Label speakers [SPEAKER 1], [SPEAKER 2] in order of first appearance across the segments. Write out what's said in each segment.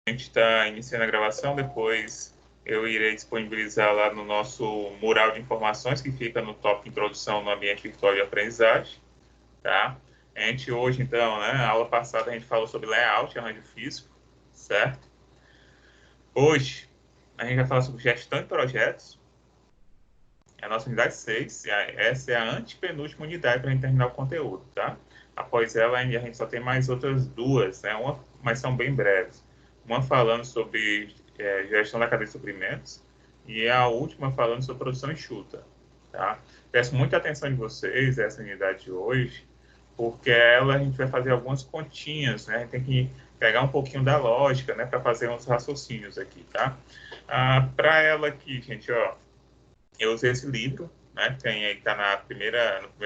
[SPEAKER 1] gente está iniciando a gravação, depois eu irei disponibilizar lá no nosso mural de informações, que fica no tópico Introdução no Ambiente Virtual de Aprendizagem, tá? A gente hoje, então, né, na aula passada a gente falou sobre layout, arranjo físico, certo? Hoje a gente vai falar sobre gestão de projetos, é a nossa unidade 6, essa é a antepenúltima unidade para a gente terminar o conteúdo, tá? Após ela, a gente só tem mais outras duas, né? Mas são bem breves. Uma falando sobre gestão da cadeia de suprimentos e a última falando sobre produção enxuta, tá? Peço muita atenção de vocês essa unidade de hoje, porque ela a gente vai fazer algumas continhas, né? A gente tem que pegar um pouquinho da lógica, né? Para fazer uns raciocínios aqui, tá? Para ela aqui, gente, ó, eu usei esse livro, né? Tem aí, tá no primeiro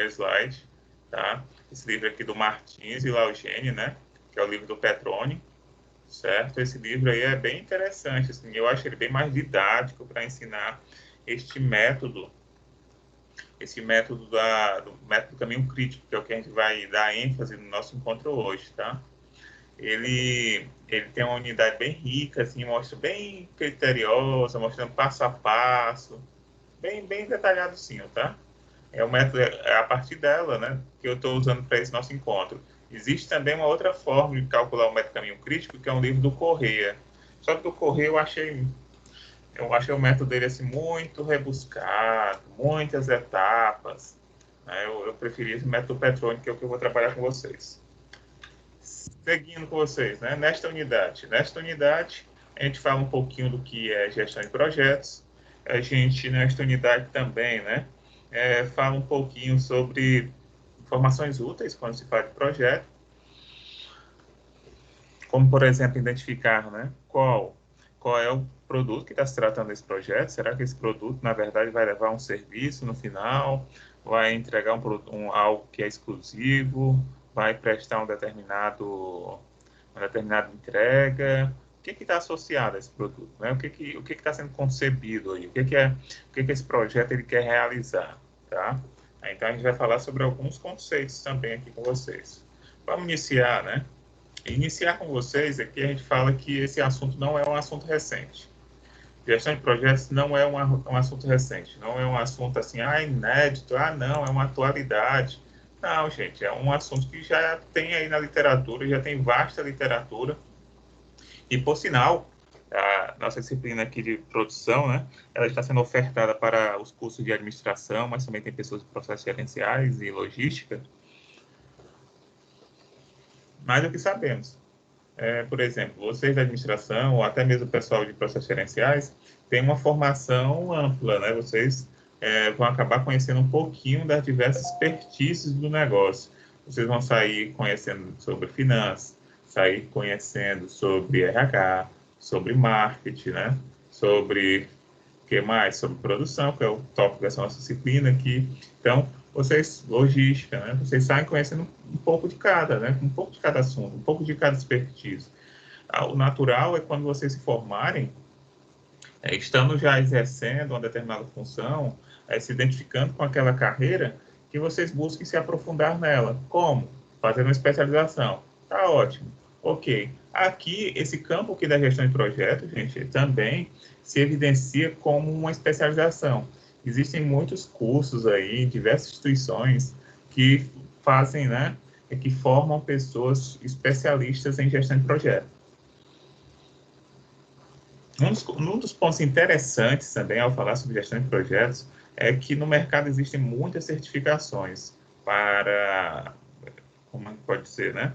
[SPEAKER 1] slide, tá? Esse livro aqui do Martins e Laugeni, né? Que é o livro do Petroni, certo? Esse livro aí é bem interessante, assim, eu acho ele bem mais didático para ensinar esse método do método do caminho crítico, que é o que a gente vai dar ênfase no nosso encontro hoje, tá? Ele tem uma unidade bem rica, assim, mostra bem criteriosa, mostrando passo a passo, bem detalhado sim, tá? É o método, é a partir dela, né, que eu estou usando para esse nosso encontro. Existe também uma outra forma de calcular o método caminho crítico, que é um livro do Corrêa. Só que o Corrêa eu achei o método dele assim muito rebuscado, muitas etapas. Né? Eu preferi esse método Petroni, que é o que eu vou trabalhar com vocês. Seguindo com vocês, né? Nesta unidade, a gente fala um pouquinho do que é gestão de projetos. A gente, nesta unidade também, né, fala um pouquinho sobre informações úteis quando se fala de projeto, como, por exemplo, identificar, né, qual é o produto que está se tratando desse projeto. Será que esse produto, na verdade, vai levar um serviço no final? Vai entregar algo que é exclusivo? Vai prestar uma determinada entrega? O que está associado a esse produto? Né? O que está sendo concebido aí? O que esse projeto ele quer realizar? Tá? Então, a gente vai falar sobre alguns conceitos também aqui com vocês. Vamos iniciar, né? Iniciar com vocês aqui, a gente fala que esse assunto não é um assunto recente. Gestão de projetos não é um assunto recente, não é um assunto assim, inédito, não, é uma atualidade. Não, gente, é um assunto que já tem aí na literatura, já tem vasta literatura. E, por sinal, a nossa disciplina aqui de produção, né, ela está sendo ofertada para os cursos de administração, mas também tem pessoas de processos gerenciais e logística. Mas o que sabemos? Por exemplo, vocês da administração, ou até mesmo o pessoal de processos gerenciais, tem uma formação ampla, né? Vocês vão acabar conhecendo um pouquinho das diversas expertises do negócio. Vocês vão sair conhecendo sobre finanças, sair conhecendo sobre RH, sobre marketing, né? Sobre o que mais? Sobre produção, que é o tópico dessa nossa disciplina aqui. Então, vocês, logística, né? Vocês saem conhecendo um pouco de cada, né? Um pouco de cada assunto, um pouco de cada expertise. O natural é quando vocês se formarem, estando já exercendo uma determinada função, se identificando com aquela carreira, que vocês busquem se aprofundar nela. Como? Fazendo uma especialização. Tá ótimo. Ok. Aqui, esse campo aqui da gestão de projetos, gente, também se evidencia como uma especialização. Existem muitos cursos aí, diversas instituições que fazem, né, que formam pessoas especialistas em gestão de projetos. Um dos pontos interessantes também ao falar sobre gestão de projetos é que no mercado existem muitas certificações para, como pode ser, né?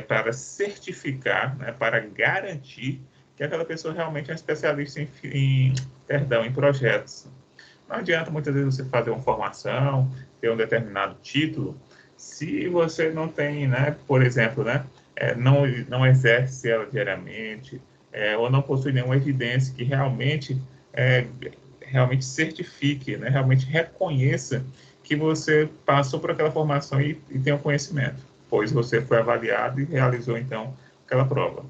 [SPEAKER 1] Para certificar, né? Para garantir que aquela pessoa realmente é um especialista em projetos. Não adianta muitas vezes você fazer uma formação, ter um determinado título, se você não tem, né? Por exemplo, né? Não exerce ela diariamente, ou não possui nenhuma evidência que realmente certifique, né, realmente reconheça que você passou por aquela formação e tem o conhecimento, pois você foi avaliado e realizou, então, aquela prova.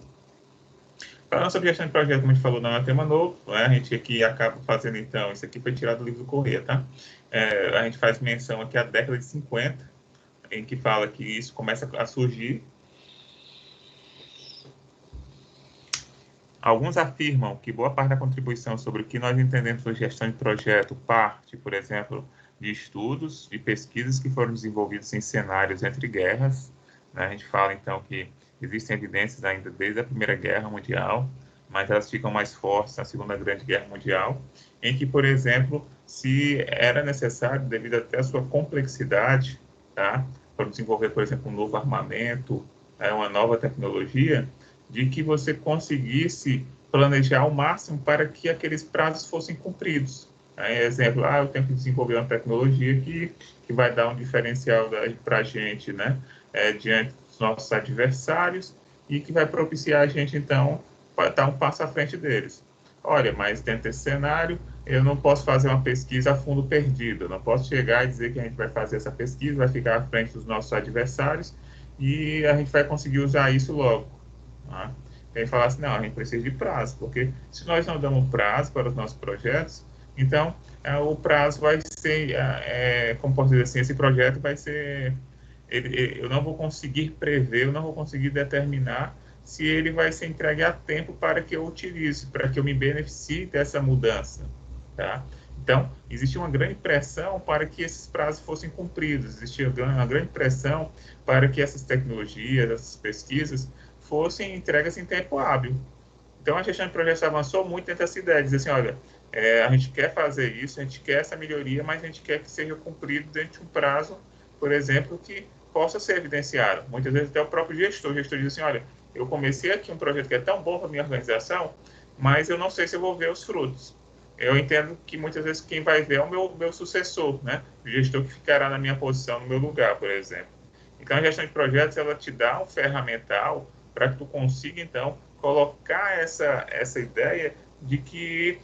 [SPEAKER 1] Para a nossa gestão de projeto, como a gente falou, não é um tema novo, né? A gente aqui acaba fazendo, então, isso aqui foi tirado do livro do Corrêa, tá? A gente faz menção aqui à década de 50, em que fala que isso começa a surgir. Alguns afirmam que boa parte da contribuição sobre o que nós entendemos por gestão de projeto parte, por exemplo, de estudos e pesquisas que foram desenvolvidos em cenários entre guerras, né? A gente fala, então, que existem evidências ainda desde a Primeira Guerra Mundial, mas elas ficam mais fortes na Segunda Grande Guerra Mundial, em que, por exemplo, se era necessário, devido até à sua complexidade, tá? Para desenvolver, por exemplo, um novo armamento, uma nova tecnologia, de que você conseguisse planejar ao máximo para que aqueles prazos fossem cumpridos. Exemplo, eu tenho que desenvolver uma tecnologia que vai dar um diferencial para a gente, né, diante dos nossos adversários e que vai propiciar a gente, então, estar um passo à frente deles. Olha, mas dentro desse cenário, eu não posso fazer uma pesquisa a fundo perdido, eu não posso chegar e dizer que a gente vai fazer essa pesquisa, vai ficar à frente dos nossos adversários e a gente vai conseguir usar isso logo. Tá? Tem que falar assim, não, a gente precisa de prazo, porque se nós não damos prazo para os nossos projetos, então o prazo vai ser, como posso dizer assim, esse projeto vai ser, eu não vou conseguir prever, eu não vou conseguir determinar se ele vai ser entregue a tempo para que eu utilize, para que eu me beneficie dessa mudança, tá? Então, existia uma grande pressão para que esses prazos fossem cumpridos, existia uma grande pressão para que essas tecnologias, essas pesquisas, fossem entregas em tempo hábil. Então, a gestão de projetos avançou muito dentro dessa ideia, de dizer assim, olha, a gente quer fazer isso, a gente quer essa melhoria, mas a gente quer que seja cumprido dentro de um prazo, por exemplo, que possa ser evidenciado. Muitas vezes até o próprio gestor diz assim, olha, eu comecei aqui um projeto que é tão bom para a minha organização, mas eu não sei se eu vou ver os frutos. Eu entendo que muitas vezes quem vai ver é o meu sucessor, né? O gestor que ficará na minha posição, no meu lugar, por exemplo. Então, a gestão de projetos, ela te dá um ferramental para que tu consiga, então, colocar essa ideia de que,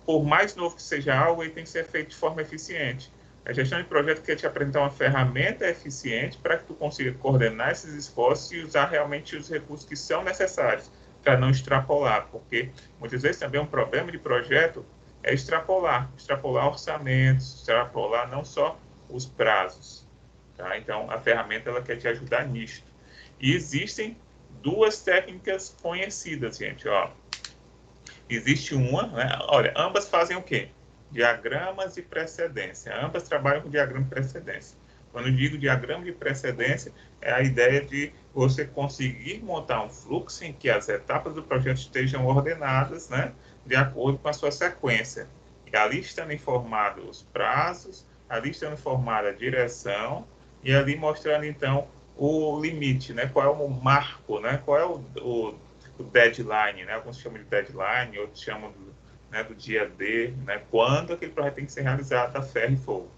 [SPEAKER 1] por mais novo que seja algo, ele tem que ser feito de forma eficiente. A gestão de projeto quer te apresentar uma ferramenta eficiente para que tu consiga coordenar esses esforços e usar realmente os recursos que são necessários para não extrapolar, porque muitas vezes também um problema de projeto é extrapolar orçamentos, extrapolar não só os prazos. Tá? Então, a ferramenta ela quer te ajudar nisto. E existem duas técnicas conhecidas, gente. Ó. Existe uma, né? Olha, ambas fazem o quê? Diagramas de precedência. Ambas trabalham com diagrama de precedência. Quando eu digo diagrama de precedência, é a ideia de você conseguir montar um fluxo em que as etapas do projeto estejam ordenadas, né, de acordo com a sua sequência. E ali estando informados os prazos, ali estando informada a direção, e ali mostrando, então, o limite, né, qual é o marco, né, qual é o deadline, né, alguns chamam de deadline, outros chamam do dia D, né, quando aquele projeto tem que ser realizado a ferro e fogo.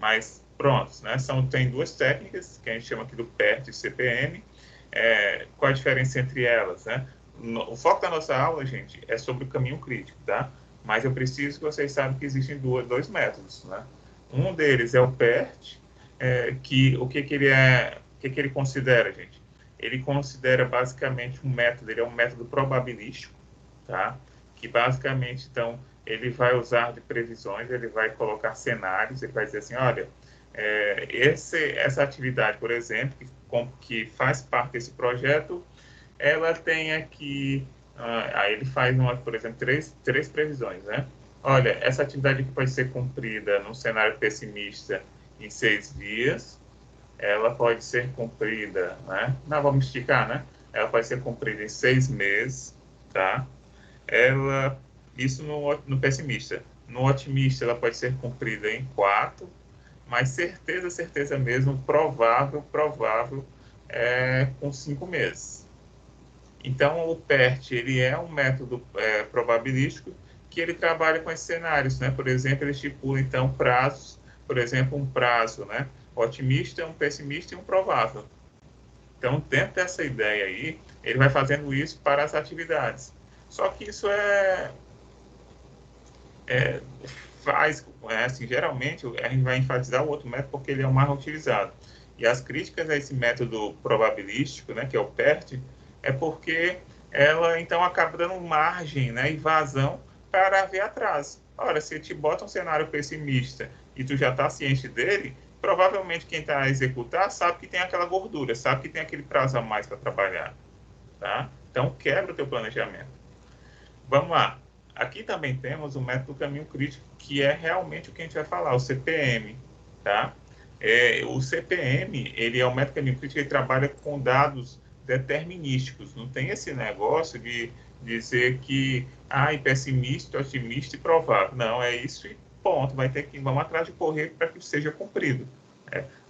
[SPEAKER 1] Mas, pronto, né, tem duas técnicas, que a gente chama aqui do PERT e CPM. Qual a diferença entre elas, né? O foco da nossa aula, gente, é sobre o caminho crítico, tá? Mas eu preciso que vocês saibam que existem dois métodos, né? Um deles é o PERT, o que ele considera, gente? Ele considera basicamente ele é um método probabilístico, tá? Que basicamente, então, ele vai usar de previsões, ele vai colocar cenários, ele vai dizer assim, olha, essa atividade, por exemplo, que faz parte desse projeto, ela tem aqui, aí ele faz, por exemplo, três previsões, né? Olha, essa atividade aqui pode ser cumprida num cenário pessimista em 6 dias, ela pode ser cumprida, né? Não, vamos esticar, né? Ela pode ser cumprida em 6 meses, tá? Isso no pessimista. No otimista, ela pode ser cumprida em 4, mas certeza mesmo, provável, com 5 meses. Então, o PERT, ele é um método probabilístico que ele trabalha com esses cenários, né? Por exemplo, ele estipula, então, prazos, por exemplo, um prazo, né? Otimista, um pessimista e um provável. Então, dentro dessa ideia aí, ele vai fazendo isso para as atividades. Só que isso assim, geralmente, a gente vai enfatizar o outro método porque ele é o mais utilizado. E as críticas a esse método probabilístico, né, que é o PERT, é porque ela, então, acaba dando margem, né, e vazão para haver atraso. Ora, se te bota um cenário pessimista e tu já está ciente dele, provavelmente quem está a executar sabe que tem aquela gordura, sabe que tem aquele prazo a mais para trabalhar, tá? Então, quebra o teu planejamento. Vamos lá. Aqui também temos o método caminho crítico, que é realmente o que a gente vai falar, o CPM, tá? O CPM, ele é o método caminho crítico, ele trabalha com dados determinísticos. Não tem esse negócio de dizer que, pessimista, otimista e provável. Não, é isso e ponto. Vamos atrás de correr para que seja cumprido.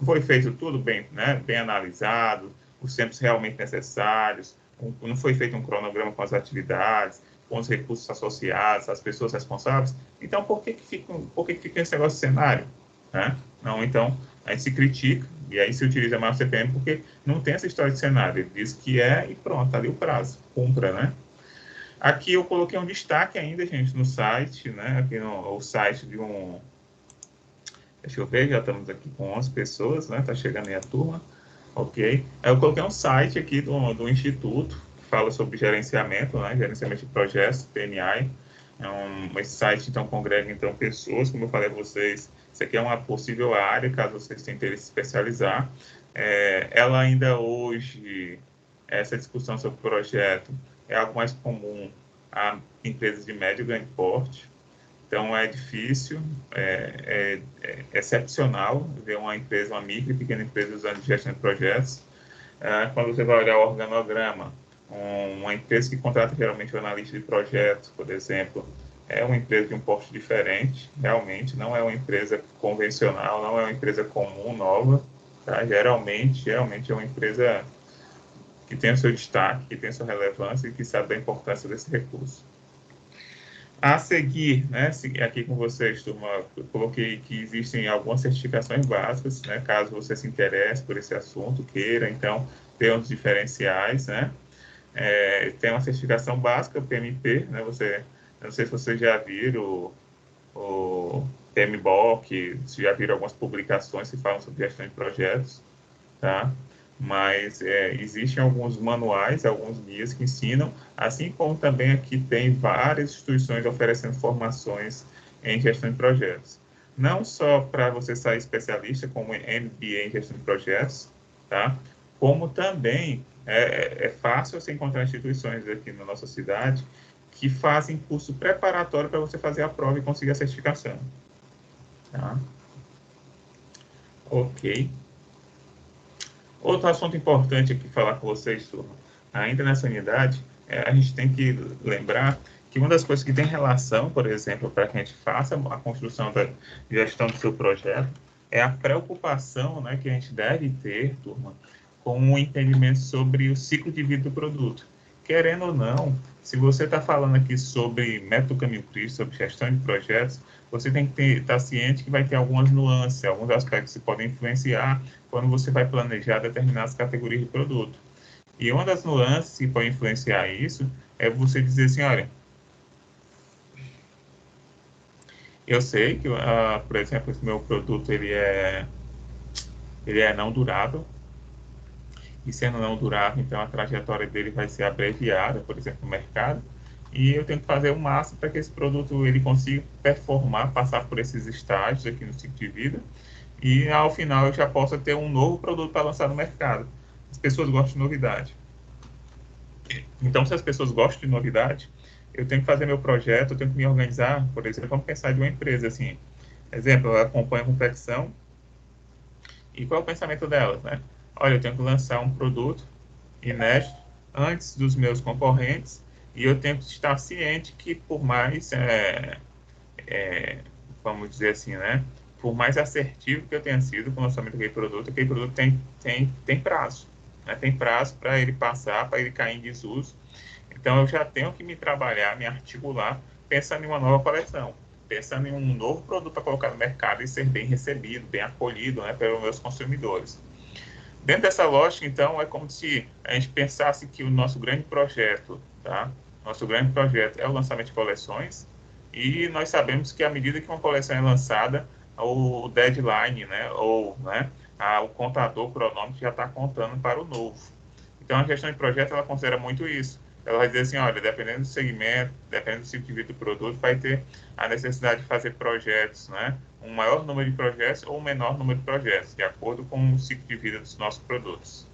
[SPEAKER 1] Foi feito tudo bem, né? Bem analisado, os tempos realmente necessários, não foi feito um cronograma com as atividades, com os recursos associados, as pessoas responsáveis. Então, por que fica esse negócio de cenário? Né? Não, então, a gente se critica, e aí se utiliza mais o CPM, porque não tem essa história de cenário. Ele diz que e pronto, ali o prazo, cumpra, né? Aqui eu coloquei um destaque ainda, gente, no site, né? Aqui no site de um... Deixa eu ver, já estamos aqui com 11 pessoas, né? Tá chegando aí a turma. Ok. Eu coloquei um site aqui do Instituto, que fala sobre gerenciamento, né? Gerenciamento de projetos, PMI. Esse site, então, congrega, então, pessoas, como eu falei a vocês, isso aqui é uma possível área, caso vocês tenham interesse em se especializar. Ela ainda hoje, essa discussão sobre o projeto, é algo mais comum a empresas de médio e grande porte. Então, é difícil, é excepcional ver uma empresa, uma micro e pequena empresa usando gestão de projetos. Quando você vai olhar o organograma, uma empresa que contrata geralmente um analista de projeto, por exemplo, é uma empresa de um porte diferente, realmente, não é uma empresa convencional, não é uma empresa comum, nova, tá? Geralmente é uma empresa que tem o seu destaque, que tem a sua relevância e que sabe da importância desse recurso. A seguir, né, aqui com vocês, turma, eu coloquei que existem algumas certificações básicas, né, caso você se interesse por esse assunto, queira, então, ter uns diferenciais, né, tem uma certificação básica, o PMP, né, não sei se vocês já viram o PMBOK, se já viram algumas publicações que falam sobre gestão de projetos, tá? Mas existem alguns manuais, alguns guias que ensinam, assim como também aqui tem várias instituições oferecendo formações em gestão de projetos. Não só para você sair especialista, como MBA em gestão de projetos, tá? Como também é fácil você encontrar instituições aqui na nossa cidade que fazem curso preparatório para você fazer a prova e conseguir a certificação. Tá? Ok. Outro assunto importante aqui falar com vocês, turma, ainda nessa unidade, a gente tem que lembrar que uma das coisas que tem relação, por exemplo, para que a gente faça a construção da gestão do seu projeto, é a preocupação, né, que a gente deve ter, turma, com o entendimento sobre o ciclo de vida do produto. Querendo ou não, se você está falando aqui sobre método caminho crítico, sobre gestão de projetos, você tem que estar ciente que vai ter algumas nuances, alguns aspectos que podem influenciar quando você vai planejar determinadas categorias de produto. E uma das nuances que pode influenciar isso é você dizer assim, olha, eu sei que, por exemplo, esse meu produto ele é não durável, e sendo não durável, então a trajetória dele vai ser abreviada, por exemplo, no mercado, e eu tenho que fazer o máximo para que esse produto ele consiga performar, passar por esses estágios aqui no ciclo de vida, e ao final eu já possa ter um novo produto para lançar no mercado. As pessoas gostam de novidade. Então, se as pessoas gostam de novidade, eu tenho que fazer meu projeto, eu tenho que me organizar. Por exemplo, vamos pensar de uma empresa assim. Exemplo, eu acompanho a competição e qual é o pensamento delas, né? Olha, eu tenho que lançar um produto inédito antes dos meus concorrentes e eu tenho que estar ciente que por mais, vamos dizer assim, né? Por mais assertivo que eu tenha sido com o lançamento daquele produto tem prazo. Né? Tem prazo para ele passar, para ele cair em desuso. Então, eu já tenho que me trabalhar, me articular, pensando em uma nova coleção, pensando em um novo produto para colocar no mercado e ser bem recebido, bem acolhido, né, pelos meus consumidores. Dentro dessa lógica, então, é como se a gente pensasse que o nosso grande projeto, tá? Nosso grande projeto é o lançamento de coleções e nós sabemos que à medida que uma coleção é lançada, o deadline, né, o contador, o cronômetro já está contando para o novo. Então, a gestão de projeto, ela considera muito isso. Ela vai dizer assim, olha, dependendo do segmento, dependendo do ciclo de vida do produto, vai ter a necessidade de fazer projetos, né? Um maior número de projetos ou um menor número de projetos, de acordo com o ciclo de vida dos nossos produtos.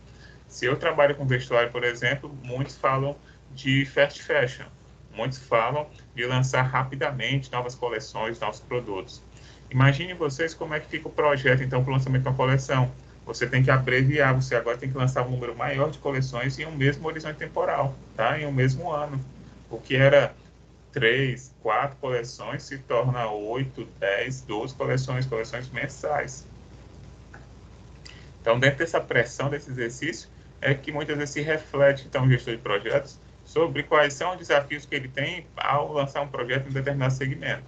[SPEAKER 1] Se eu trabalho com vestuário, por exemplo, muitos falam de fast fashion. Muitos falam de lançar rapidamente novas coleções, novos produtos. Imagine vocês como é que fica o projeto, então, para o lançamento de uma coleção. Você tem que abreviar, você agora tem que lançar um número maior de coleções em um mesmo horizonte temporal, tá? Em um mesmo ano. O que era 3, 4 coleções se torna 8, 10, 12 coleções mensais. Então, dentro dessa pressão desse exercício, é que muitas vezes se reflete, então, o gestor de projetos sobre quais são os desafios que ele tem ao lançar um projeto em determinado segmento.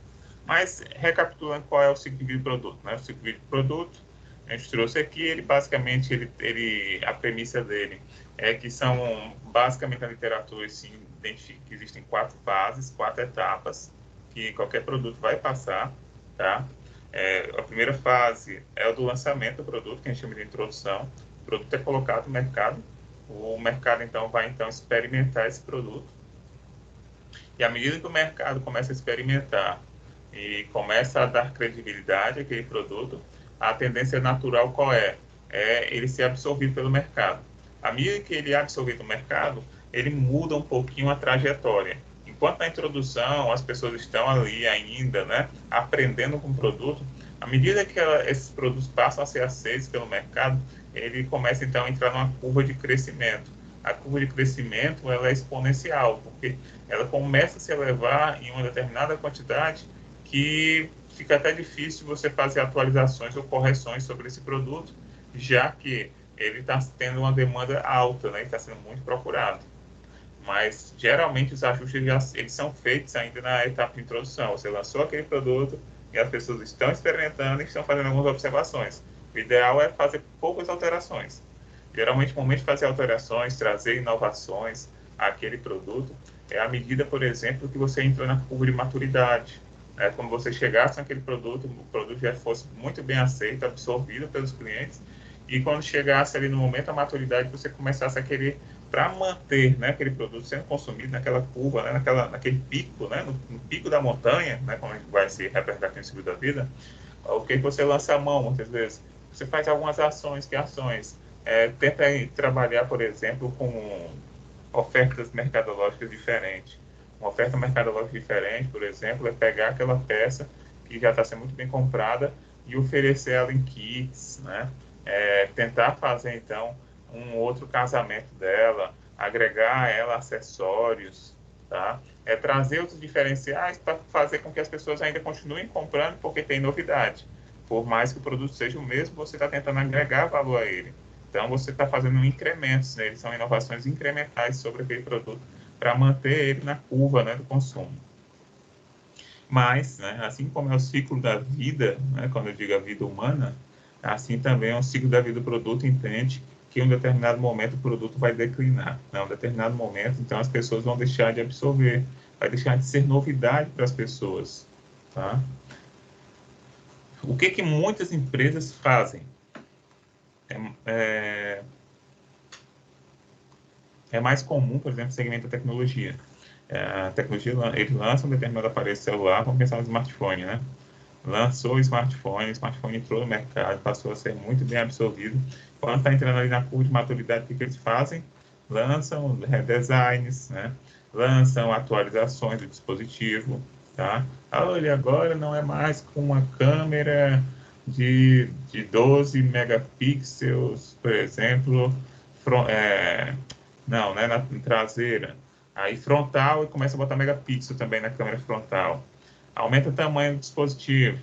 [SPEAKER 1] Mas, recapitulando, qual é o ciclo de vida do produto? Né? O ciclo de vida do produto, a gente trouxe aqui, ele basicamente, a premissa dele é que são, basicamente, na literatura, se identifica que existem 4 fases, 4 etapas, que qualquer produto vai passar, tá? A primeira fase é o do lançamento do produto, que a gente chama de introdução. O produto é colocado no mercado, o mercado, então, vai experimentar esse produto. E à medida que o mercado começa a experimentar e começa a dar credibilidade àquele produto, a tendência natural qual é? É ele ser absorvido pelo mercado. À medida que ele é absorvido no mercado, ele muda um pouquinho a trajetória. Enquanto na introdução as pessoas estão ali ainda, né, aprendendo com o produto, à medida que esses produtos passam a ser aceitos pelo mercado, ele começa então a entrar numa curva de crescimento. A curva de crescimento ela é exponencial, porque ela começa a se elevar em uma determinada quantidade que fica até difícil você fazer atualizações ou correções sobre esse produto, já que ele está tendo uma demanda alta, né, está sendo muito procurado. Mas, geralmente, os ajustes eles são feitos ainda na etapa de introdução. Você lançou aquele produto e as pessoas estão experimentando e estão fazendo algumas observações. O ideal é fazer poucas alterações. Geralmente, o momento de fazer alterações, trazer inovações àquele produto, é à medida, por exemplo, que você entrou na curva de maturidade. Quando você chegasse naquele produto, o produto já fosse muito bem aceito, absorvido pelos clientes, e quando chegasse ali no momento da maturidade, você começasse a querer, para manter, né, aquele produto sendo consumido naquela curva, né, naquele pico, né, no pico da montanha, né, como a gente vai se representar no ciclo da vida, o que você lança a mão, muitas vezes. Você faz algumas ações, que ações? Tenta trabalhar, por exemplo, com ofertas mercadológicas diferentes. Uma oferta mercadológica diferente, por exemplo, é pegar aquela peça que já está sendo muito bem comprada e oferecer ela em kits, né? Tentar fazer, então, um outro casamento dela, agregar a ela acessórios, tá? Trazer outros diferenciais para fazer com que as pessoas ainda continuem comprando porque tem novidade. Por mais que o produto seja o mesmo, você está tentando agregar valor a ele. Então, você está fazendo incrementos, né? São inovações incrementais sobre aquele produto para manter ele na curva, né, do consumo. Mas, né, assim como é o ciclo da vida, né, quando eu digo a vida humana, assim também é o ciclo da vida do produto, entende que em um determinado momento o produto vai declinar. Em um determinado momento, então, as pessoas vão deixar de absorver, vai deixar de ser novidade para as pessoas. Tá? O que muitas empresas fazem? É mais comum, por exemplo, no segmento da tecnologia. A tecnologia, eles lançam um determinado aparelho celular, vamos pensar no smartphone, né? Lançou o smartphone entrou no mercado, passou a ser muito bem absorvido. Quando está entrando ali na curva de maturidade, o que eles fazem? Lançam redesigns, né? Lançam atualizações do dispositivo, tá? Olha, agora não é mais com uma câmera de 12 megapixels, por exemplo, não, né, na traseira. Aí frontal e começa a botar megapixel também na câmera frontal. Aumenta o tamanho do dispositivo,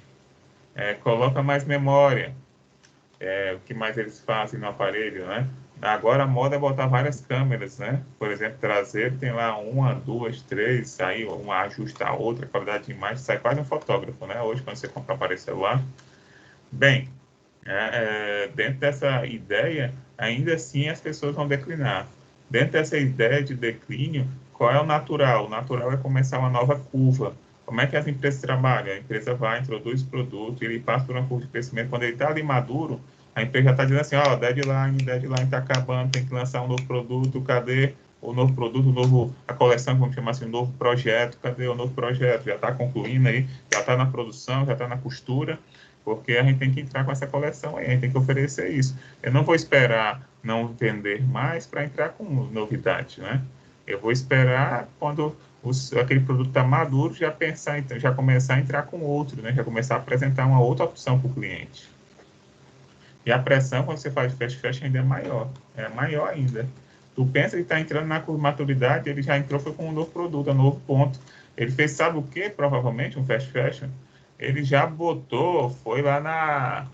[SPEAKER 1] coloca mais memória. O que mais eles fazem no aparelho, né? Agora a moda é botar várias câmeras, né? Por exemplo, traseiro tem lá 1, 2, 3, aí uma ajusta a outra, a qualidade de imagem sai quase um fotógrafo, né? Hoje, quando você compra um aparelho celular. Bem, dentro dessa ideia, ainda assim as pessoas vão declinar. Dentro dessa ideia de declínio, qual é o natural? O natural é começar uma nova curva. Como é que as empresas trabalham? A empresa vai, introduz o produto, ele passa por uma curva de crescimento. Quando ele está ali maduro, a empresa já está dizendo assim, ó, deadline está acabando, tem que lançar um novo produto, cadê o novo produto, a coleção, vamos chamar assim, um novo projeto, cadê o novo projeto? Já está concluindo aí, já está na produção, já está na costura, porque a gente tem que entrar com essa coleção aí, a gente tem que oferecer isso. Eu não vou esperar não vender mais para entrar com novidade, né? Eu vou esperar quando aquele produto está maduro, já pensar, então, já começar a entrar com outro, né? Já começar a apresentar uma outra opção para o cliente. E a pressão, quando você faz fast fashion, ainda é maior ainda. Tu pensa que está entrando na curva de maturidade, ele já entrou foi com um novo produto, um novo ponto. Ele fez, sabe o que? Provavelmente um fast fashion. Ele já botou, foi lá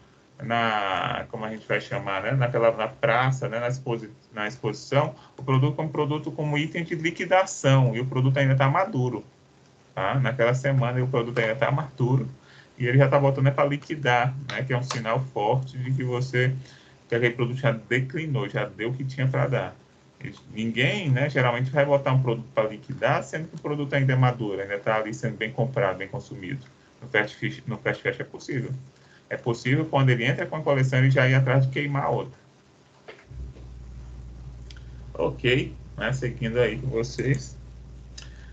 [SPEAKER 1] como a gente vai chamar, né? Na praça, né? Na exposição, o produto como produto como item de liquidação, e o produto ainda está maduro. Tá? Naquela semana o produto ainda está maduro e ele já está botando para liquidar, né? Que é um sinal forte de que aquele produto já declinou, já deu o que tinha para dar. Ninguém, né, geralmente vai botar um produto para liquidar, sendo que o produto ainda é maduro, ainda está ali sendo bem comprado, bem consumido. No fast fashion é possível. É possível, quando ele entra com a coleção, ele já ir atrás de queimar a outra. Ok, né, seguindo aí com vocês.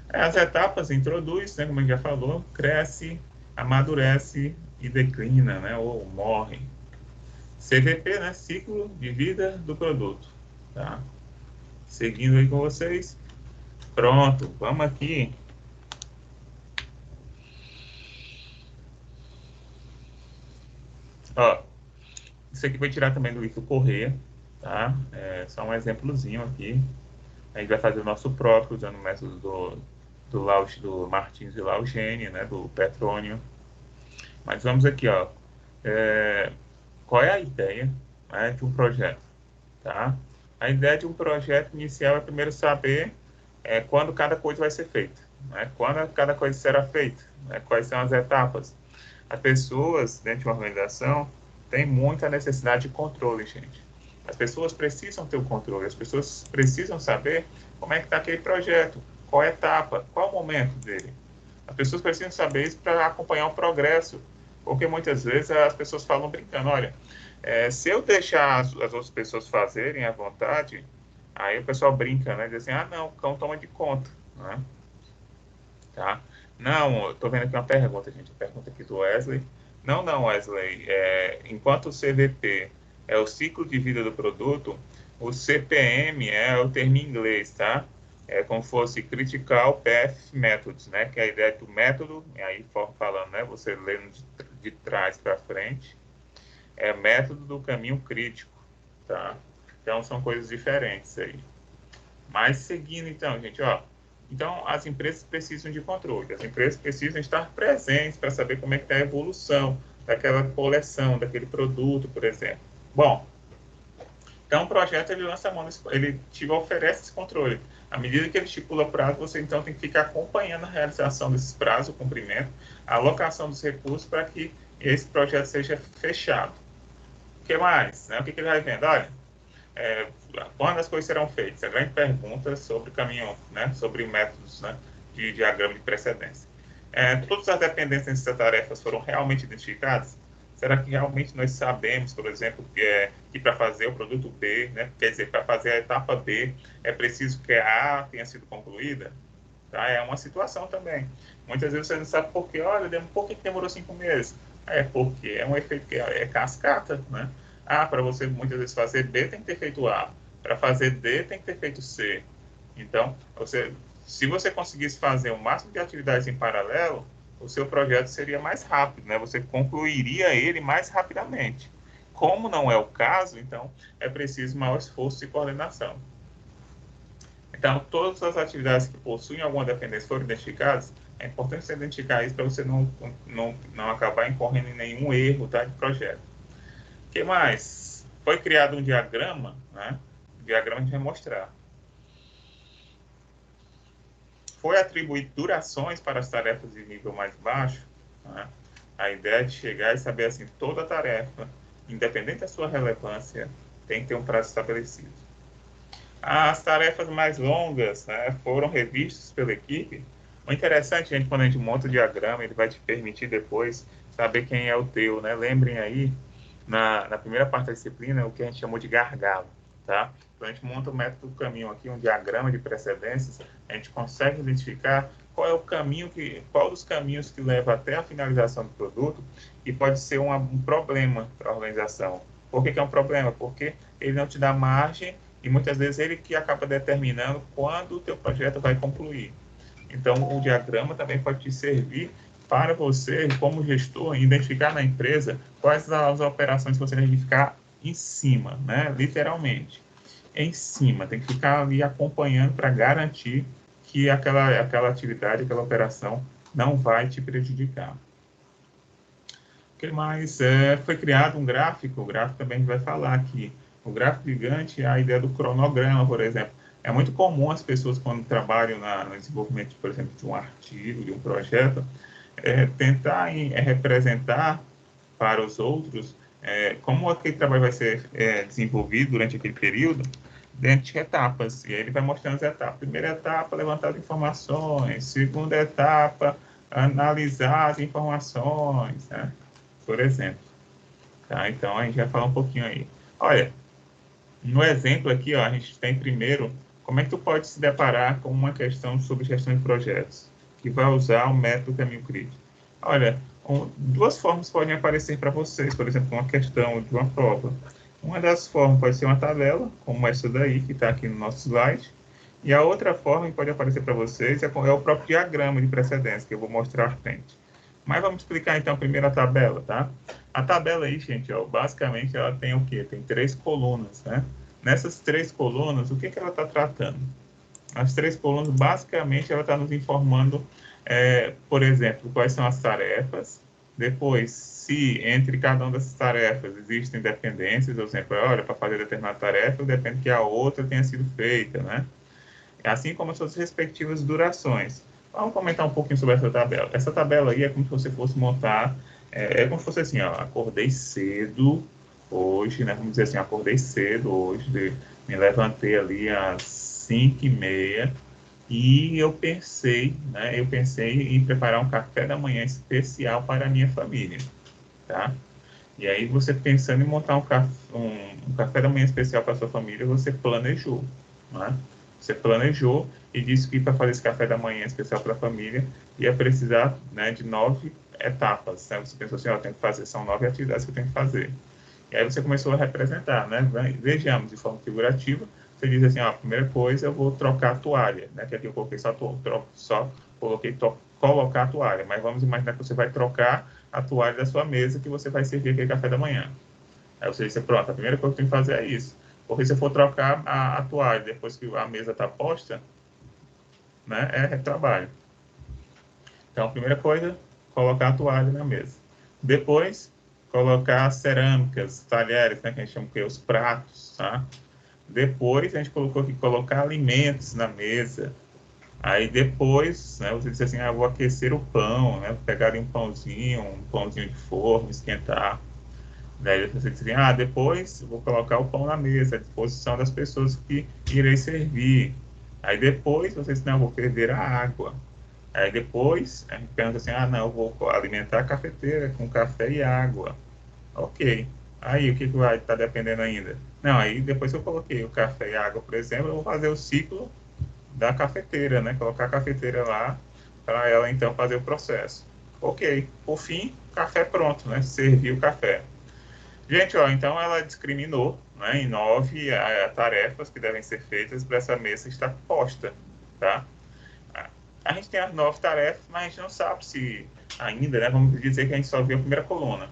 [SPEAKER 1] As etapas introduz, né, como a gente já falou, cresce, amadurece e declina, né, ou morre. CVP, né, ciclo de vida do produto. Tá? Seguindo aí com vocês. Pronto, vamos aqui. Ó, isso aqui vai tirar também do Ito Corrêa, tá? Só um exemplozinho aqui. A gente vai fazer o nosso próprio, usando o método do Martins e Laugeni, né, do Petrônio. Mas vamos aqui, ó. Qual é a ideia, né, de um projeto? Tá? A ideia de um projeto inicial é primeiro saber quando cada coisa vai ser feita, né? Quando cada coisa será feita, né? Quais são as etapas. As pessoas dentro de uma organização têm muita necessidade de controle, gente. As pessoas precisam ter o controle, as pessoas precisam saber como é que está aquele projeto, qual é a etapa, qual é o momento dele. As pessoas precisam saber isso para acompanhar o progresso, porque muitas vezes as pessoas falam brincando, olha, se eu deixar as outras pessoas fazerem à vontade, aí o pessoal brinca, né? Diz assim, ah, não, o cão toma de conta, né? Tá? Não, eu tô vendo aqui uma pergunta, gente, pergunta aqui do Wesley. Não, Wesley, enquanto o CVP é o ciclo de vida do produto, o CPM é o termo em inglês, tá? É como se fosse Critical Path Methods, né? Que é a ideia do método, e aí falando, né? Você lendo de trás para frente, é método do caminho crítico, tá? Então, são coisas diferentes aí. Mas, seguindo, então, gente, ó. Então, as empresas precisam de controle. As empresas precisam estar presentes para saber como é que está a evolução daquela coleção, daquele produto, por exemplo. Bom, então, o projeto, ele lança a mão, ele te oferece esse controle. À medida que ele estipula prazo, você, então, tem que ficar acompanhando a realização desses prazos, o cumprimento, a alocação dos recursos para que esse projeto seja fechado. O que mais? Né? O que ele vai vendo? Olha, quando as coisas serão feitas? A grande pergunta sobre caminho, né? Sobre métodos, né? De diagrama de precedência. Todas as dependências dessas tarefas foram realmente identificadas? Será que realmente nós sabemos, por exemplo, que para fazer o produto B, né? Quer dizer, para fazer a etapa B, é preciso que a A tenha sido concluída? Tá? É uma situação também. Muitas vezes você não sabe por quê. Olha, por que demorou 5 meses? É porque é um efeito que é cascata, né? Para você muitas vezes fazer B tem que ter feito A. Para fazer D tem que ter feito C. Então, se você conseguisse fazer o máximo de atividades em paralelo, o seu projeto seria mais rápido, né? Você concluiria ele mais rapidamente. Como não é o caso, então é preciso maior esforço e coordenação. Então, todas as atividades que possuem alguma dependência foram identificadas, é importante você identificar isso para você não acabar incorrendo em nenhum erro, tá, de projeto. O que mais? Foi criado um diagrama, né? O diagrama a gente vai mostrar. Foi atribuído durações para as tarefas de nível mais baixo, né? A ideia é de chegar e saber assim, toda tarefa, independente da sua relevância, tem que ter um prazo estabelecido. As tarefas mais longas, né, foram revistas pela equipe. O interessante, gente, quando a gente monta o diagrama, ele vai te permitir depois saber quem é o teu, né? Lembrem aí, na primeira parte da disciplina, o que a gente chamou de gargalo, tá? Então, a gente monta o método do caminho aqui, um diagrama de precedências, a gente consegue identificar qual é o caminho qual dos caminhos que leva até a finalização do produto e pode ser um problema para a organização. Por que é um problema? Porque ele não te dá margem e muitas vezes ele que acaba determinando quando o teu projeto vai concluir. Então, o diagrama também pode te servir para você, como gestor, identificar na empresa quais as operações que você tem que ficar em cima, né? Literalmente, em cima. Tem que ficar ali acompanhando para garantir que aquela atividade, aquela operação não vai te prejudicar. O que mais? Foi criado um gráfico, o gráfico também a gente vai falar aqui. O gráfico gigante é a ideia do cronograma, por exemplo. É muito comum as pessoas, quando trabalham no desenvolvimento, por exemplo, de um artigo, de um projeto, tentar representar para os outros como aquele trabalho vai ser desenvolvido durante aquele período, dentro de etapas. E aí ele vai mostrando as etapas. Primeira etapa, levantar as informações. Segunda etapa, analisar as informações, né? Por exemplo. Tá? Então, a gente vai falar um pouquinho aí. Olha, no exemplo aqui, ó, a gente tem primeiro como é que tu pode se deparar com uma questão sobre gestão de projetos, que vai usar o método caminho crítico. Olha, duas formas podem aparecer para vocês, por exemplo, uma questão de uma prova. Uma das formas pode ser uma tabela, como essa daí, que está aqui no nosso slide, e a outra forma que pode aparecer para vocês é o próprio diagrama de precedência, que eu vou mostrar à frente. Mas vamos explicar, então, primeiro a tabela, tá? A tabela aí, gente, ó, basicamente, ela tem o quê? Tem 3 colunas, né? Nessas 3 colunas, o que ela está tratando? As 3 colunas, basicamente, ela está nos informando, por exemplo, quais são as tarefas, depois, se entre cada uma dessas tarefas existem dependências, por exemplo, olha, para fazer determinada tarefa, depende que a outra tenha sido feita, né? Assim como as suas respectivas durações. Vamos comentar um pouquinho sobre essa tabela. Essa tabela aí é como se você fosse montar, como se fosse assim, ó, acordei cedo hoje, né? Vamos dizer assim, acordei cedo hoje, me levantei ali às 5h30 e eu pensei, né? Eu pensei em preparar um café da manhã especial para a minha família, tá? E aí você pensando em montar um café da manhã especial para a sua família, você planejou, né? Você planejou e disse que para fazer esse café da manhã especial para a família ia precisar, né, de 9 etapas. Né? Você pensou assim, ó, tem que fazer, são 9 atividades que eu tenho que fazer. E aí você começou a representar, né? Vejamos de forma figurativa. Você diz assim, ó, a primeira coisa eu vou trocar a toalha, né? Que aqui eu coloquei colocar a toalha, mas vamos imaginar que você vai trocar a toalha da sua mesa que você vai servir aquele café da manhã. Aí você diz, pronto, a primeira coisa que eu tenho que fazer é isso. Porque se eu for trocar a toalha depois que a mesa está posta, né, é trabalho. Então, a primeira coisa, colocar a toalha na mesa. Depois, colocar cerâmicas, talheres, né, que a gente chama que os pratos, tá? Depois, a gente colocou aqui, colocar alimentos na mesa. Aí depois, né, você disse assim, vou aquecer o pão, né, pegar um pãozinho de forno, esquentar. Daí você diz assim, depois vou colocar o pão na mesa, à disposição das pessoas que irei servir. Aí depois você diz, não, vou ferver a água. Aí depois a gente pensa assim, não, eu vou alimentar a cafeteira com café e água. Ok. Aí o que vai estar dependendo ainda? Não, aí depois que eu coloquei o café e a água, por exemplo, eu vou fazer o ciclo da cafeteira, né? Colocar a cafeteira lá para ela então fazer o processo. Ok. Por fim, café pronto, né? Servir o café. Gente, ó, então ela discriminou, né, em 9 tarefas que devem ser feitas para essa mesa estar posta, tá? A gente tem as 9 tarefas, mas a gente não sabe se ainda, né, vamos dizer que a gente só viu a primeira coluna.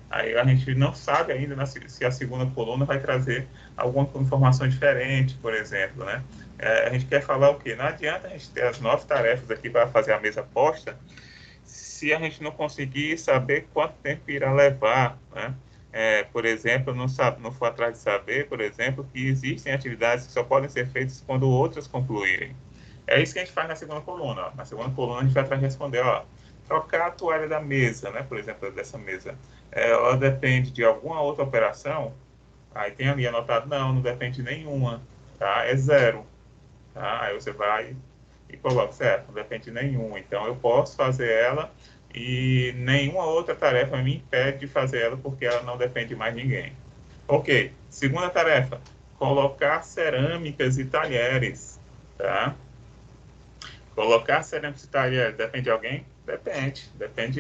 [SPEAKER 1] Aí a gente não sabe ainda, né, se a segunda coluna vai trazer alguma informação diferente, por exemplo, né? A gente quer falar o quê? Não adianta a gente ter as 9 tarefas aqui para fazer a mesa posta, se a gente não conseguir saber quanto tempo irá levar, né? Por exemplo, não for atrás de saber, por exemplo, que existem atividades que só podem ser feitas quando outras concluírem. É isso que a gente faz na segunda coluna. Ó. Na segunda coluna, a gente vai atrás de responder, ó, trocar a toalha da mesa, né? Por exemplo, dessa mesa. Ela depende de alguma outra operação? Aí tem ali anotado, não depende de nenhuma, tá? É zero. Tá? Aí você vai e coloca, certo, não depende de nenhum. Então, eu posso fazer ela e nenhuma outra tarefa me impede de fazer ela porque ela não depende de mais ninguém. Ok, segunda tarefa, colocar cerâmicas e talheres, tá? Colocar cerâmicas e talheres, depende de alguém? Depende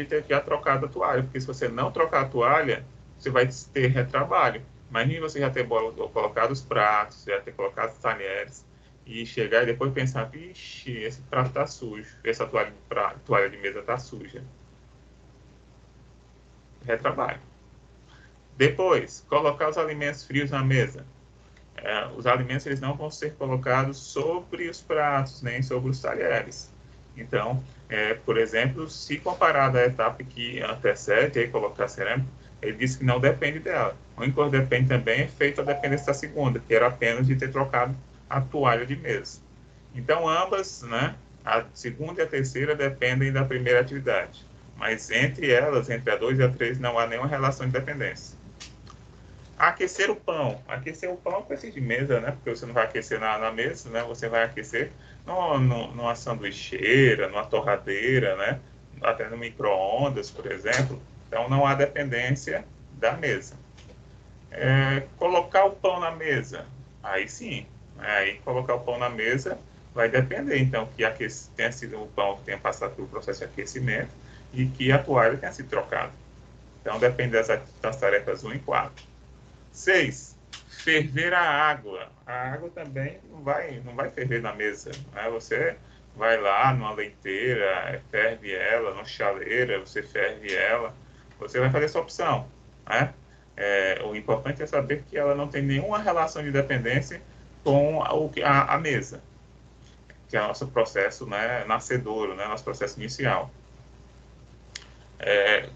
[SPEAKER 1] de ter já trocado a toalha, porque se você não trocar a toalha, você vai ter retrabalho. Imagine você já ter colocado os pratos, já ter colocado os talheres, e chegar e depois pensar, vixe, esse prato está sujo, essa toalha de mesa está suja. Retrabalho. Depois, colocar os alimentos frios na mesa. Os alimentos eles não vão ser colocados sobre os pratos, nem sobre os talheres. Então, por exemplo, se comparado à etapa que antecede, aí colocar cerâmica, ele disse que não depende dela. O único que depende também é feito a dependência da segunda, que era apenas de ter trocado a toalha de mesa. Então, ambas, né, a segunda e a terceira, dependem da primeira atividade. Mas entre elas, entre a 2 e a 3, não há nenhuma relação de dependência. Aquecer o pão. Aquecer o pão precisa de mesa, né? Porque você não vai aquecer na mesa, né? Você vai aquecer numa sanduicheira, numa torradeira, né? Até no micro-ondas, por exemplo. Então, não há dependência da mesa. Colocar o pão na mesa. Aí sim. Aí, colocar o pão na mesa vai depender, então, que tenha sido o pão que tenha passado pelo processo de aquecimento e que a toalha tenha sido trocada. Então, depende das tarefas 1 e 4. 6. Ferver a água. A água também não vai ferver na mesa. Né? Você vai lá numa leiteira, ferve ela, numa chaleira, você ferve ela. Você vai fazer essa opção. Né? O importante é saber que ela não tem nenhuma relação de dependência com a mesa, que é o nosso processo, né, nascedouro, né, nosso processo inicial.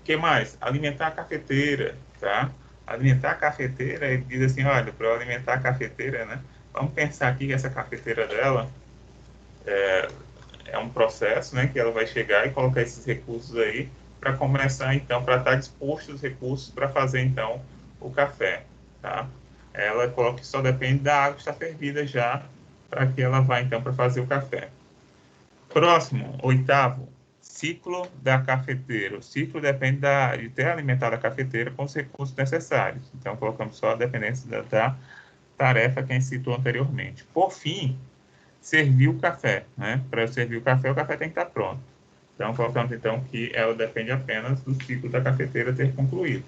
[SPEAKER 1] Que mais? Alimentar a cafeteira, tá? Alimentar a cafeteira, ele diz assim, olha, para eu alimentar a cafeteira, né? Vamos pensar aqui que essa cafeteira dela é um processo, né? Que ela vai chegar e colocar esses recursos aí para começar, então, para estar disposto os recursos para fazer, então, o café, tá? Ela coloca que só depende da água que está fervida já para que ela vá, então, para fazer o café. Próximo, 8º, ciclo da cafeteira. O ciclo depende de ter alimentado a cafeteira com os recursos necessários. Então, colocamos só a dependência da tarefa que a gente citou anteriormente. Por fim, servir o café. Né? Para servir o café tem que estar pronto. Então, colocamos então que ela depende apenas do ciclo da cafeteira ter concluído.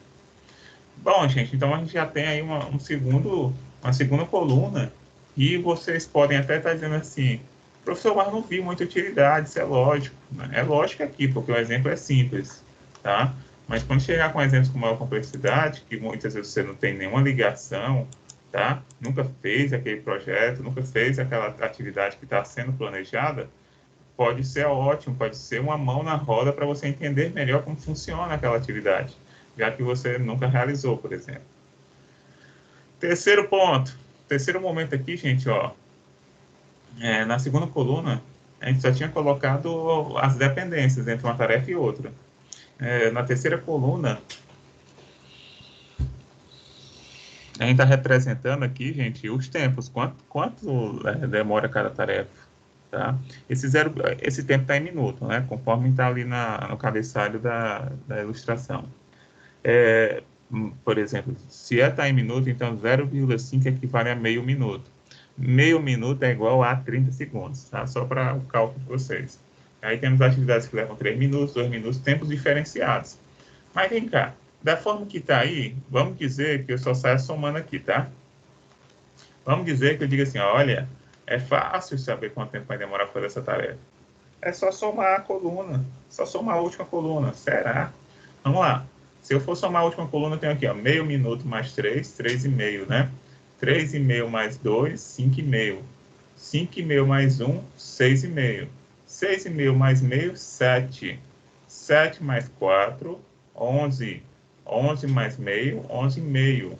[SPEAKER 1] Bom, gente, então a gente já tem aí uma segunda coluna e vocês podem até estar dizendo assim, professor, mas não vi muita utilidade, isso é lógico. Né? É lógico aqui, porque o exemplo é simples, tá? Mas quando chegar com exemplos com maior complexidade, que muitas vezes você não tem nenhuma ligação, tá? Nunca fez aquele projeto, nunca fez aquela atividade que está sendo planejada, pode ser ótimo, pode ser uma mão na roda para você entender melhor como funciona aquela atividade, já que você nunca realizou, por exemplo. Terceiro ponto, terceiro momento aqui, gente, ó, na segunda coluna, a gente só tinha colocado as dependências entre uma tarefa e outra. Na terceira coluna, a gente está representando aqui, gente, os tempos, quanto demora cada tarefa, tá? Esse tempo está em minuto, né? Conforme está ali no cabeçalho da ilustração. Por exemplo, se está em minuto, então 0,5 equivale a meio minuto. Meio minuto é igual a 30 segundos, tá? Só para o cálculo de vocês. Aí temos atividades que levam 3 minutos, 2 minutos, tempos diferenciados. Mas vem cá, da forma que está aí, vamos dizer que eu só saio somando aqui, tá? Vamos dizer que eu diga assim, olha, é fácil saber quanto tempo vai demorar para fazer essa tarefa. É só somar a coluna, só somar a última coluna. Será? Vamos lá. Se eu for somar a última coluna, eu tenho aqui, ó, meio minuto mais 3, 3,5, né? 3,5 mais 2, 5,5. 5,5 mais 1, 6,5. 6,5 mais meio, 7. 7 mais 4, 11. 11 mais meio, 11,5.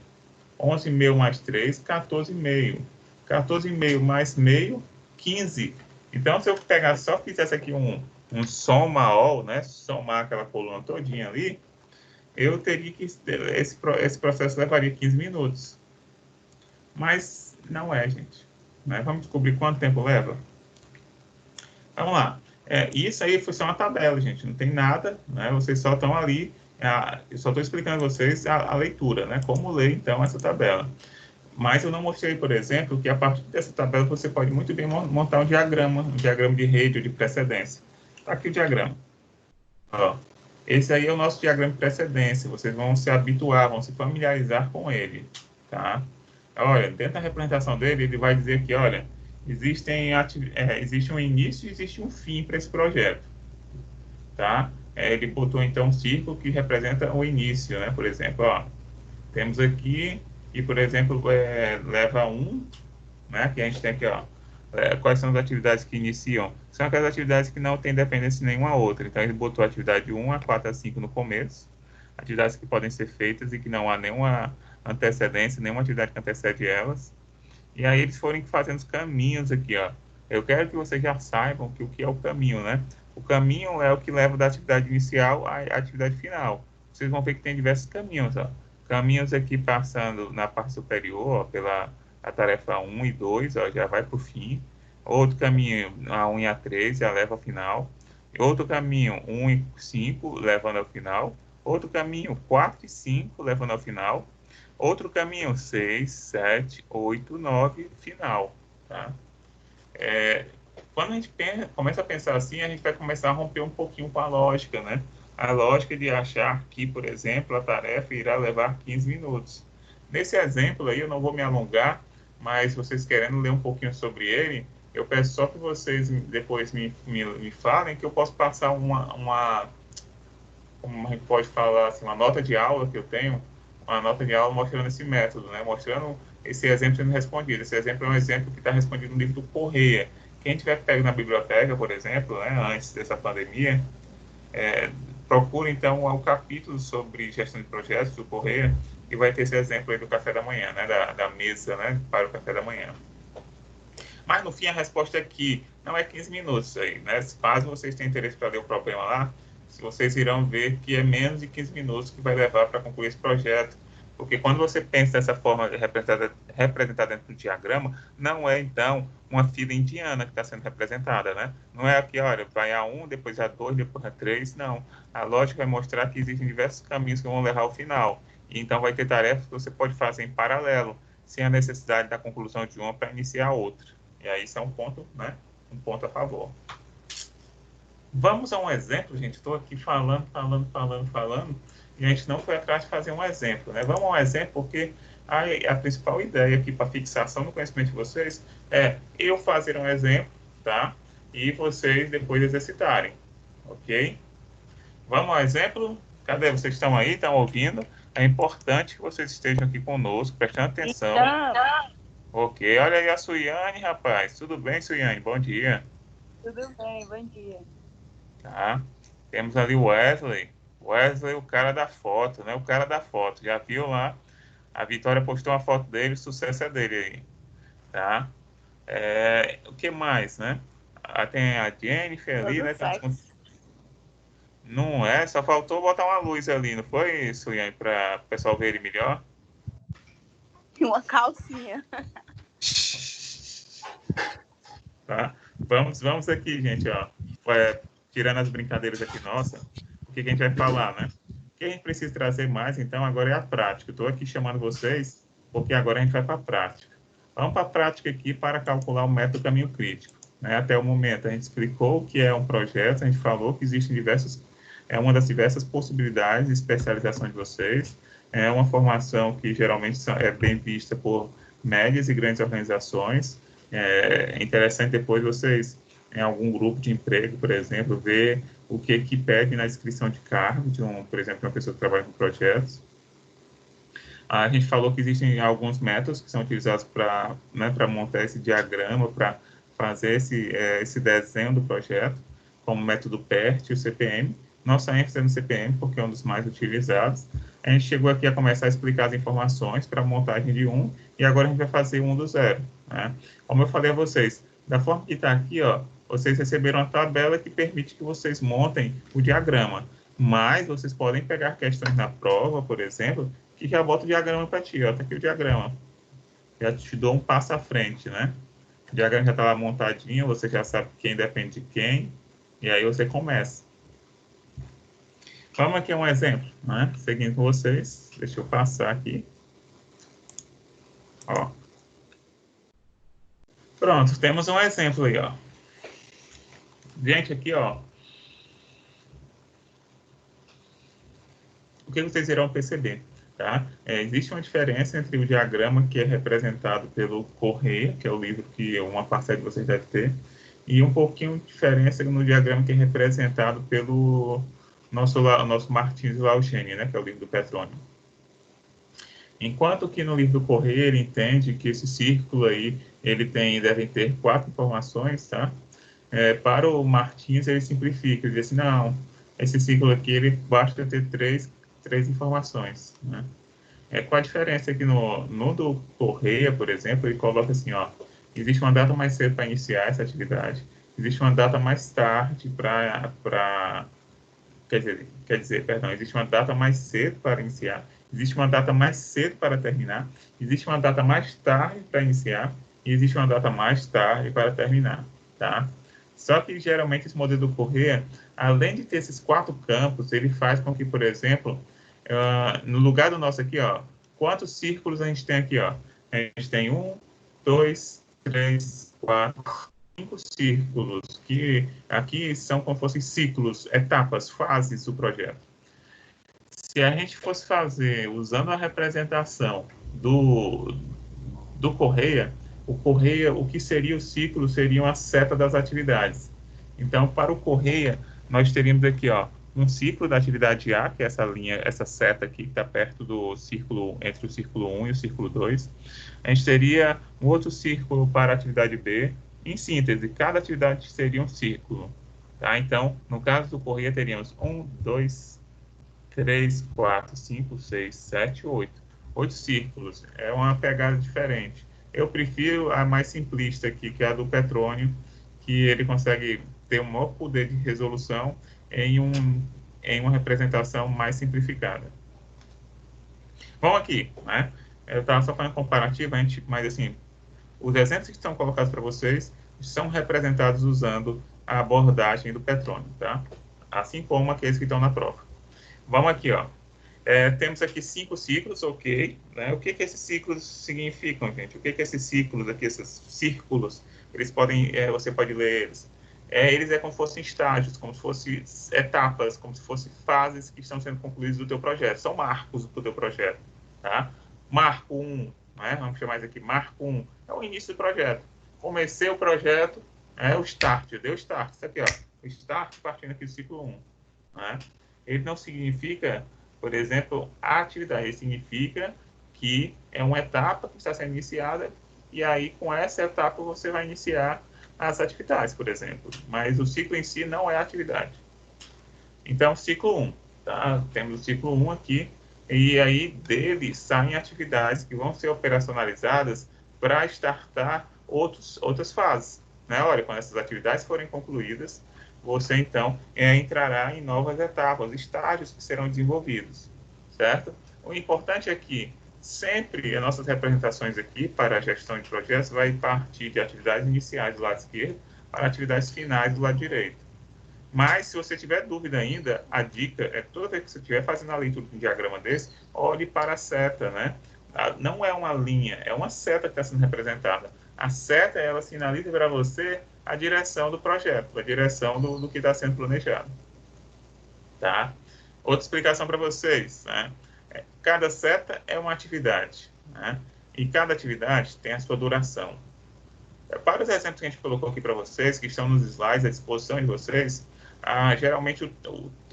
[SPEAKER 1] 11,5 mais 3, 14,5. 14,5 mais meio, 15. Então, se eu pegar só fizesse aqui um soma all, né? Somar aquela coluna todinha ali, eu teria que... Esse processo levaria 15 minutos. Mas não é, gente. Né? Vamos descobrir quanto tempo leva? Vamos lá. Isso aí foi só uma tabela, gente. Não tem nada, né? Vocês só estão ali... eu só estou explicando a vocês a leitura, né? Como ler, então, essa tabela. Mas eu não mostrei, por exemplo, que a partir dessa tabela você pode muito bem montar um diagrama de rede ou de precedência. Está aqui o diagrama. Ó, esse aí é o nosso diagrama de precedência. Vocês vão se habituar, vão se familiarizar com ele. tá? Olha, dentro da representação dele, ele vai dizer que, olha, existe um início e existe um fim para esse projeto, tá? Ele botou, então, um círculo que representa o início, né? Por exemplo, ó, temos aqui, e, por exemplo, leva 1, né? Que a gente tem aqui, ó, quais são as atividades que iniciam? São aquelas atividades que não têm dependência nenhuma outra. Então, ele botou a atividade 1, a 4, a 5 no começo, atividades que podem ser feitas e que não há nenhuma antecedência, nenhuma atividade que antecede elas. E aí eles foram fazendo os caminhos aqui, ó. Eu quero que vocês já saibam que o que é o caminho, né? O caminho é o que leva da atividade inicial à atividade final. Vocês vão ver que tem diversos caminhos, ó. Caminhos aqui passando na parte superior, ó, pela a tarefa 1 e 2, ó, já vai para o fim. Outro caminho, a 1 e a 3, já leva ao final. Outro caminho, 1 e 5, levando ao final. Outro caminho, 4 e 5, levando ao final. Outro caminho, 6, 7, 8, 9, final, tá? Quando a gente começa a pensar assim, a gente vai começar a romper um pouquinho com a lógica, né? A lógica de achar que, por exemplo, a tarefa irá levar 15 minutos. Nesse exemplo aí, eu não vou me alongar, mas vocês querendo ler um pouquinho sobre ele, eu peço só que vocês depois me falem que eu posso passar como a gente pode falar assim, uma nota de aula que eu tenho, uma nota de aula mostrando esse método, né? Mostrando esse exemplo sendo respondido. Esse exemplo é um exemplo que está respondido no livro do Correia. Quem tiver pego na biblioteca, por exemplo, né, antes dessa pandemia, procura então o capítulo sobre gestão de projetos do Correia e vai ter esse exemplo aí do café da manhã, né, da mesa, né, para o café da manhã. Mas no fim a resposta é que não é 15 minutos aí, né? Caso vocês tenham interesse para ler o problema lá, vocês irão ver que é menos de 15 minutos que vai levar para concluir esse projeto. Porque quando você pensa dessa forma representada dentro do diagrama, não é então uma fila indiana que está sendo representada, né? Não é aqui, olha, vai a 1, depois a 2, depois a 3, não. A lógica vai mostrar que existem diversos caminhos que vão levar ao final. E então vai ter tarefas que você pode fazer em paralelo, sem a necessidade da conclusão de uma para iniciar a outra. E aí isso é um ponto, né? Um ponto a favor. Vamos a um exemplo, gente. Estou aqui falando, e a gente não foi atrás de fazer um exemplo, né? Vamos a um exemplo, porque a principal ideia aqui para fixação do conhecimento de vocês é eu fazer um exemplo, tá? E vocês depois exercitarem, ok? Vamos ao exemplo? Cadê? Vocês estão aí? Estão ouvindo? É importante que vocês estejam aqui conosco, prestando atenção. Ok, olha aí a Suiane, rapaz. Tudo bem, Suiane? Bom dia.
[SPEAKER 2] Tudo bem, bom dia.
[SPEAKER 1] Tá. Temos ali o Wesley. Wesley, o cara da foto, né? O cara da foto. Já viu lá? A Vitória postou uma foto dele, o sucesso é dele aí. Tá? O que mais, né? Tem a Jennifer ali,
[SPEAKER 2] Todo
[SPEAKER 1] né?
[SPEAKER 2] sexy.
[SPEAKER 1] Não é? Só faltou botar uma luz ali, não foi, Suiane? Para o pessoal ver ele melhor?
[SPEAKER 2] E uma calcinha.
[SPEAKER 1] Tá? Vamos aqui, gente, ó. Tirando as brincadeiras aqui, nossa, o que a gente vai falar, né? O que a gente precisa trazer mais, então, agora é a prática. Estou aqui chamando vocês, porque agora a gente vai para a prática. Vamos para a prática aqui para calcular o método caminho crítico. Né? Até o momento, a gente explicou o que é um projeto, a gente falou que existem uma das diversas possibilidades de especialização de vocês. É uma formação que geralmente é bem vista por médias e grandes organizações. É interessante depois vocês, em algum grupo de emprego, por exemplo, ver o que pede na descrição de cargo, por exemplo, de uma pessoa que trabalha com projetos. A gente falou que existem alguns métodos que são utilizados para montar esse diagrama, para fazer esse desenho do projeto, como o método PERT e o CPM. Nossa ênfase é no CPM, porque é um dos mais utilizados. A gente chegou aqui a começar a explicar as informações para a montagem de um, e agora a gente vai fazer um do zero. Né? Como eu falei a vocês, da forma que está aqui, ó, vocês receberam uma tabela que permite que vocês montem o diagrama. Mas vocês podem pegar questões na prova, por exemplo, que já bota o diagrama para ti, ó, tá aqui o diagrama. Já te dou um passo à frente, né? O diagrama já está lá montadinho, você já sabe quem depende de quem, e aí você começa. Vamos aqui a um exemplo, né? Seguindo com vocês, deixa eu passar aqui. Ó. Pronto, temos um exemplo aí, ó. Gente, aqui, ó. O que vocês irão perceber? Tá? Existe uma diferença entre o diagrama que é representado pelo Correia, que é o livro que uma parcela de vocês deve ter, e um pouquinho de diferença no diagrama que é representado pelo nosso Martins Laugeni, né, que é o livro do Petrônio. Enquanto que no livro do Correia ele entende que esse círculo aí devem ter 4 informações, tá? Para o Martins ele simplifica, ele diz assim, não, esse círculo aqui ele basta ter três informações, né? Qual a diferença aqui no do Correia, por exemplo, ele coloca assim, ó, existe uma data mais cedo para iniciar essa atividade, existe uma data mais tarde perdão, existe uma data mais cedo para iniciar, existe uma data mais cedo para terminar, existe uma data mais tarde para iniciar e existe uma data mais tarde para terminar, tá? Só que, geralmente, esse modelo do Correia, além de ter esses 4 campos, ele faz com que, por exemplo, no lugar do nosso aqui, ó, quantos círculos a gente tem aqui, ó? A gente tem 1, 2, 3, 4, 5 círculos, que aqui são como se fossem ciclos, etapas, fases do projeto. Se a gente fosse fazer, usando a representação do Correia, o que seria o ciclo seriam a seta das atividades. Então, para o Correia, nós teríamos aqui, ó, um ciclo da atividade A, que é essa linha, essa seta aqui que está perto do círculo, entre o círculo 1 e o círculo 2. A gente teria um outro círculo para a atividade B. Em síntese, cada atividade seria um círculo. Tá? Então, no caso do Correia, teríamos 1, 2, 3, 4, 5, 6, 7, 8. 8 círculos. É uma pegada diferente. Eu prefiro a mais simplista aqui, que é a do Petrônio, que ele consegue ter um maior poder de resolução em uma representação mais simplificada. Vamos aqui, né? Eu estava só fazendo comparativo, mas assim, os exemplos que estão colocados para vocês são representados usando a abordagem do Petrônio, tá? Assim como aqueles que estão na prova. Vamos aqui, ó. Temos aqui 5 ciclos, ok. Né? O que esses ciclos significam, gente? O que esses ciclos aqui, esses círculos, eles podem, você pode ler eles. Eles como se fossem estágios, como se fossem etapas, como se fossem fases que estão sendo concluídas do teu projeto. São marcos do teu projeto, tá? Marco 1, né? Vamos chamar isso aqui, marco 1, é o início do projeto. Comecei o projeto, o start, deu start. Isso aqui, ó, o start partindo aqui do ciclo 1, né? Ele não significa, por exemplo, a atividade. Ele significa que é uma etapa que está sendo iniciada e aí, com essa etapa, você vai iniciar as atividades, por exemplo. Mas o ciclo em si não é atividade. Então, ciclo 1. Tá? Temos o ciclo 1 aqui e aí dele saem atividades que vão ser operacionalizadas para startar outras fases. Né? Olha, quando essas atividades forem concluídas, você, então, entrará em novas etapas, estágios que serão desenvolvidos, certo? O importante é que sempre as nossas representações aqui para a gestão de projetos vai partir de atividades iniciais do lado esquerdo para atividades finais do lado direito. Mas, se você tiver dúvida ainda, a dica é toda vez que você estiver fazendo a leitura de um diagrama desse, olhe para a seta, né? Não é uma linha, é uma seta que está sendo representada. A seta, ela sinaliza para você a direção do projeto, a direção do que está sendo planejado. Tá? Outra explicação para vocês, né? Cada seta é uma atividade, né? E cada atividade tem a sua duração. Para os exemplos que a gente colocou aqui para vocês, que estão nos slides à disposição de vocês, geralmente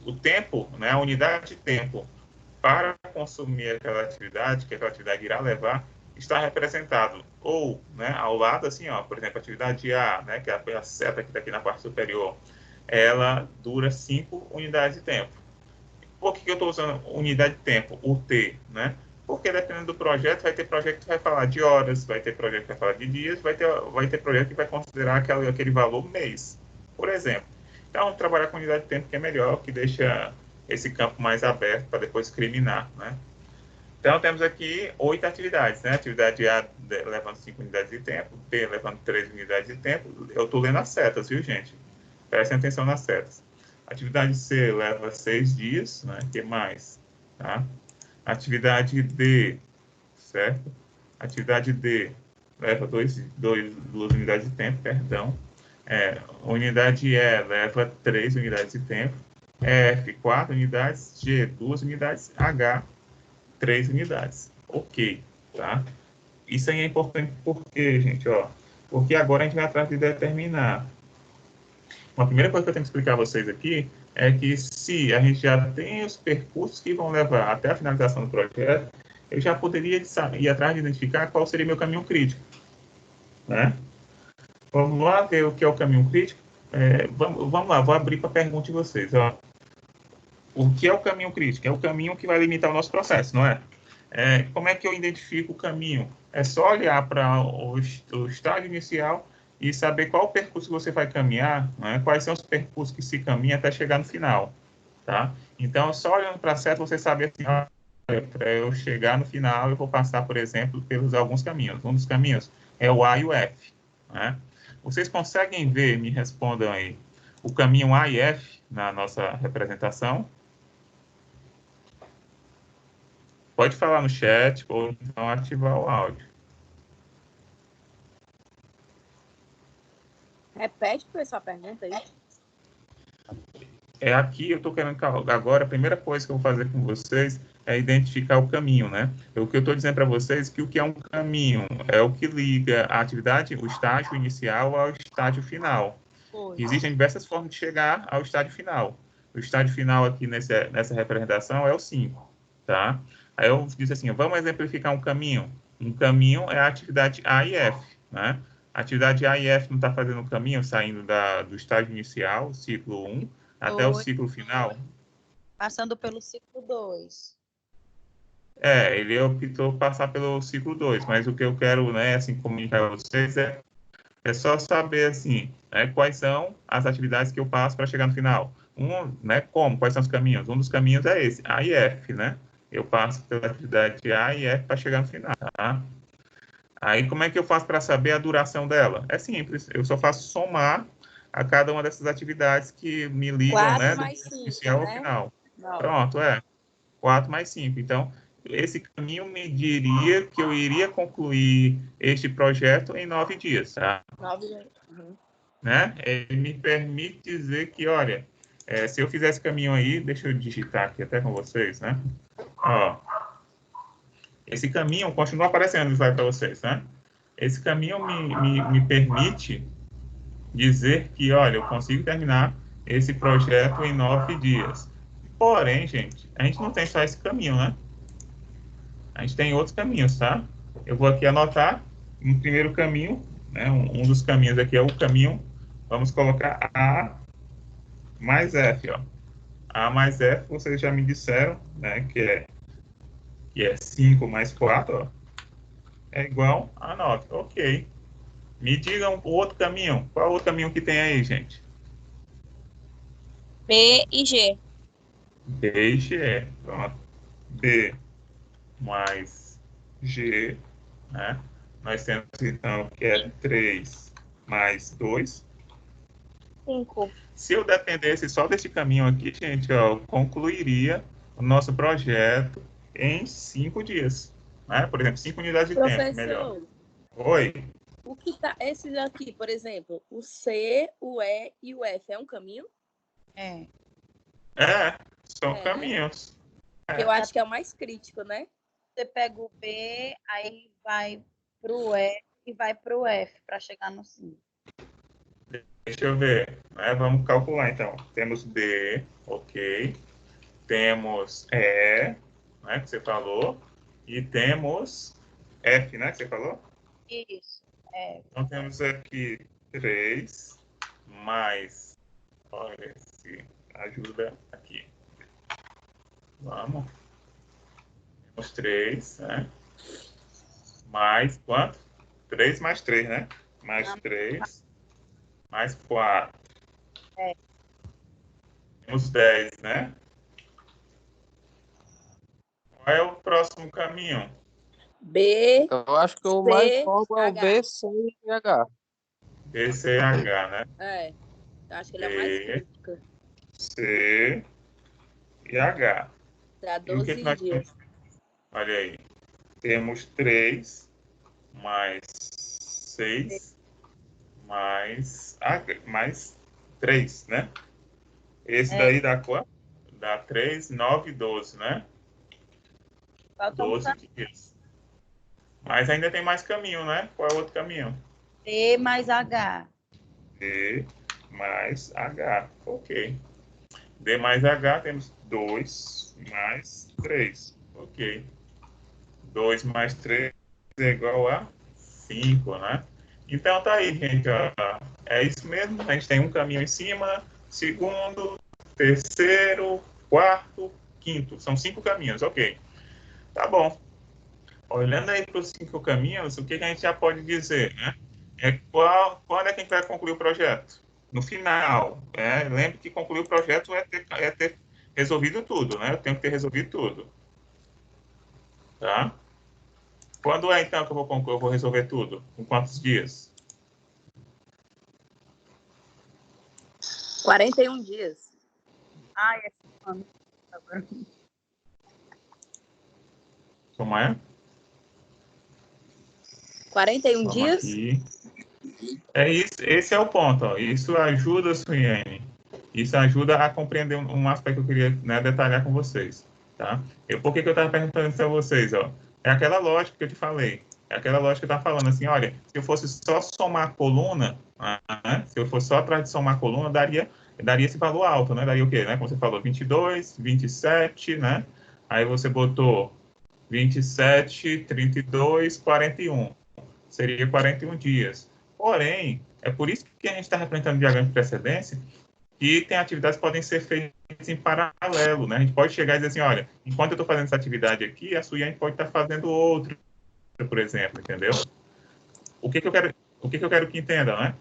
[SPEAKER 1] o tempo, né, a unidade de tempo para consumir aquela atividade, que aquela atividade irá levar, está representado ou, né, ao lado, assim, ó, por exemplo, a atividade A, né, que é a seta que está aqui na parte superior, ela dura 5 unidades de tempo. Por que eu estou usando unidade de tempo, o T, né? Porque dependendo do projeto, vai ter projeto que vai falar de horas, vai ter projeto que vai falar de dias, vai ter projeto que vai considerar aquele valor mês, por exemplo. Então, vamos trabalhar com unidade de tempo, que é melhor, que deixa esse campo mais aberto para depois discriminar, né? Então, temos aqui 8 atividades, né? Atividade A levando 5 unidades de tempo, B levando 3 unidades de tempo. Eu estou lendo as setas, viu, gente? Prestem atenção nas setas. Atividade C leva 6 dias, né? Que mais? Tá? Atividade D, certo? Atividade D leva 2 unidades de tempo, perdão. Unidade E leva 3 unidades de tempo. F, 4 unidades. G, 2 unidades. H, 3 unidades. Ok, tá? Isso aí é importante porque, gente, ó, porque agora a gente vai atrás de determinar. Uma primeira coisa que eu tenho que explicar a vocês aqui é que se a gente já tem os percursos que vão levar até a finalização do projeto, eu já poderia ir atrás de identificar qual seria meu caminho crítico, né? Vamos lá ver o que é o caminho crítico. Vamos lá, vou abrir para a pergunta de vocês. Ó. O que é o caminho crítico? É o caminho que vai limitar o nosso processo, não é? Como é que eu identifico o caminho? É só olhar para o estágio inicial e saber qual o percurso que você vai caminhar, né? Quais são os percursos que se caminha até chegar no final, tá? Então, só olhando para a seta, você sabe assim, para eu chegar no final, eu vou passar, por exemplo, pelos alguns caminhos. Um dos caminhos é o A e o F, né? Vocês conseguem ver, me respondam aí, o caminho A e F na nossa representação? Pode falar no chat ou então ativar o áudio.
[SPEAKER 2] Repete, pessoal, a pergunta aí.
[SPEAKER 1] Aqui eu estou querendo agora, a primeira coisa que eu vou fazer com vocês é identificar o caminho, né? O que eu estou dizendo para vocês é que o que é um caminho é o que liga a atividade, o estágio inicial ao estágio final. Existem diversas formas de chegar ao estágio final. O estágio final aqui nessa representação é o 5, tá? Aí eu disse assim, vamos exemplificar um caminho. Um caminho é a atividade A e F, né? A atividade A e F não está fazendo o caminho saindo do estágio inicial, ciclo 1, até o ciclo final.
[SPEAKER 3] Passando pelo ciclo 2.
[SPEAKER 1] Ele optou passar pelo ciclo 2, mas o que eu quero, né, assim, comunicar a vocês é só saber, assim, né, quais são as atividades que eu passo para chegar no final. Quais são os caminhos? Um dos caminhos é esse, A e F, né? Eu passo pela atividade A e F para chegar no final, tá? Aí, como é que eu faço para saber a duração dela? É simples, eu só faço somar a cada uma dessas atividades que me ligam,
[SPEAKER 2] 4
[SPEAKER 1] né, do
[SPEAKER 2] mais 5,
[SPEAKER 1] inicial ao
[SPEAKER 2] né?
[SPEAKER 1] final.
[SPEAKER 2] Não.
[SPEAKER 1] Pronto, 4 mais 5. Então, esse caminho me diria que eu iria concluir este projeto em 9 dias, tá?
[SPEAKER 2] 9. Uhum.
[SPEAKER 1] Né? Ele me permite dizer que, olha, se eu fizer esse caminho aí, deixa eu digitar aqui até com vocês, né? Ó, esse caminho continua aparecendo no slide para vocês, né? Esse caminho me permite dizer que, olha, eu consigo terminar esse projeto em 9 dias. Porém, gente, a gente não tem só esse caminho, né? A gente tem outros caminhos, tá? Eu vou aqui anotar um primeiro caminho, né? Um dos caminhos aqui é o caminho, vamos colocar A mais F, ó. A mais F, vocês já me disseram, né? Que é 5 mais 4, ó. É igual a 9. Ok. Me digam o outro caminho. Qual é o outro caminho que tem aí, gente?
[SPEAKER 3] B e G.
[SPEAKER 1] B e G. Pronto. B mais G, né? Nós temos, então, que é 3 mais 2.
[SPEAKER 3] 5.
[SPEAKER 1] Se eu dependesse só desse caminho aqui, gente, ó, eu concluiria o nosso projeto em 5 dias. Né? Por exemplo, 5 unidades de tempo, melhor.
[SPEAKER 2] Professor,
[SPEAKER 1] Oi?
[SPEAKER 2] o que tá. Esses aqui, por exemplo, o C, o E e o F é um caminho?
[SPEAKER 3] É.
[SPEAKER 1] São
[SPEAKER 2] Né?
[SPEAKER 1] caminhos.
[SPEAKER 2] Que eu acho que é o mais crítico, né?
[SPEAKER 3] Você pega o B, aí vai pro E e vai pro F para chegar no 5.
[SPEAKER 1] Deixa eu ver. Vamos calcular, então. Temos B, ok. Temos E, né, que você falou. E temos F, né, que você falou?
[SPEAKER 3] Isso.
[SPEAKER 1] Então, temos aqui 3 mais... Olha, se ajuda aqui. Vamos. Temos 3, né? Mais quanto? 3 mais 3, né? Mais 3, mais 4.
[SPEAKER 3] É.
[SPEAKER 1] Temos 10, né? Qual é o próximo caminho?
[SPEAKER 2] B,
[SPEAKER 4] Eu acho que o
[SPEAKER 2] C,
[SPEAKER 4] mais forte é o
[SPEAKER 2] H.
[SPEAKER 4] B, C e H.
[SPEAKER 1] B, C, H, né?
[SPEAKER 2] Eu acho que ele é o mais
[SPEAKER 1] B,
[SPEAKER 2] crítico.
[SPEAKER 1] C e H.
[SPEAKER 2] Dá
[SPEAKER 1] E o que
[SPEAKER 2] 12
[SPEAKER 1] nós
[SPEAKER 2] dias.
[SPEAKER 1] temos? Olha aí. Temos 3 mais 6 mais 3, né? Esse daí dá quanto? Dá 3, 9 e 12, né?
[SPEAKER 3] Faltam
[SPEAKER 1] 12 dias. Mas ainda tem mais caminho, né? Qual é o outro caminho?
[SPEAKER 3] D mais H.
[SPEAKER 1] D mais H. Ok. D mais H temos 2 mais 3. Ok. 2 mais 3 é igual a 5, né? Então tá aí, gente. Ó. É isso mesmo. A gente tem um caminho em cima, segundo, terceiro, quarto, quinto. São 5 caminhos, ok. Tá bom. Olhando aí para os 5 caminhos, o que a gente já pode dizer, né? Quando é que a gente vai concluir o projeto? No final. Lembre que concluir o projeto é ter resolvido tudo, né? Eu tenho que ter resolvido tudo. Tá? Quando é, então, que eu vou concluir, eu vou resolver tudo? Em quantos dias?
[SPEAKER 2] 41 dias.
[SPEAKER 3] Ai, esse nome.
[SPEAKER 1] Como é?
[SPEAKER 2] 41
[SPEAKER 1] Vamos
[SPEAKER 2] dias?
[SPEAKER 1] aqui. É isso, esse é o ponto. Ó. Isso ajuda, Suiane. Isso ajuda a compreender um aspecto que eu queria, né, detalhar com vocês. Tá? Por que eu estava perguntando isso a vocês? Ó? É aquela lógica que eu te falei. É aquela lógica que eu estava falando assim, olha, se eu fosse só somar a coluna, né, se eu fosse só atrás de somar a coluna, daria esse valor alto, né? Daria o quê? Né? Como você falou, 22, 27, né? Aí você botou 27, 32, 41. Seria 41 dias. Porém, é por isso que a gente está representando o diagrama de precedência, que tem atividades que podem ser feitas em paralelo, né? A gente pode chegar e dizer assim, olha, enquanto eu estou fazendo essa atividade aqui, a Suiane pode estar fazendo outra, por exemplo, entendeu? O que eu quero que entendam, né?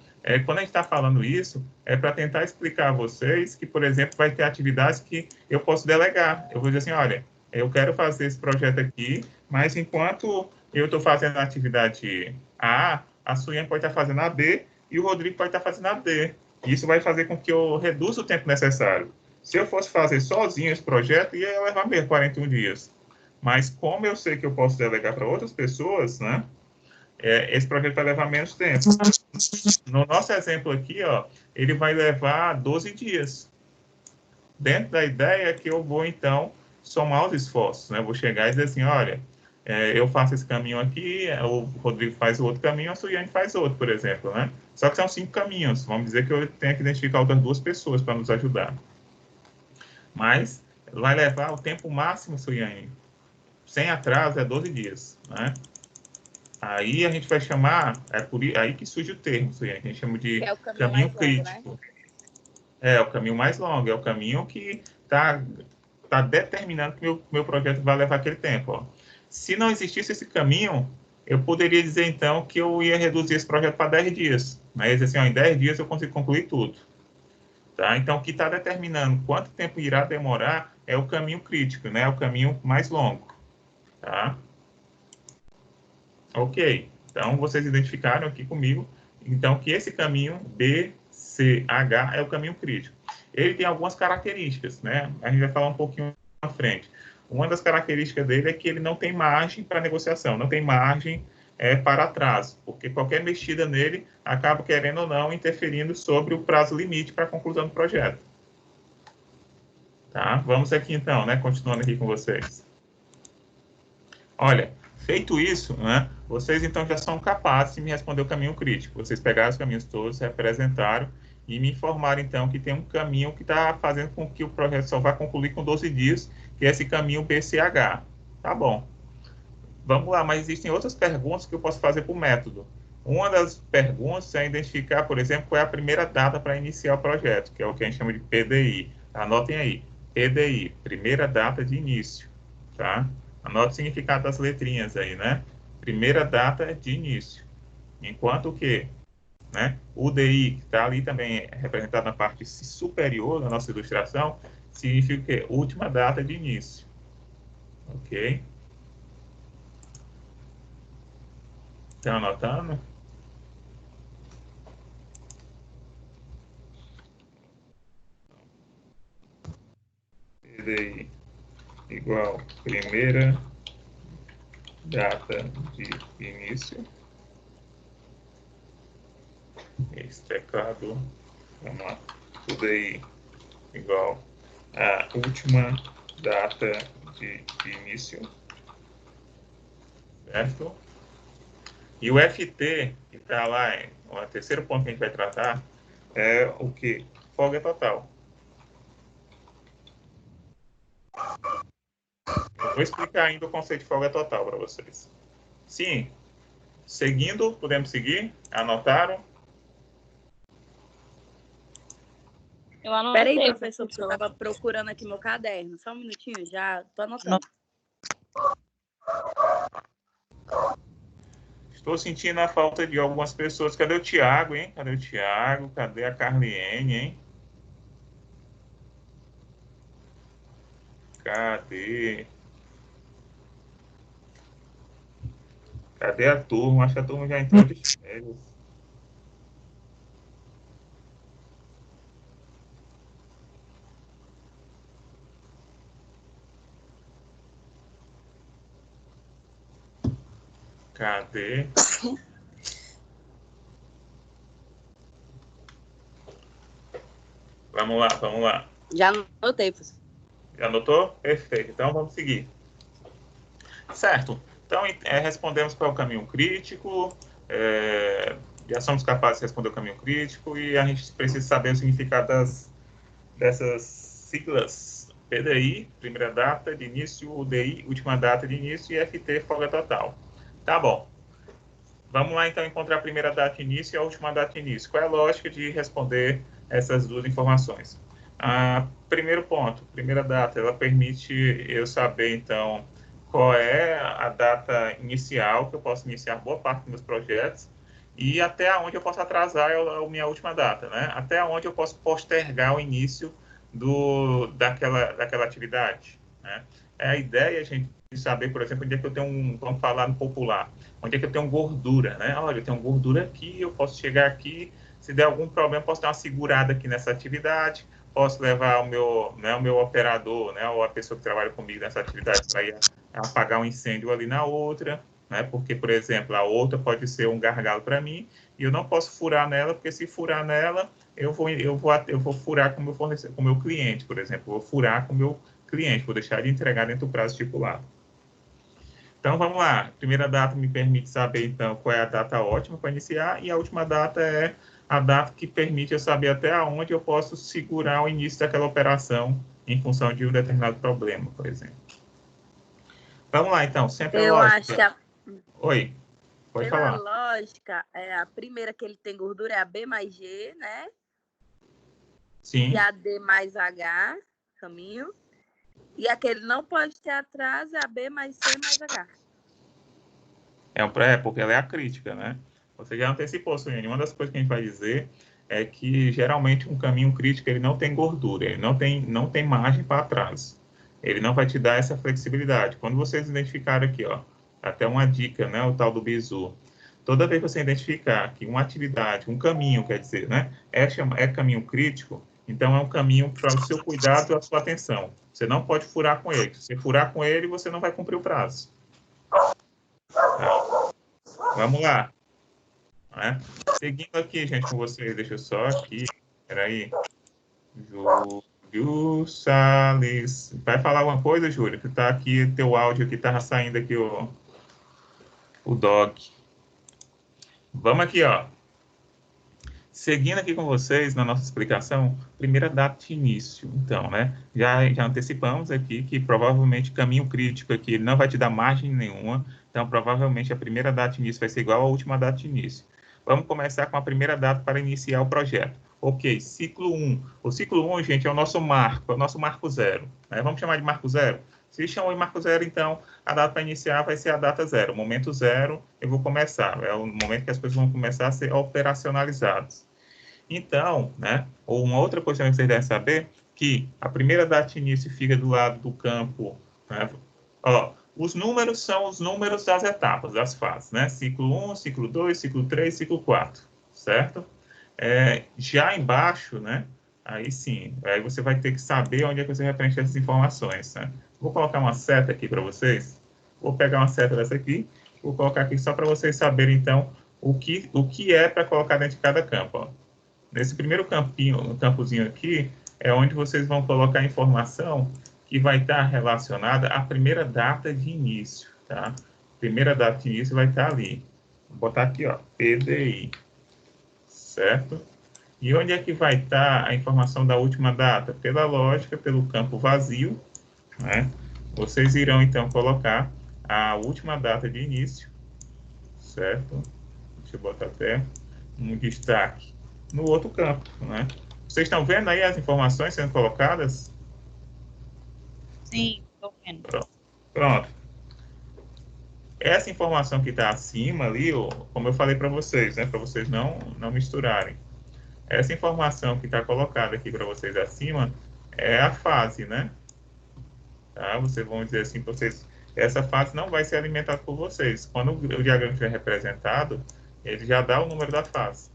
[SPEAKER 1] Quando a gente está falando isso, é para tentar explicar a vocês que, por exemplo, vai ter atividades que eu posso delegar. Eu vou dizer assim, olha, eu quero fazer esse projeto aqui, mas enquanto eu estou fazendo a atividade A Suiane pode estar fazendo a B e o Rodrigo pode estar fazendo a D. Isso vai fazer com que eu reduza o tempo necessário. Se eu fosse fazer sozinho esse projeto, ia levar mesmo 41 dias. Mas como eu sei que eu posso delegar para outras pessoas, né? Esse projeto vai levar menos tempo. No nosso exemplo aqui, ó, ele vai levar 12 dias. Dentro da ideia que eu vou, então, somar os esforços, né? Eu vou chegar e dizer assim, olha, eu faço esse caminho aqui, o Rodrigo faz o outro caminho, a Suiane faz outro, por exemplo, né? Só que são 5 caminhos. Vamos dizer que eu tenho que identificar outras 2 pessoas para nos ajudar. Mas vai levar o tempo máximo, Suiane, sem atraso, é 12 dias, né? Aí a gente vai chamar, aí que surge o termo, que a gente chama de
[SPEAKER 2] Que é o caminho
[SPEAKER 1] caminho
[SPEAKER 2] mais longo, né?
[SPEAKER 1] crítico. É o caminho mais longo, é o caminho que tá determinando que meu projeto vai levar aquele tempo. Ó. Se não existisse esse caminho, eu poderia dizer, então, que eu ia reduzir esse projeto para 10 dias. Mas, assim, ó, em 10 dias eu consigo concluir tudo. Tá? Então, o que está determinando quanto tempo irá demorar é o caminho crítico, né? É o caminho mais longo. Tá? Ok, então vocês identificaram aqui comigo, então, que esse caminho BCH é o caminho crítico. Ele tem algumas características, né? A gente vai falar um pouquinho na frente. Uma das características dele é que ele não tem margem para negociação, não tem margem para atraso, porque qualquer mexida nele acaba, querendo ou não, interferindo sobre o prazo limite para a conclusão do projeto. Tá? Vamos aqui então, né? Continuando aqui com vocês. Olha, feito isso, né, vocês então já são capazes de me responder o caminho crítico. Vocês pegaram os caminhos todos, representaram e me informaram então que tem um caminho que está fazendo com que o projeto só vá concluir com 12 dias, que é esse caminho BCH. Tá bom. Vamos lá, mas existem outras perguntas que eu posso fazer para o método. Uma das perguntas é identificar, por exemplo, qual é a primeira data para iniciar o projeto, que é o que a gente chama de PDI. Anotem aí, PDI, primeira data de início, tá? Anote o significado das letrinhas aí, né? Primeira data de início. Enquanto que, né, o DI, que está ali também representado na parte superior da nossa ilustração, significa o quê? Última data de início. Ok? Estão anotando? PDI igual primeira data de início. Esse teclado, vamos lá, tudo aí igual a última data de início. certo? E o FT, que está lá, o terceiro ponto que a gente vai tratar, é o quê? Folga total. Eu vou explicar ainda o conceito de folga total para vocês. Sim, seguindo, podemos seguir? Anotaram?
[SPEAKER 2] Eu anotei. Peraí, professor, porque eu estava procurando aqui meu caderno. Só um minutinho, já estou anotando.
[SPEAKER 1] Estou sentindo a falta de algumas pessoas. Cadê o Tiago, hein? Cadê o Tiago? Cadê a Carliene, hein? Cadê? Cadê a turma? Acho que a turma já entrou de férias. Cadê? Vamos lá, vamos lá.
[SPEAKER 2] Já anotei, professor.
[SPEAKER 1] Já anotou? Perfeito. Então, vamos seguir. Certo. Então, respondemos qual é o caminho crítico, já somos capazes de responder o caminho crítico e a gente precisa saber o significado dessas siglas PDI, primeira data de início, UDI, última data de início, e FT, folga total. Tá bom. Vamos lá, então, encontrar a primeira data de início e a última data de início. Qual é a lógica de responder essas duas informações? Primeiro ponto, primeira data, ela permite eu saber, então, qual é a data inicial que eu posso iniciar boa parte dos meus projetos e até onde eu posso atrasar a minha última data, né? Até onde eu posso postergar o início daquela atividade, né? É a ideia, gente, de saber, por exemplo, onde é que eu tenho vamos falar no popular, onde é que eu tenho gordura, né? Olha, eu tenho gordura aqui, eu posso chegar aqui, se der algum problema, posso dar uma segurada aqui nessa atividade, posso levar o meu operador, né, ou a pessoa que trabalha comigo nessa atividade para ir apagar um incêndio ali na outra, né? Porque, por exemplo, a outra pode ser um gargalo para mim e eu não posso furar nela, porque se furar nela, eu vou furar com o meu fornecedor, com o meu cliente, por exemplo, eu vou furar com o meu cliente, vou deixar de entregar dentro do prazo estipulado. Então, vamos lá. A primeira data me permite saber, então, qual é a data ótima para iniciar, e a última data é a data que permite eu saber até onde eu posso segurar o início daquela operação em função de um determinado problema, por exemplo. Vamos lá, então. Sempre
[SPEAKER 2] eu
[SPEAKER 1] lógica.
[SPEAKER 2] Acho que
[SPEAKER 1] Oi, pode falar.
[SPEAKER 2] Pela lógica, a primeira que ele tem gordura é a B mais G, né?
[SPEAKER 1] Sim.
[SPEAKER 2] E a D mais H, caminho. E a que ele não pode ter atraso é a B mais C mais H.
[SPEAKER 1] Porque ela é a crítica, né? Você já antecipou, Suene. Uma das coisas que a gente vai dizer é que, geralmente, um caminho crítico ele não tem gordura, ele não tem margem para atraso. Ele não vai te dar essa flexibilidade. Quando vocês identificarem aqui, ó, até uma dica, né, o tal do bizu. Toda vez que você identificar que uma atividade, um caminho, quer dizer, né, é caminho crítico, então é um caminho para o seu cuidado e a sua atenção. Você não pode furar com ele. Se você furar com ele, você não vai cumprir o prazo. Tá. Vamos lá. Né? Seguindo aqui, gente, com vocês, deixa eu só aqui. Peraí. Júlio Salles. Vai falar alguma coisa, Júlio? Que tá aqui, teu áudio aqui, tava saindo aqui o dog. Vamos aqui, ó. Seguindo aqui com vocês na nossa explicação, primeira data de início. Então, né? Já antecipamos aqui que provavelmente caminho crítico aqui ele não vai te dar margem nenhuma. Então, provavelmente a primeira data de início vai ser igual à última data de início. Vamos começar com a primeira data para iniciar o projeto. Ok, ciclo 1. O ciclo 1, gente, é o nosso marco zero. Né? Vamos chamar de marco zero? Se chamou de marco zero, então, a data para iniciar vai ser a data zero. O momento zero, eu vou começar. É o momento que as coisas vão começar a ser operacionalizadas. Então, né, ou uma outra coisa que vocês devem saber, que a primeira data de início fica do lado do campo, né? Ó, os números são os números das etapas, das fases, né? Ciclo 1, ciclo 2, ciclo 3, ciclo 4, certo? Já embaixo, né? Aí sim, aí você vai ter que saber onde é que você vai preencher essas informações, né? Vou colocar uma seta aqui para vocês. Vou pegar uma seta dessa aqui, vou colocar aqui só para vocês saberem, então, o que é para colocar dentro de cada campo, ó. Nesse primeiro campozinho aqui, é onde vocês vão colocar a informação que vai estar relacionada à primeira data de início, tá? primeira data de início vai estar ali. Vou botar aqui, ó, PDI, certo? E onde é que vai estar a informação da última data? Pela lógica, pelo campo vazio, né? Vocês irão, então, colocar a última data de início, certo? Deixa eu botar até um destaque no outro campo, né? Vocês estão vendo aí as informações sendo colocadas?
[SPEAKER 3] Sim, estou vendo.
[SPEAKER 1] Pronto. Essa informação que está acima ali, como eu falei para vocês, né? Para vocês não misturarem. Essa informação que está colocada aqui para vocês acima é a fase, né? Tá? Vocês vão dizer assim, vocês, essa fase não vai ser alimentada por vocês. Quando o diagrama estiver representado, ele já dá o número da fase.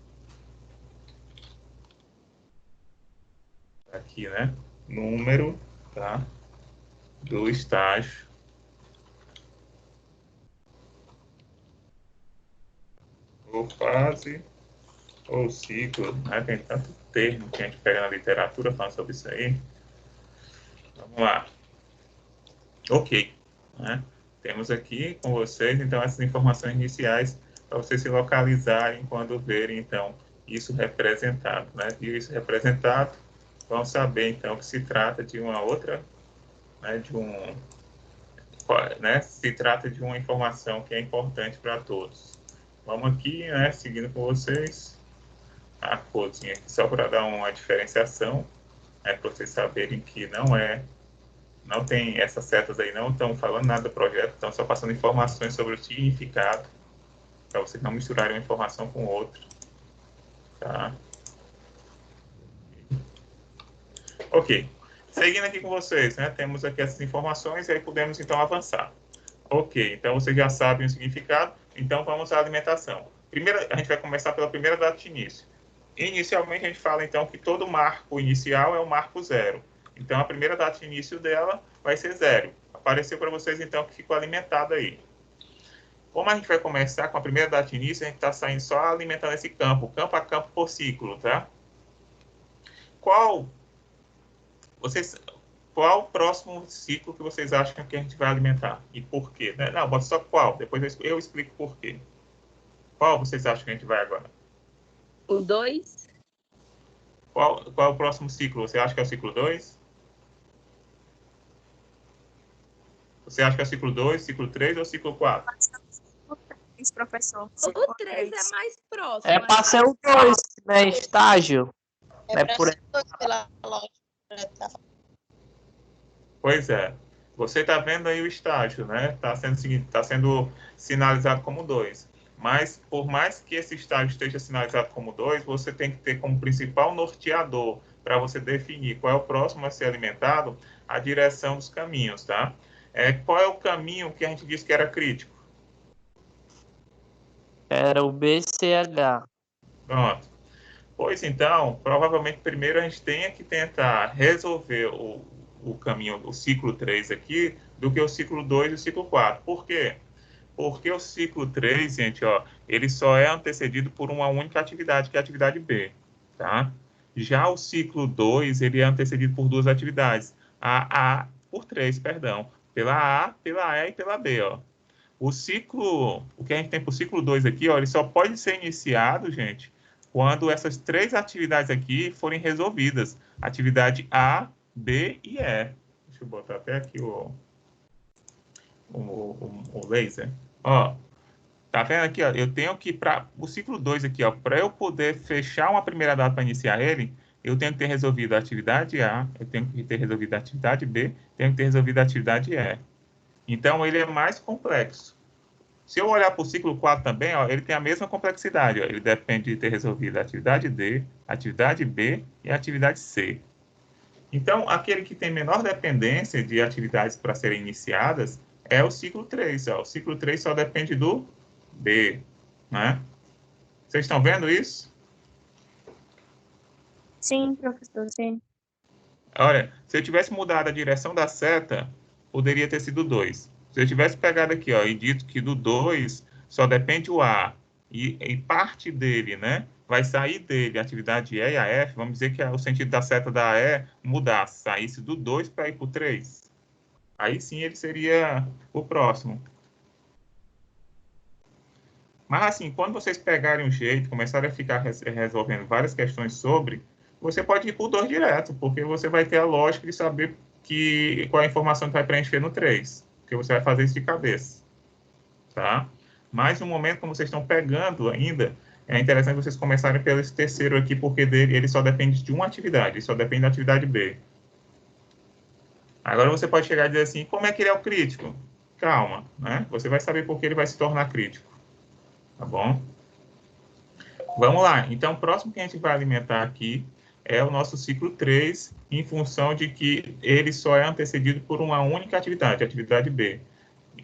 [SPEAKER 1] Aqui, né? Número, tá? Do estágio. Ou fase, ou ciclo, né? Tem tanto termo que a gente pega na literatura falando sobre isso aí. Vamos lá. Ok, né? Temos aqui com vocês, então, essas informações iniciais para vocês se localizarem quando verem, então, isso representado, né? E isso representado, vão saber, então, que se trata de uma outra, né, se trata de uma informação que é importante para todos. Vamos aqui, né, seguindo com vocês, a corzinha aqui, só para dar uma diferenciação, né, para vocês saberem que não tem, essas setas aí não estão falando nada do projeto, estão só passando informações sobre o significado, para vocês não misturarem uma informação com outra. Tá? Ok. Seguindo aqui com vocês, né? Temos aqui essas informações e aí podemos então avançar. Ok, então vocês já sabem o significado, então vamos à alimentação. Primeiro, a gente vai começar pela primeira data de início. Inicialmente a gente fala então que todo marco inicial é o marco zero. Então a primeira data de início dela vai ser zero. Apareceu para vocês então que ficou alimentado aí. Como a gente vai começar com a primeira data de início, a gente está saindo só alimentando esse campo a campo por ciclo, tá? Qual o próximo ciclo que vocês acham que a gente vai alimentar? E por quê? Não, bota só qual, depois eu explico por quê. Qual vocês acham que a gente vai agora?
[SPEAKER 2] O 2.
[SPEAKER 1] Qual é o próximo ciclo? Você acha que é o ciclo 2? Você acha que é o ciclo 2, ciclo 3 ou ciclo 4?
[SPEAKER 4] Professor.
[SPEAKER 2] O 3 é mais próximo.
[SPEAKER 5] É para ser o 2, né? Estágio.
[SPEAKER 3] É para ser o 2 pela lógica.
[SPEAKER 1] Pois é. Você está vendo aí o estágio, né? Está sendo sinalizado como 2. Mas, por mais que esse estágio esteja sinalizado como 2, você tem que ter como principal norteador para você definir qual é o próximo a ser alimentado, a direção dos caminhos, tá? Qual é o caminho que a gente disse que era crítico?
[SPEAKER 5] Era o BCH.
[SPEAKER 1] Pronto. Pois então, provavelmente primeiro a gente tenha que tentar resolver o caminho, o ciclo 3 aqui, do que o ciclo 2 e o ciclo 4. Por quê? Porque o ciclo 3, gente, ó, ele só é antecedido por uma única atividade, que é a atividade B, tá? Já o ciclo 2, ele é antecedido por duas atividades, por 3, perdão, pela A, pela E e pela B, ó. O que a gente tem para o ciclo 2 aqui, ó, ele só pode ser iniciado, gente, quando essas três atividades aqui forem resolvidas. Atividade A, B e E. Deixa eu botar até aqui o laser. Ó, tá vendo aqui, ó? Eu tenho que, para o ciclo 2 aqui, ó, para eu poder fechar uma primeira data para iniciar ele, eu tenho que ter resolvido a atividade A, eu tenho que ter resolvido a atividade B, tenho que ter resolvido a atividade E. Então, ele é mais complexo. Se eu olhar para o ciclo 4 também, ó, ele tem a mesma complexidade. Ó. Ele depende de ter resolvido a atividade D, a atividade B e a atividade C. Então, aquele que tem menor dependência de atividades para serem iniciadas é o ciclo 3. Ó. O ciclo 3 só depende do B. Né? Vocês estão vendo isso?
[SPEAKER 4] Sim, professor, sim.
[SPEAKER 1] Olha, se eu tivesse mudado a direção da seta, poderia ter sido 2. Se eu tivesse pegado aqui, ó, e dito que do 2 só depende o A e parte dele, né, vai sair dele a atividade E e a F, vamos dizer que o sentido da seta da E mudasse, saísse do 2 para ir para o 3. Aí sim ele seria o próximo. Mas, assim, quando vocês pegarem um jeito, começarem a ficar resolvendo várias questões sobre, você pode ir para o 2 direto, porque você vai ter a lógica de saber qual é a informação que vai preencher no 3, porque você vai fazer isso de cabeça, tá? Mas, no momento, como vocês estão pegando ainda, é interessante vocês começarem pelo esse terceiro aqui, porque ele só depende de uma atividade, ele só depende da atividade B. Agora você pode chegar e dizer assim, como é que ele é o crítico? Calma, né? Você vai saber por que ele vai se tornar crítico, tá bom? Vamos lá. Então, o próximo que a gente vai alimentar aqui é o nosso ciclo 3, em função de que ele só é antecedido por uma única atividade, a atividade B.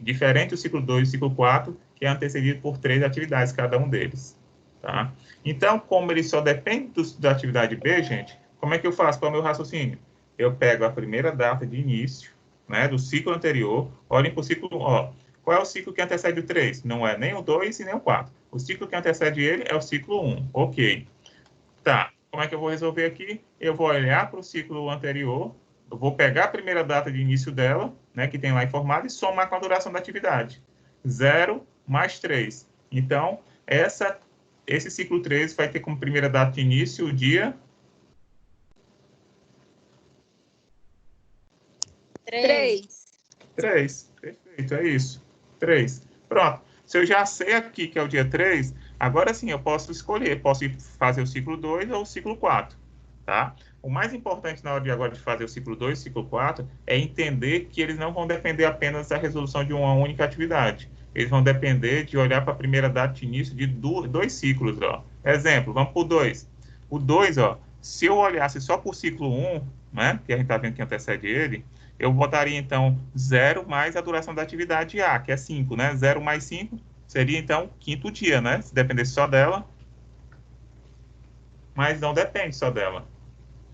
[SPEAKER 1] Diferente do ciclo 2 e do ciclo 4, que é antecedido por 3 atividades, cada um deles. Tá? Então, como ele só depende da atividade B, gente, como é que eu faço? Qual é o meu raciocínio? Eu pego a primeira data de início, né, do ciclo anterior, olhem para o ciclo 1. Qual é o ciclo que antecede o 3? Não é nem o 2 e nem o 4. O ciclo que antecede ele é o ciclo 1. Ok. Tá. Como é que eu vou resolver aqui? Eu vou olhar para o ciclo anterior, eu vou pegar a primeira data de início dela, né, que tem lá informado, e somar com a duração da atividade. 0 mais 3. Então, esse ciclo 3 vai ter como primeira data de início o dia
[SPEAKER 3] 3.
[SPEAKER 1] 3. Perfeito, é isso. 3. Pronto. Se eu já sei aqui que é o dia 3, agora sim eu posso escolher. Posso fazer o ciclo 2 ou o ciclo 4. Tá? O mais importante na hora de agora de fazer o ciclo 2 e o ciclo 4 é entender que eles não vão depender apenas da resolução de uma única atividade. Eles vão depender de olhar para a primeira data de início de dois ciclos. Ó. Exemplo, vamos para o 2. O 2, ó, se eu olhasse só para o ciclo 1, né, que a gente está vendo que antecede ele, eu botaria, então, 0 mais a duração da atividade A, que é 5, né? 0 mais 5 seria, então, quinto dia, né? Se dependesse só dela. Mas não depende só dela.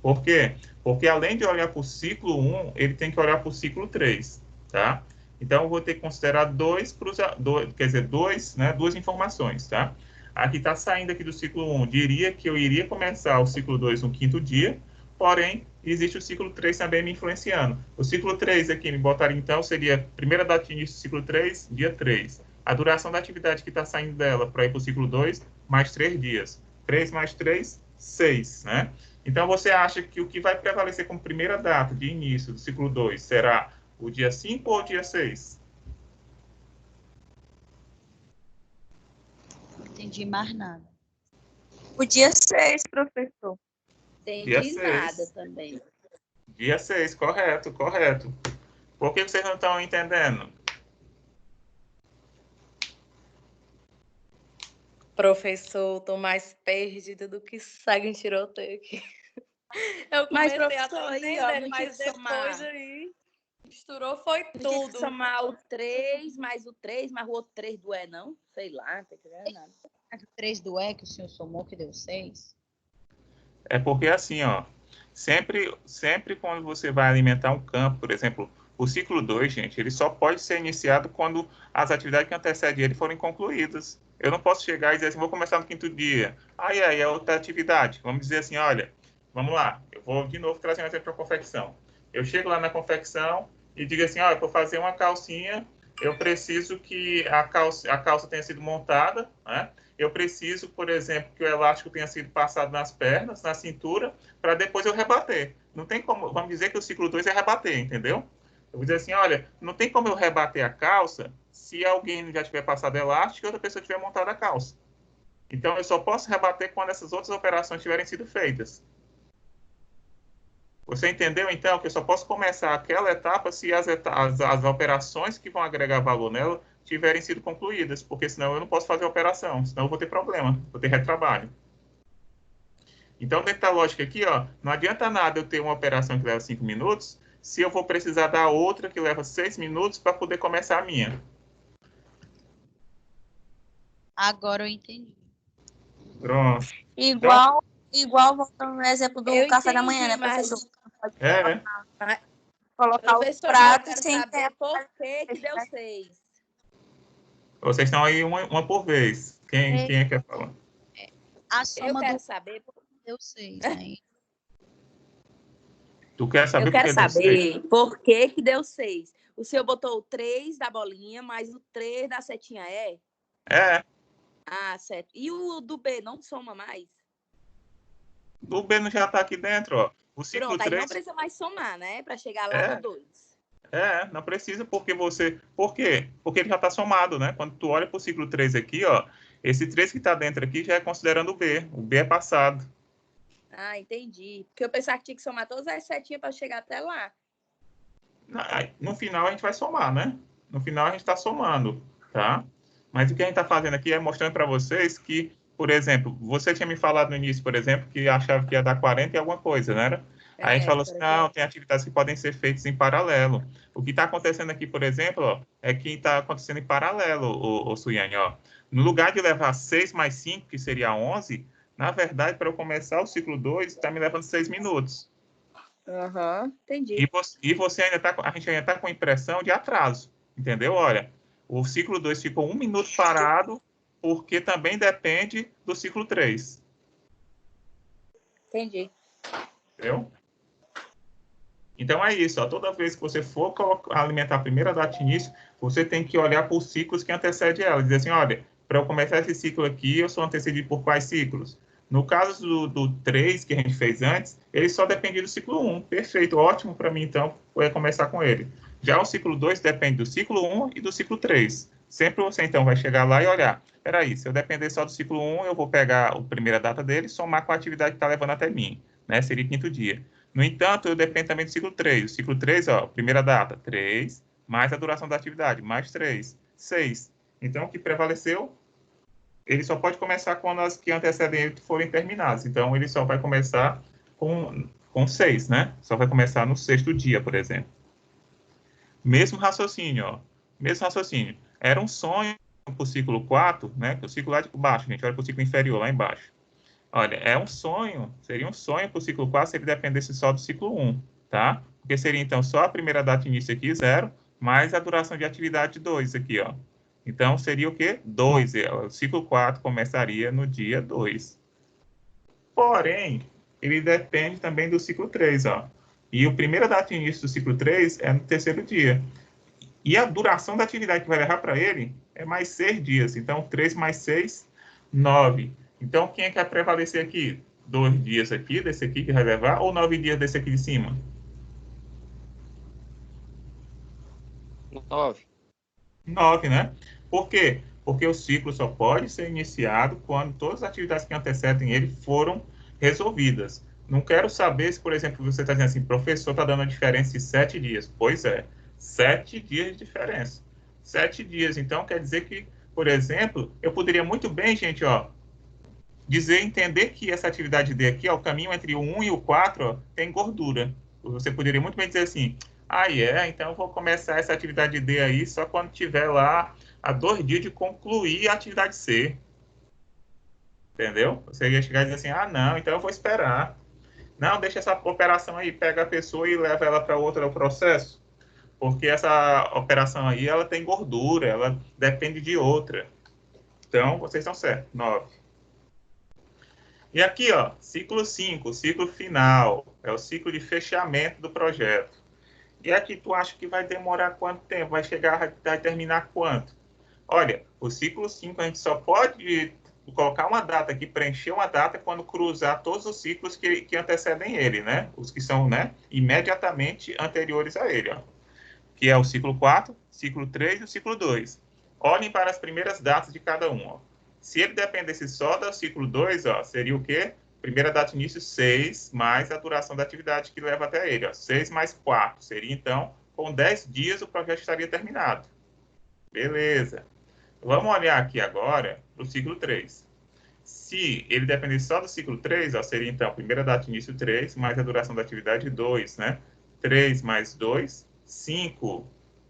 [SPEAKER 1] Por quê? Porque, além de olhar para o ciclo 1, ele tem que olhar para o ciclo 3, tá? Então, eu vou ter que considerar duas informações, tá? Aqui está saindo aqui do ciclo 1. Diria que eu iria começar o ciclo 2 no quinto dia, porém, existe o ciclo 3 também me influenciando. O ciclo 3 aqui me botaria, então, seria primeira data de início do ciclo 3, dia 3. A duração da atividade que está saindo dela para ir para o ciclo 2, mais 3 dias. 3 mais 3, 6, né? Então, você acha que o que vai prevalecer como primeira data de início do ciclo 2 será o dia 5 ou o dia 6?
[SPEAKER 3] Não entendi mais nada.
[SPEAKER 4] O dia 6, professor.
[SPEAKER 1] Dia
[SPEAKER 2] Entendi
[SPEAKER 1] 6.
[SPEAKER 2] nada também.
[SPEAKER 1] Dia 6, correto, correto. Por que vocês não estão entendendo?
[SPEAKER 6] Professor, tô mais perdida do que segue em tiroteio aqui. Eu
[SPEAKER 2] Mas,
[SPEAKER 6] comecei a
[SPEAKER 2] professor, aí, ó,
[SPEAKER 6] entender,
[SPEAKER 2] não
[SPEAKER 6] mas
[SPEAKER 2] tinha que
[SPEAKER 6] depois
[SPEAKER 2] somar.
[SPEAKER 6] aí misturou foi
[SPEAKER 2] Não tinha que
[SPEAKER 6] tudo.
[SPEAKER 2] somar o 3 mais o 3, mais o outro 3 do E, não? Sei lá, não tem que ver nada.
[SPEAKER 3] O 3 do E que o senhor somou, que deu 6.
[SPEAKER 1] É porque assim, ó, sempre quando você vai alimentar um campo, por exemplo, o ciclo 2, gente, ele só pode ser iniciado quando as atividades que antecedem ele forem concluídas. Eu não posso chegar e dizer assim, vou começar no quinto dia. Aí é outra atividade. Vamos dizer assim, olha, vamos lá, eu vou de novo trazer um exemplo para a confecção. Eu chego lá na confecção e digo assim, olha, para fazer uma calcinha, eu preciso que a calça tenha sido montada, né? Eu preciso, por exemplo, que o elástico tenha sido passado nas pernas, na cintura, para depois eu rebater. Não tem como, vamos dizer que o ciclo 2 é rebater, entendeu? Eu vou dizer assim, olha, não tem como eu rebater a calça se alguém já tiver passado elástico e outra pessoa tiver montado a calça. Então, eu só posso rebater quando essas outras operações tiverem sido feitas. Você entendeu, então, que eu só posso começar aquela etapa se as operações que vão agregar valor nela tiverem sido concluídas, porque senão eu não posso fazer a operação, senão eu vou ter problema, vou ter retrabalho. Então, dentro da lógica aqui, ó, não adianta nada eu ter uma operação que leva 5 minutos, se eu vou precisar da outra que leva 6 minutos para poder começar a minha.
[SPEAKER 3] Agora eu entendi.
[SPEAKER 1] Pronto.
[SPEAKER 4] Igual voltando no exemplo do
[SPEAKER 2] Eu
[SPEAKER 4] café da manhã,
[SPEAKER 2] entendi,
[SPEAKER 4] né, professor?
[SPEAKER 2] mas,
[SPEAKER 1] É,
[SPEAKER 4] Colocar o
[SPEAKER 2] professor, mas eu
[SPEAKER 4] prato
[SPEAKER 2] quero
[SPEAKER 4] sem
[SPEAKER 2] saber
[SPEAKER 4] tempo.
[SPEAKER 2] por que deu 6.
[SPEAKER 1] vocês estão aí uma por vez. Quem é que quer falar?
[SPEAKER 3] A
[SPEAKER 2] Eu
[SPEAKER 3] soma
[SPEAKER 2] quero
[SPEAKER 3] do
[SPEAKER 2] saber.
[SPEAKER 3] deu 6, né?
[SPEAKER 1] Tu quer saber
[SPEAKER 2] Eu
[SPEAKER 1] por
[SPEAKER 2] quero
[SPEAKER 1] que deu 6?
[SPEAKER 2] saber por que deu 6. O senhor botou o 3 da bolinha, mais o 3 da setinha, é?
[SPEAKER 1] É.
[SPEAKER 2] Ah, certo. E o do B não soma mais?
[SPEAKER 1] O B não já está aqui dentro, ó. O ciclo
[SPEAKER 2] Pronto, aí não
[SPEAKER 1] 3
[SPEAKER 2] precisa mais somar, né? Para chegar lá no
[SPEAKER 1] é,
[SPEAKER 2] 2.
[SPEAKER 1] não precisa porque você... Por quê? Porque ele já está somado, né? Quando tu olha para o ciclo 3 aqui, ó, esse 3 que está dentro aqui já é considerando o B. O B é passado.
[SPEAKER 2] Ah, entendi. Porque eu pensava que tinha que somar todas as setinhas para chegar até lá.
[SPEAKER 1] No final a gente vai somar, né? No final a gente está somando, tá? Mas o que a gente está fazendo aqui é mostrando para vocês que, por exemplo, você tinha me falado no início, por exemplo, que achava que ia dar 40 e alguma coisa, não era? Aí a gente falou assim,
[SPEAKER 2] por
[SPEAKER 1] não,
[SPEAKER 2] exemplo.
[SPEAKER 1] tem atividades que podem ser feitas em paralelo. O que está acontecendo aqui, por exemplo, ó, é que está acontecendo em paralelo, o Suyane, ó. No lugar de levar 6 mais 5, que seria 11, na verdade, para eu começar o ciclo 2, está me levando 6 minutos.
[SPEAKER 2] Aham, entendi.
[SPEAKER 1] E você ainda tá, a gente ainda está com impressão de atraso, entendeu? Olha, o ciclo 2 ficou 1 minuto parado, porque também depende do ciclo 3.
[SPEAKER 2] Entendi.
[SPEAKER 1] Entendeu? Então é isso, ó, toda vez que você for alimentar a primeira data de início, você tem que olhar por ciclos que antecedem ela. Dizer assim, olha, para eu começar esse ciclo aqui, eu sou antecedido por quais ciclos? No caso do 3, que a gente fez antes, ele só dependia do ciclo 1. Perfeito, ótimo para mim, então, eu começar com ele. Já o ciclo 2 depende do ciclo 1 e do ciclo 3. Sempre você, então, vai chegar lá e olhar, peraí, se eu depender só do ciclo 1, eu vou pegar a primeira data dele e somar com a atividade que está levando até mim, né? Seria quinto dia. No entanto, eu dependo também do ciclo 3. O ciclo 3, ó, primeira data, 3, mais a duração da atividade, mais 3, 6. Então, o que prevaleceu, ele só pode começar quando as que antecedem ele forem terminadas. Então, ele só vai começar com 6, né? Só vai começar no sexto dia, por exemplo. Mesmo raciocínio, ó. Mesmo raciocínio. Era um sonho para o ciclo 4, né? Que o ciclo lá de baixo, gente. Olha para o ciclo inferior, lá embaixo. Olha, é um sonho, seria um sonho para o ciclo 4 se ele dependesse só do ciclo 1, tá? Porque seria, então, só a primeira data de início aqui, 0, mais a duração de atividade 2 aqui, ó. Então, seria o quê? 2. O ciclo 4 começaria no dia 2. Porém, ele depende também do ciclo 3, ó. E a primeira data de início do ciclo 3 é no terceiro dia. E a duração da atividade que vai levar para ele é mais 6 dias. Então, 3 mais 6, 9. Então, quem é que vai prevalecer aqui? 2 dias aqui, desse aqui que vai levar, ou 9 dias desse aqui de cima?
[SPEAKER 5] 9.
[SPEAKER 1] 9, né? Por quê? Porque o ciclo só pode ser iniciado quando todas as atividades que antecedem ele foram resolvidas. Não quero saber se, por exemplo, você está dizendo assim, professor, está dando a diferença de 7 dias. Pois é, 7 dias de diferença. 7 dias, então quer dizer que, por exemplo, eu poderia muito bem, gente, ó, entender que essa atividade D aqui, ó, o caminho entre o 1 e o 4, ó, tem gordura. Você poderia muito bem dizer assim, então eu vou começar essa atividade D aí só quando tiver lá a 2 dias de concluir a atividade C. Entendeu? Você ia chegar e dizer assim, não, então eu vou esperar. Não, deixa essa operação aí, pega a pessoa e leva ela para outro processo. Porque essa operação aí, ela tem gordura, ela depende de outra. Então, vocês estão certos, 9. E aqui, ó, ciclo 5, ciclo final, é o ciclo de fechamento do projeto. E aqui tu acha que vai demorar quanto tempo? Vai terminar quanto? Olha, o ciclo 5 a gente só pode colocar uma data aqui, preencher uma data quando cruzar todos os ciclos que antecedem ele, né? Os que são, né, imediatamente anteriores a ele, ó. Que é o ciclo 4, ciclo 3 e o ciclo 2. Olhem para as primeiras datas de cada um, ó. Se ele dependesse só do ciclo 2, ó, seria o quê? Primeira data de início, 6, mais a duração da atividade que leva até ele. Ó. 6 mais 4. Seria, então, com 10 dias o projeto estaria terminado. Beleza. Vamos olhar aqui agora para o ciclo 3. Se ele dependesse só do ciclo 3, ó, seria, então, primeira data de início, 3, mais a duração da atividade, 2, né? 3 mais 2, 5,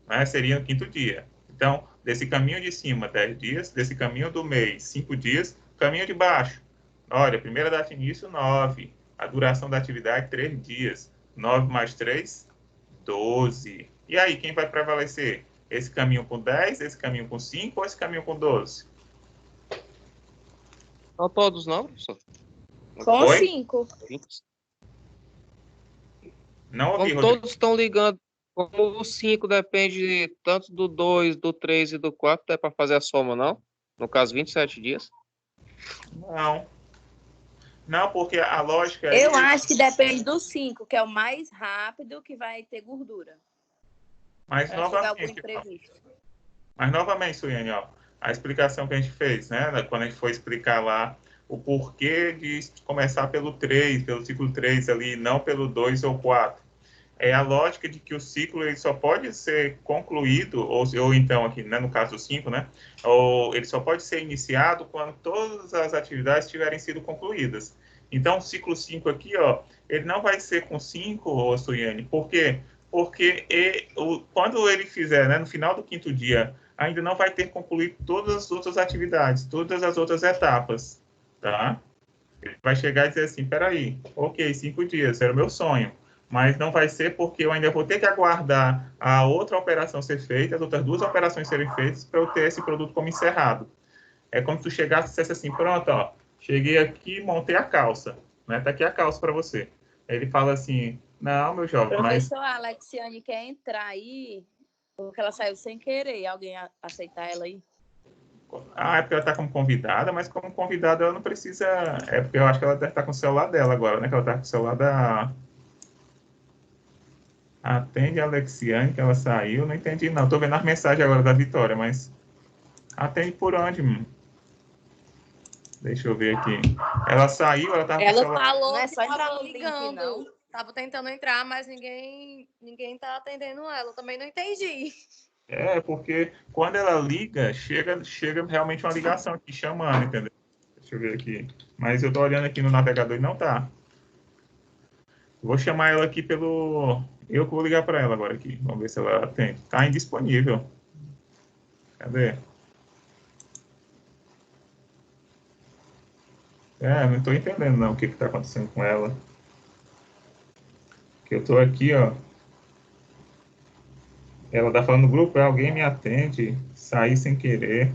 [SPEAKER 1] né? Seria o quinto dia. Então, desse caminho de cima, 10 dias. Desse caminho do meio, 5 dias. Caminho de baixo. Olha, primeira data de início, 9. A duração da atividade, 3 dias. 9 mais 3, 12. E aí, quem vai prevalecer? Esse caminho com 10, esse caminho com 5 ou esse caminho com 12?
[SPEAKER 5] Não todos, não, professor?
[SPEAKER 2] Com
[SPEAKER 1] Oi?
[SPEAKER 2] 5.
[SPEAKER 1] Não ouvi,
[SPEAKER 5] Como
[SPEAKER 1] Rodrigo.
[SPEAKER 5] todos estão ligando, como o 5 depende tanto do 2, do 3 e do 4, é para fazer a soma, não? No caso, 27 dias?
[SPEAKER 1] Não. Não, porque a lógica
[SPEAKER 2] Eu
[SPEAKER 1] é...
[SPEAKER 2] acho que depende do 5, que é o mais rápido que vai ter gordura.
[SPEAKER 1] Mas
[SPEAKER 2] Para chegar algum
[SPEAKER 1] novamente,
[SPEAKER 2] imprevisto.
[SPEAKER 1] Suiane, ó, a explicação que a gente fez, né? Quando a gente foi explicar lá o porquê de começar pelo 3, pelo ciclo 3 ali, não pelo 2 ou 4. É a lógica de que o ciclo ele só pode ser concluído, ou então aqui, né, no caso do 5, né? Ou ele só pode ser iniciado quando todas as atividades tiverem sido concluídas. Então, o ciclo 5 aqui, ó, ele não vai ser com 5, ô Suiane, por quê? Porque quando ele fizer, né, no final do 5º dia, ainda não vai ter concluído todas as outras atividades, todas as outras etapas, tá? Ele vai chegar e dizer assim, peraí, ok, 5 dias, era o meu sonho, mas não vai ser porque eu ainda vou ter que aguardar a outra operação ser feita, as outras 2 operações serem feitas para eu ter esse produto como encerrado. É como se tu chegasse e dissesse assim, pronto, ó, cheguei aqui, montei a calça, né? Tá aqui a calça para você. Aí ele fala assim, não, meu jovem, mas...
[SPEAKER 2] Professor, a Alexiane quer entrar aí, porque ela saiu sem querer. Alguém aceitar ela aí?
[SPEAKER 1] Ah, é porque ela está como convidada, mas como convidada ela não precisa... É porque eu acho que ela deve estar com o celular dela agora, né? Que ela está com o celular da... Atende a Alexiane, que ela saiu. Não entendi, não. Estou vendo as mensagens agora da Vitória, mas... Atende por onde, mano? Deixa eu ver aqui. Ela saiu, ela estava com o
[SPEAKER 6] Ela
[SPEAKER 1] celular...
[SPEAKER 6] falou
[SPEAKER 2] Não é
[SPEAKER 6] que
[SPEAKER 2] só entrar
[SPEAKER 6] tava
[SPEAKER 2] no link,
[SPEAKER 6] ligando.
[SPEAKER 2] não.
[SPEAKER 6] Tava tentando entrar, mas ninguém tá atendendo ela. Eu também não entendi.
[SPEAKER 1] É, porque quando ela liga, chega realmente uma ligação aqui chamando, entendeu? Deixa eu ver aqui. Mas eu tô olhando aqui no navegador e não tá. Vou chamar ela aqui pelo... Eu que vou ligar para ela agora aqui. Vamos ver se ela atende. Tá indisponível. Cadê? Não tô entendendo não o que tá acontecendo com ela. Que eu tô aqui, ó. Ela tá falando no grupo, alguém me atende. Saí sem querer.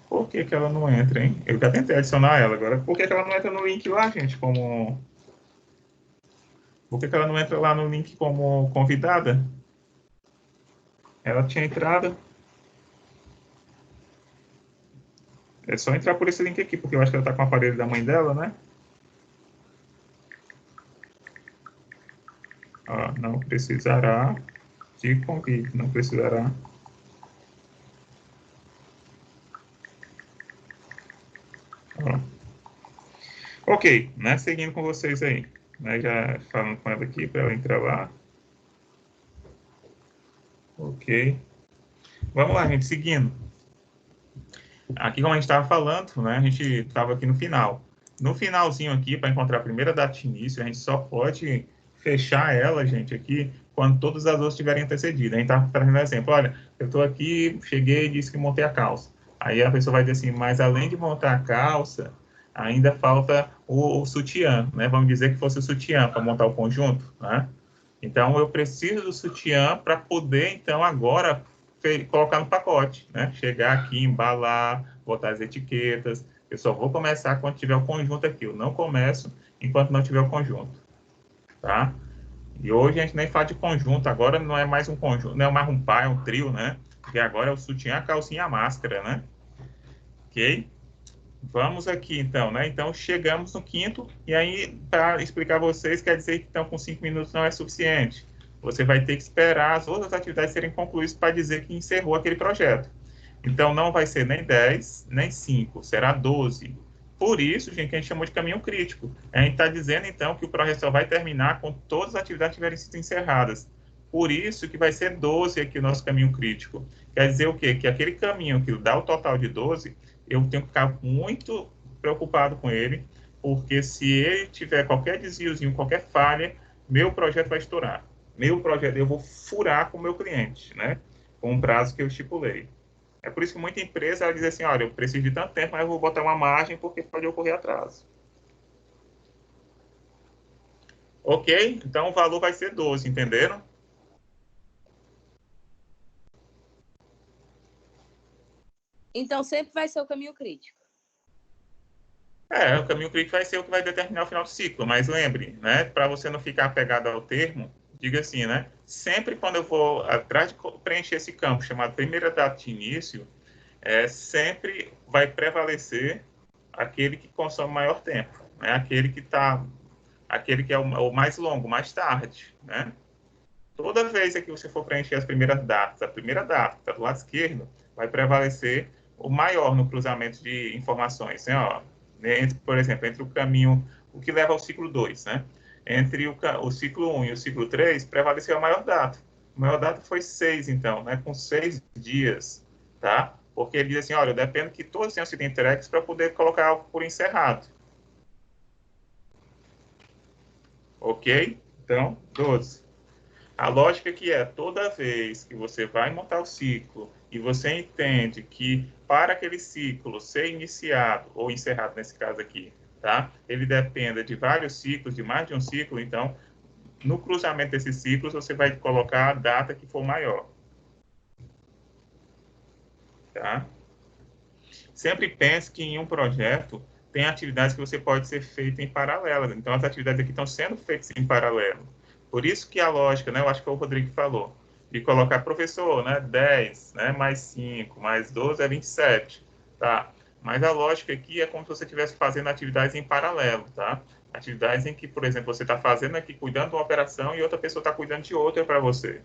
[SPEAKER 1] Por que que ela não entra, hein? Eu já tentei adicionar ela agora. Por que que ela não entra no link lá, gente, como... Por que que ela não entra lá no link como convidada? Ela tinha entrado. É só entrar por esse link aqui, porque eu acho que ela tá com o aparelho da mãe dela, né? Ó, não precisará de convite, não precisará. Ó. Ok, né? Seguindo com vocês aí. Né? Já falando com ela aqui para ela entrar lá. Ok. Vamos lá, gente, seguindo. Aqui, como a gente estava falando, né? A gente estava aqui no final. No finalzinho aqui, para encontrar a primeira data de início, a gente só pode fechar ela, gente, aqui, quando todas as outras tiverem antecedido. A gente está trazendo um exemplo. Olha, eu estou aqui, cheguei e disse que montei a calça. Aí a pessoa vai dizer assim, mas além de montar a calça, ainda falta o sutiã, né? Vamos dizer que fosse o sutiã para montar o conjunto, né? Então, eu preciso do sutiã para poder, então, agora colocar no pacote, né? Chegar aqui, embalar, botar as etiquetas. Eu só vou começar quando tiver o conjunto aqui. Eu não começo enquanto não tiver o conjunto, tá? E hoje a gente nem fala de conjunto. Agora não é mais um conjunto, não é mais um par, é um trio, né? Porque agora é o sutiã, a calcinha e a máscara, né? Ok? Vamos aqui, então, né? Então, chegamos no 5º, e aí, para explicar a vocês, quer dizer que, então, com 5 minutos não é suficiente. Você vai ter que esperar as outras atividades serem concluídas para dizer que encerrou aquele projeto. Então, não vai ser nem 10, nem 5, será 12. Por isso, gente, que a gente chamou de caminho crítico. A gente está dizendo, então, que o projeto só vai terminar quando todas as atividades tiverem sido encerradas. Por isso que vai ser 12 aqui o nosso caminho crítico. Quer dizer o quê? Que aquele caminho que dá o total de 12, eu tenho que ficar muito preocupado com ele, porque se ele tiver qualquer desviozinho, qualquer falha, meu projeto vai estourar. Meu projeto, eu vou furar com o meu cliente, né? Com o prazo que eu estipulei. É por isso que muita empresa ela diz assim, olha, eu preciso de tanto tempo, mas eu vou botar uma margem porque pode ocorrer atraso. Ok? Então o valor vai ser 12, entenderam?
[SPEAKER 2] Então, sempre vai ser o caminho crítico.
[SPEAKER 1] O caminho crítico vai ser o que vai determinar o final do ciclo, mas lembre, né, para você não ficar apegado ao termo, diga assim, né? Sempre quando eu vou atrás de preencher esse campo chamado primeira data de início, sempre vai prevalecer aquele que consome maior tempo, né? Aquele que é o mais longo, mais tarde, né? Toda vez que você for preencher as primeiras datas, a primeira data, tá do lado esquerdo, vai prevalecer o maior no cruzamento de informações, né? Ó, por exemplo, entre o caminho, o que leva ao ciclo 2, né? Entre o ciclo 1 e o ciclo 3, prevaleceu a maior data. A maior data foi 6, então, né? Com 6 dias, tá? Porque ele diz assim, olha, eu dependo que todos tenham sido entregues para poder colocar algo por encerrado. Ok? Então, 12. A lógica que é, toda vez que você vai montar o ciclo e você entende que para aquele ciclo ser iniciado, ou encerrado nesse caso aqui, tá? Ele dependa de vários ciclos, de mais de um ciclo, então, no cruzamento desses ciclos, você vai colocar a data que for maior. Tá? Sempre pense que em um projeto tem atividades que você pode ser feita em paralelo. Então, as atividades aqui estão sendo feitas em paralelo. Por isso que a lógica, né, eu acho que o Rodrigo falou, de colocar professor, né, 10, né, mais 5, mais 12 é 27, tá? Mas a lógica aqui é como se você estivesse fazendo atividades em paralelo, tá? Atividades em que, por exemplo, você está fazendo aqui, cuidando de uma operação e outra pessoa está cuidando de outra para você.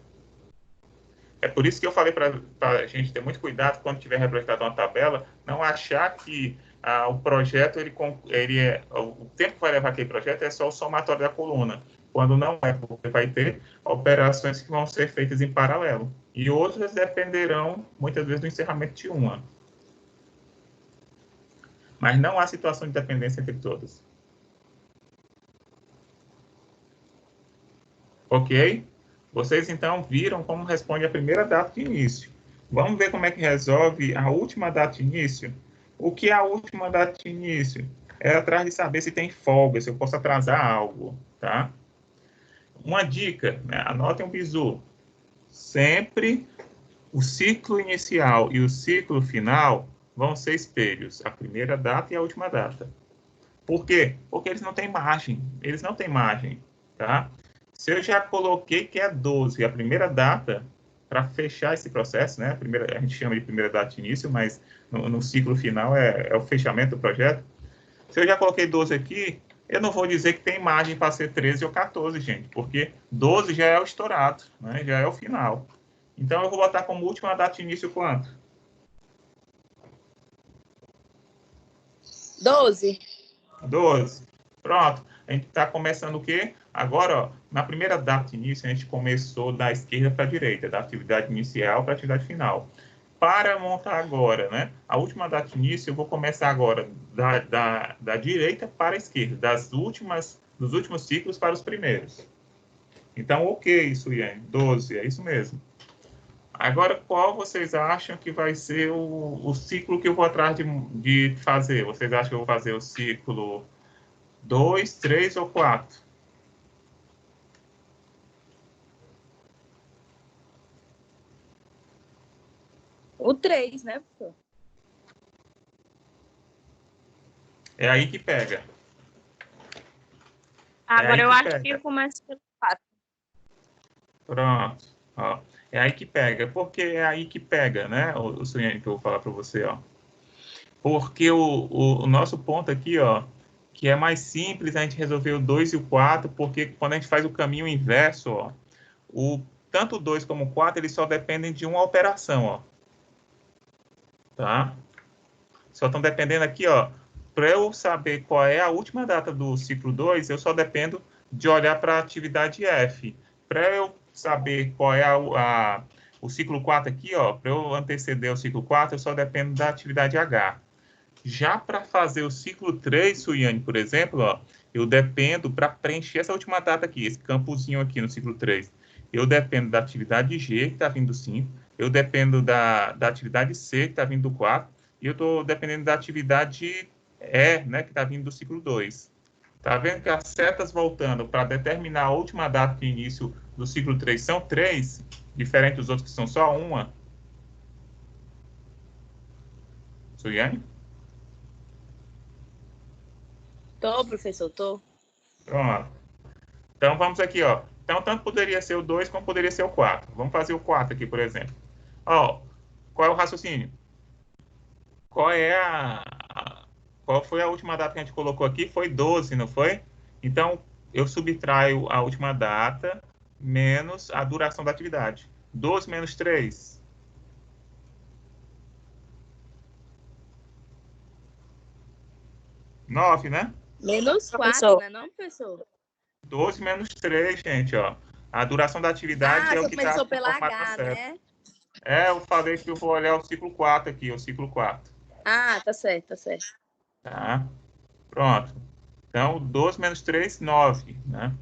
[SPEAKER 1] É por isso que eu falei para a gente ter muito cuidado quando tiver representado uma tabela, não achar que o projeto, o tempo que vai levar aquele projeto é só o somatório da coluna, quando não é, porque vai ter operações que vão ser feitas em paralelo. E outras dependerão, muitas vezes, do encerramento de uma. Mas não há situação de dependência entre todas. Ok? Vocês, então, viram como responde a primeira data de início. Vamos ver como é que resolve a última data de início? O que é a última data de início? É atrás de saber se tem folga, se eu posso atrasar algo, tá? Uma dica, né? Anotem um bizu. Sempre o ciclo inicial e o ciclo final vão ser espelhos, a primeira data e a última data. Por quê? Porque eles não têm margem. Eles não têm margem, tá? Se eu já coloquei que é 12, a primeira data para fechar esse processo, né? A gente chama de primeira data de início, mas no ciclo final é o fechamento do projeto. Se eu já coloquei 12 aqui, eu não vou dizer que tem margem para ser 13 ou 14, gente, porque 12 já é o estourado, né? Já é o final. Então, eu vou botar como última data de início quanto?
[SPEAKER 2] 12.
[SPEAKER 1] 12. Pronto. A gente está começando o quê? Agora, ó, na primeira data de início, a gente começou da esquerda para a direita, da atividade inicial para a atividade final. Para montar agora, né? A última data de início, eu vou começar agora da direita para a esquerda, dos últimos ciclos para os primeiros. Então, ok, Suiane, 12, é isso mesmo. Agora, qual vocês acham que vai ser o ciclo que eu vou atrás de fazer? Vocês acham que eu vou fazer o ciclo 2, 3 ou 4?
[SPEAKER 2] O 3, né, professor?
[SPEAKER 1] É aí que pega.
[SPEAKER 4] Agora eu acho que eu começo pelo 4.
[SPEAKER 1] Pronto. Ó, é aí que pega. Por que é aí que pega, né? O Suiane, que eu vou falar para você, ó. Porque o nosso ponto aqui, ó, que é mais simples a gente resolver o 2 e o 4, porque quando a gente faz o caminho inverso, ó, tanto o 2 como o 4, eles só dependem de uma operação, ó. Tá? Só estão dependendo aqui, ó. Para eu saber qual é a última data do ciclo 2, eu só dependo de olhar para a atividade F. Para eu saber qual é o ciclo 4 aqui, ó, para eu anteceder o ciclo 4, eu só dependo da atividade H. Já para fazer o ciclo 3, Suiane, por exemplo, ó, eu dependo, para preencher essa última data aqui, esse campozinho aqui no ciclo 3, eu dependo da atividade G, que está vindo do 5, eu dependo da atividade C, que está vindo do 4, e eu estou dependendo da atividade E, né, que está vindo do ciclo 2. Está vendo que as setas voltando para determinar a última data de início do ciclo 3 são 3, diferente dos outros que são só uma? Suiane?
[SPEAKER 2] Tô, professor, tô.
[SPEAKER 1] Pronto. Então, vamos aqui, ó. Então, tanto poderia ser o 2 como poderia ser o 4. Vamos fazer o 4 aqui, por exemplo. Ó, qual é o raciocínio? Qual foi a última data que a gente colocou aqui? Foi 12, não foi? Então, eu subtraio a última data menos a duração da atividade. 12 menos 3. 9, né?
[SPEAKER 2] Menos 4,
[SPEAKER 4] Professor.
[SPEAKER 2] né, não, professor?
[SPEAKER 1] 12 menos 3, gente, ó. A duração da atividade é o
[SPEAKER 2] você
[SPEAKER 1] que está
[SPEAKER 2] começou pela
[SPEAKER 1] informado
[SPEAKER 2] H,
[SPEAKER 1] certo.
[SPEAKER 2] né?
[SPEAKER 1] Eu falei que eu vou olhar o ciclo 4 aqui, o ciclo 4.
[SPEAKER 2] Ah, tá certo, tá certo.
[SPEAKER 1] Tá? Pronto. Então, 12 menos 3, 9, né?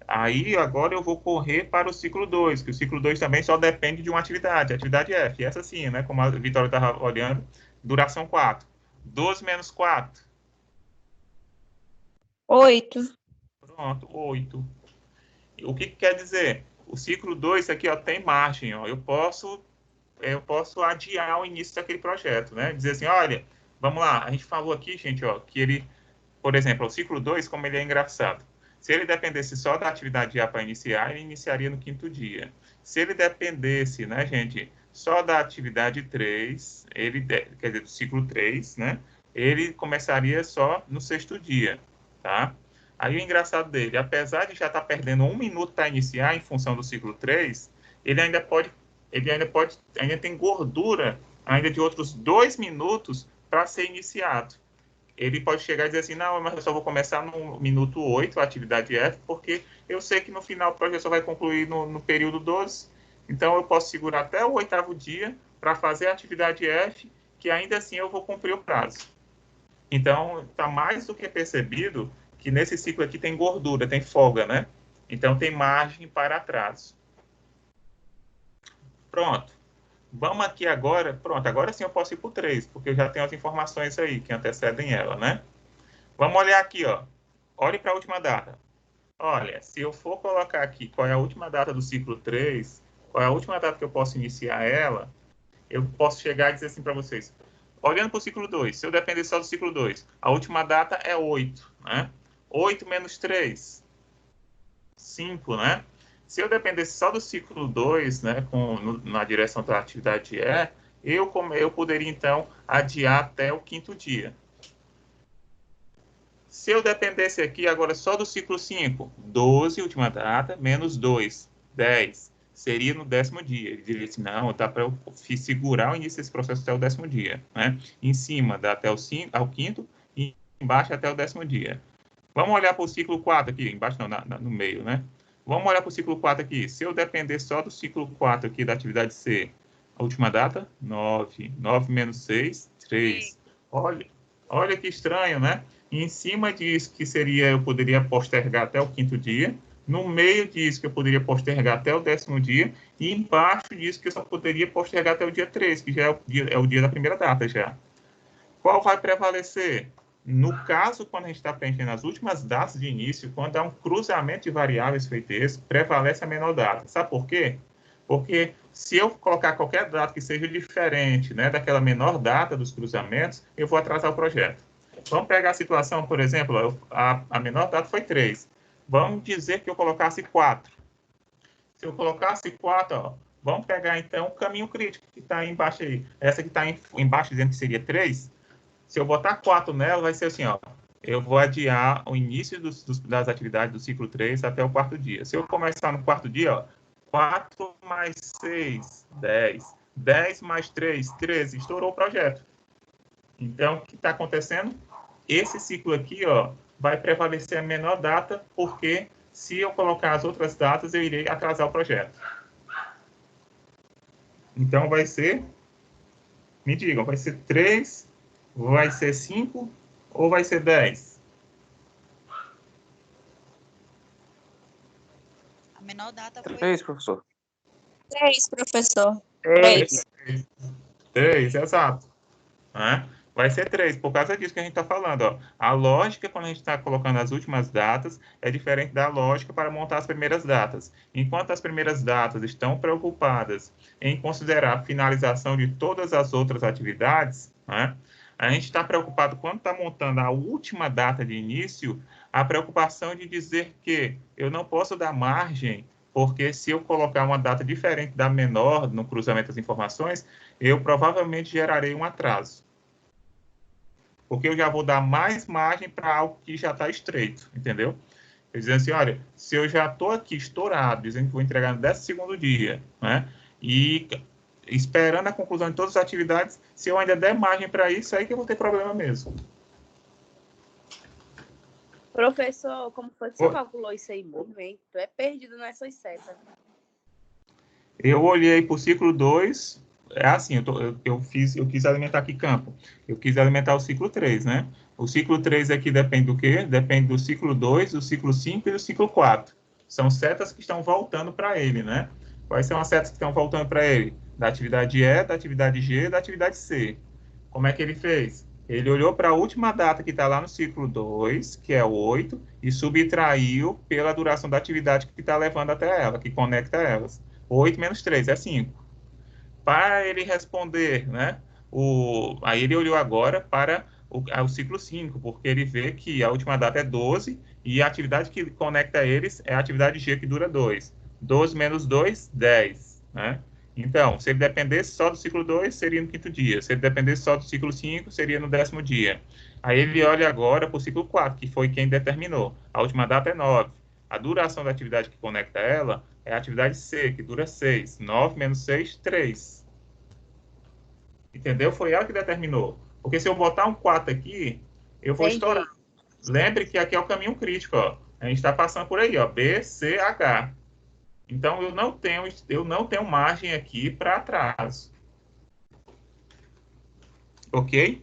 [SPEAKER 1] Aí, agora eu vou correr para o ciclo 2, que o ciclo 2 também só depende de uma atividade, a atividade F. Essa sim, né? Como a Vitória estava olhando, duração 4. 12 menos 4.
[SPEAKER 4] 8.
[SPEAKER 1] Pronto, 8. O que quer dizer? O ciclo 2 aqui, ó, tem margem, ó. Eu posso adiar o início daquele projeto, né? Dizer assim, olha, vamos lá, a gente falou aqui, gente, ó, que ele, por exemplo, o ciclo 2, como ele é engraçado. Se ele dependesse só da atividade A para iniciar, ele iniciaria no 5º dia. Se ele dependesse, né, gente, só da atividade 3, quer dizer, do ciclo 3, né, ele começaria só no 6º dia, tá? Aí o engraçado dele, apesar de já estar perdendo 1 minuto para iniciar em função do ciclo 3, ainda tem gordura ainda de outros 2 minutos para ser iniciado. Ele pode chegar e dizer assim, não, mas eu só vou começar no minuto 8, a atividade F, porque eu sei que no final o projeto só vai concluir no período 12, então eu posso segurar até o 8º dia para fazer a atividade F, que ainda assim eu vou cumprir o prazo. Então, está mais do que percebido que nesse ciclo aqui tem gordura, tem folga, né? Então, tem margem para atraso. Pronto. Vamos aqui agora. Pronto, agora sim eu posso ir para o 3, porque eu já tenho as informações aí que antecedem ela, né? Vamos olhar aqui, ó. Olhe para a última data. Olha, se eu for colocar aqui qual é a última data do ciclo 3, qual é a última data que eu posso iniciar ela, eu posso chegar e dizer assim para vocês. Olhando para o ciclo 2, se eu depender só do ciclo 2, a última data é 8, né? 8 menos 3, 5, né? Se eu dependesse só do ciclo 2, né, na direção da atividade E, eu poderia, então, adiar até o 5º dia. Se eu dependesse aqui agora só do ciclo 5, 12, última data, menos 2, 10, seria no 10º dia. Ele diria assim, não, dá para eu segurar o início desse processo até o 10º dia, né? Em cima dá até ao 5º e embaixo até o 10º dia. Vamos olhar para o ciclo 4 aqui, embaixo não, no meio, né? Vamos olhar para o ciclo 4 aqui. Se eu depender só do ciclo 4 aqui da atividade C, a última data, 9. 9 menos 6, 3. Olha que estranho, né? E em cima disso que seria, eu poderia postergar até o 5º dia. No meio disso que eu poderia postergar até o 10º dia. E embaixo disso que eu só poderia postergar até o dia 3, que já é o dia da primeira data já. Qual vai prevalecer? No caso, quando a gente está preenchendo as últimas datas de início, quando há um cruzamento de variáveis feito esse, prevalece a menor data. Sabe por quê? Porque se eu colocar qualquer data que seja diferente, né, daquela menor data dos cruzamentos, eu vou atrasar o projeto. Vamos pegar a situação, por exemplo, a menor data foi 3. Vamos dizer que eu colocasse 4. Se eu colocasse 4, ó, vamos pegar então o caminho crítico que está embaixo aí. Essa que está embaixo dizendo que seria 3. Se eu botar 4 nela, vai ser assim, ó. Eu vou adiar o início das atividades do ciclo 3 até o 4º dia. Se eu começar no 4º dia, ó, 4 mais 6, 10. 10 mais 3, 13. Estourou o projeto. Então, o que está acontecendo? Esse ciclo aqui, ó, vai prevalecer a menor data, porque se eu colocar as outras datas, eu irei atrasar o projeto. Então, vai ser... Me digam, vai ser 3... Vai ser 5 ou vai ser 10?
[SPEAKER 3] A menor data foi
[SPEAKER 5] 3, professor.
[SPEAKER 4] 3, professor.
[SPEAKER 1] 3.
[SPEAKER 4] 3.
[SPEAKER 1] 3, exato. Né? Vai ser 3, por causa disso que a gente está falando. Ó. A lógica, quando a gente está colocando as últimas datas, é diferente da lógica para montar as primeiras datas. Enquanto as primeiras datas estão preocupadas em considerar a finalização de todas as outras atividades, né? A gente está preocupado, quando está montando a última data de início, a preocupação de dizer que eu não posso dar margem, porque se eu colocar uma data diferente da menor no cruzamento das informações, eu provavelmente gerarei um atraso. Porque eu já vou dar mais margem para algo que já está estreito, entendeu? Eu dizendo assim, olha, se eu já estou aqui estourado, dizendo que vou entregar no 12º dia, né? E esperando a conclusão de todas as atividades, se eu ainda der margem para isso, aí que eu vou ter problema mesmo.
[SPEAKER 2] Professor, como foi que você calculou isso aí mesmo, hein? Tu é perdido nessas setas.
[SPEAKER 1] Eu olhei para o ciclo 2, é assim, eu quis alimentar aqui campo. Eu quis alimentar o ciclo 3, né? O ciclo 3 aqui depende do quê? Depende do ciclo 2, do ciclo 5 e do ciclo 4. São setas que estão voltando para ele, né? Quais são as setas que estão voltando para ele? Da atividade E, da atividade G e da atividade C. Como é que ele fez? Ele olhou para a última data que está lá no ciclo 2, que é o 8, e subtraiu pela duração da atividade que está levando até ela, que conecta elas. 8 menos 3 é 5. Para ele responder, né? Aí ele olhou agora para o ciclo 5, porque ele vê que a última data é 12 e a atividade que conecta eles é a atividade G, que dura 2. 12 menos 2, 10, né? Então, se ele dependesse só do ciclo 2, seria no 5º dia. Se ele dependesse só do ciclo 5, seria no 10º dia. Aí ele olha agora para o ciclo 4, que foi quem determinou. A última data é 9. A duração da atividade que conecta ela é a atividade C, que dura 6. 9 menos 6, 3. Entendeu? Foi ela que determinou. Porque se eu botar um 4 aqui, eu vou estourar. Lembre que aqui é o caminho crítico, ó. A gente está passando por aí, ó. B, C, H. Então, eu não tenho margem aqui para atraso. Ok?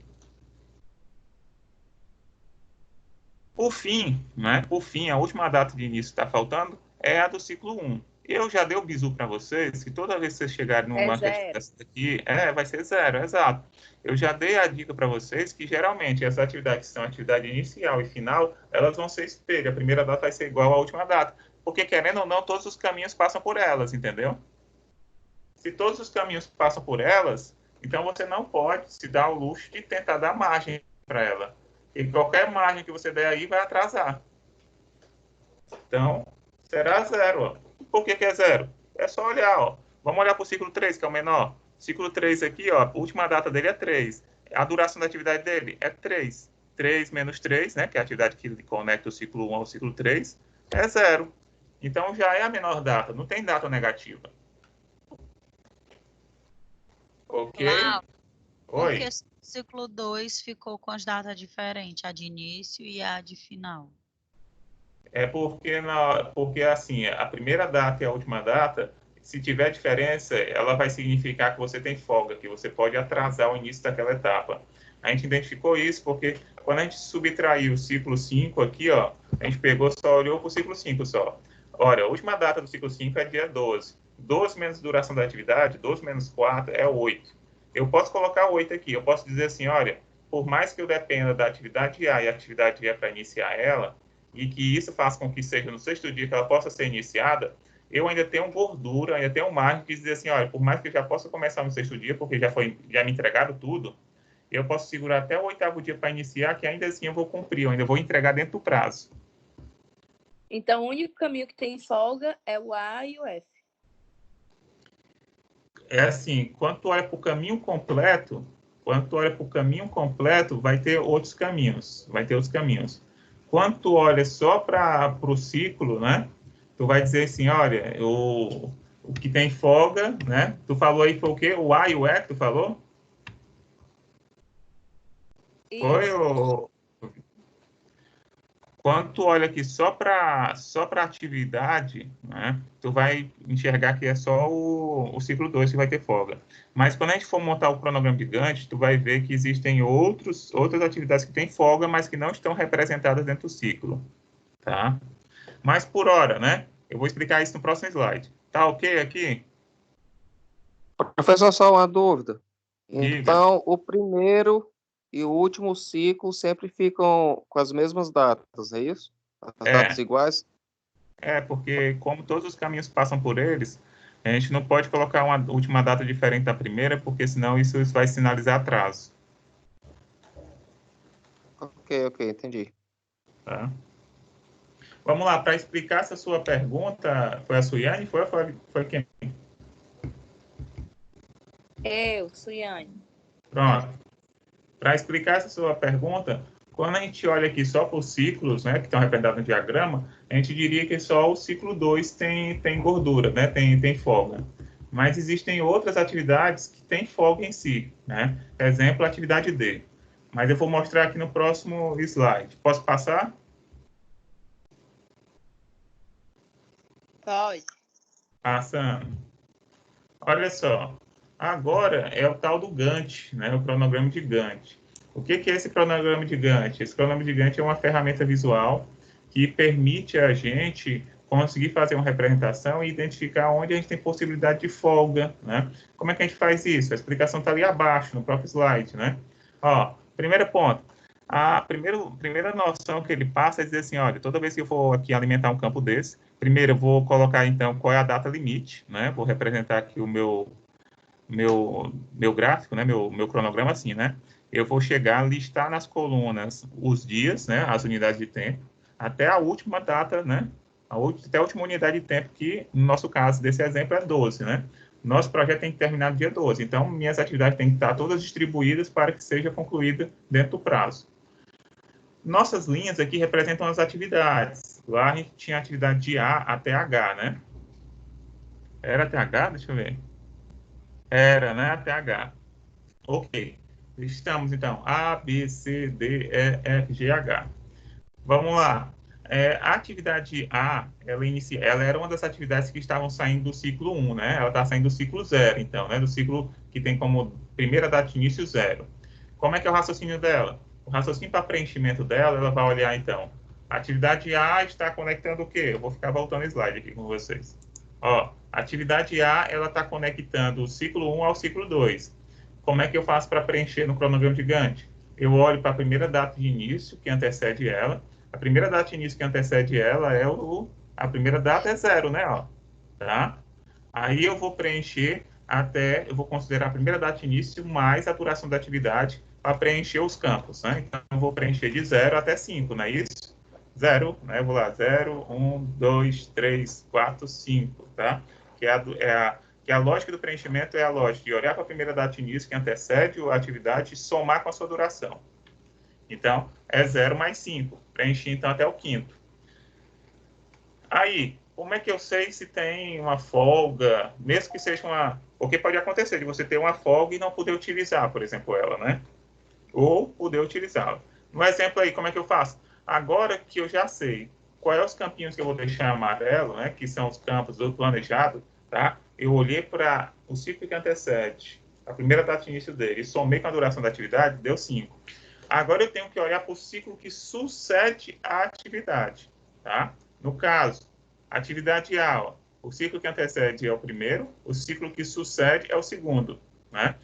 [SPEAKER 1] Por fim, né? Por fim, a última data de início que está faltando é a do ciclo 1. Eu já dei o bizu para vocês, que toda vez que vocês chegarem numa questão dessa aqui, vai ser 0, exato. Eu já dei a dica para vocês que, geralmente, essas atividades que são atividade inicial e final, elas vão ser espelho. A primeira data vai ser igual à última data. Porque, querendo ou não, todos os caminhos passam por elas, entendeu? Se todos os caminhos passam por elas, então você não pode se dar o luxo de tentar dar margem para ela. E qualquer margem que você der aí vai atrasar. Então, será 0. Ó. Por que é 0? É só olhar. Ó. Vamos olhar para o ciclo 3, que é o menor. Ciclo 3 aqui, ó, a última data dele é 3. A duração da atividade dele é 3. 3 menos 3, né, que é a atividade que conecta o ciclo 1 ao ciclo 3, é 0. Então, já é a menor data. Não tem data negativa. Ok?
[SPEAKER 7] Lau,
[SPEAKER 1] Oi.
[SPEAKER 7] porque o ciclo 2 ficou com as datas diferentes, a de início e a de final?
[SPEAKER 1] É porque, assim, a primeira data e a última data, se tiver diferença, ela vai significar que você tem folga, que você pode atrasar o início daquela etapa. A gente identificou isso porque quando a gente subtraiu o ciclo 5 aqui, ó, a gente pegou, só olhou para o ciclo 5 só. Olha, a última data do ciclo 5 é dia 12. 12 menos duração da atividade, 12 menos 4 é 8. Eu posso colocar 8 aqui, eu posso dizer assim, olha, por mais que eu dependa da atividade A e a atividade E para iniciar ela, e que isso faça com que seja no 6º dia que ela possa ser iniciada, eu ainda tenho gordura, ainda tenho margem de dizer assim, olha, por mais que eu já possa começar no 6º dia, porque já me entregaram tudo, eu posso segurar até o 8º dia para iniciar, que ainda assim eu vou cumprir, eu ainda vou entregar dentro do prazo.
[SPEAKER 2] Então, o único caminho que tem folga é o A e o F.
[SPEAKER 1] É assim, quando tu olha para o caminho completo, vai ter outros caminhos, Quando tu olha só para o ciclo, né? Tu vai dizer assim, olha, o que tem folga, né? Tu falou aí foi o quê? O A e o E que tu falou?
[SPEAKER 2] Isso.
[SPEAKER 1] Foi o... Quando tu olha aqui só para atividade, né, tu vai enxergar que é só o ciclo 2 que vai ter folga. Mas quando a gente for montar o cronograma gigante, tu vai ver que existem outras atividades que têm folga, mas que não estão representadas dentro do ciclo. Tá? Mas por hora, né? Eu vou explicar isso no próximo slide. Tá ok aqui?
[SPEAKER 5] Professor, só uma dúvida.
[SPEAKER 1] Diga.
[SPEAKER 5] Então, o primeiro e o último ciclo sempre ficam com as mesmas datas, é isso? As datas iguais?
[SPEAKER 1] Porque como todos os caminhos passam por eles, a gente não pode colocar uma última data diferente da primeira, porque senão isso vai sinalizar atraso.
[SPEAKER 5] Ok, entendi.
[SPEAKER 1] Tá? Vamos lá, para explicar essa sua pergunta, foi a Suiane? Foi quem?
[SPEAKER 2] Eu, Suiane.
[SPEAKER 1] Pronto. Para explicar essa sua pergunta, quando a gente olha aqui só por ciclos, né, que estão representados no diagrama, a gente diria que só o ciclo 2 tem gordura, né, tem folga. Mas existem outras atividades que têm folga em si, né? Exemplo, a atividade D. Mas eu vou mostrar aqui no próximo slide. Posso passar?
[SPEAKER 3] Pode.
[SPEAKER 1] Passando. Olha só. Agora é o tal do Gantt, né? O cronograma de Gantt. O que é esse cronograma de Gantt? Esse cronograma de Gantt é uma ferramenta visual que permite a gente conseguir fazer uma representação e identificar onde a gente tem possibilidade de folga, né? Como é que a gente faz isso? A explicação está ali abaixo, no próprio slide, né? Ó, primeiro ponto. A primeira noção que ele passa é dizer assim, olha, toda vez que eu for aqui alimentar um campo desse, primeiro eu vou colocar, então, qual é a data limite, né? Vou representar aqui o meu gráfico, né? Meu cronograma assim, né? Eu vou chegar, listar nas colunas os dias, né? As unidades de tempo, até a última data, né? Até a última unidade de tempo, que no nosso caso desse exemplo é 12, né? Nosso projeto tem que terminar no dia 12, então minhas atividades têm que estar todas distribuídas para que seja concluída dentro do prazo. Nossas linhas aqui representam as atividades. Lá a gente tinha atividade de A até H, né? Era até H? Deixa eu ver. Era, né? Até H. Ok. Estamos, então, A, B, C, D, E, F, G, H. Vamos lá. A atividade A, ela era uma das atividades que estavam saindo do ciclo 1, né? Ela está saindo do ciclo 0, então, né? Do ciclo que tem como primeira data de início 0. Como é que é o raciocínio dela? O raciocínio para preenchimento dela, ela vai olhar, então, a atividade A está conectando o quê? Eu vou ficar voltando o slide aqui com vocês. Ó, a atividade A, ela está conectando o ciclo 1 ao ciclo 2. Como é que eu faço para preencher no cronograma de Gantt? Eu olho para a primeira data de início, que antecede ela. A primeira data de início que antecede ela é a primeira data é 0, né? Ó, tá? Aí eu vou preencher eu vou considerar a primeira data de início mais a duração da atividade para preencher os campos, né? Então, eu vou preencher de 0 até 5, não é isso? 0, né? Eu vou lá, 0, 1, 2, 3, 4, 5, tá? Que a lógica do preenchimento é a lógica de olhar para a primeira data de início que antecede a atividade e somar com a sua duração. Então, é 0 mais 5. Preenchi, então, até o quinto. Aí, como é que eu sei se tem uma folga, mesmo que seja uma... Porque pode acontecer de você ter uma folga e não poder utilizar, por exemplo, ela, né? Ou poder utilizá-la. No exemplo aí, como é que eu faço? Agora que eu já sei quais são os campinhos que eu vou deixar amarelo, né? Que são os campos do planejado, tá? Eu olhei para o ciclo que antecede, a primeira data de início dele, e somei com a duração da atividade, deu 5. Agora eu tenho que olhar para o ciclo que sucede à atividade, tá? No caso, atividade A, ó, o ciclo que antecede é o primeiro, o ciclo que sucede é o segundo, né?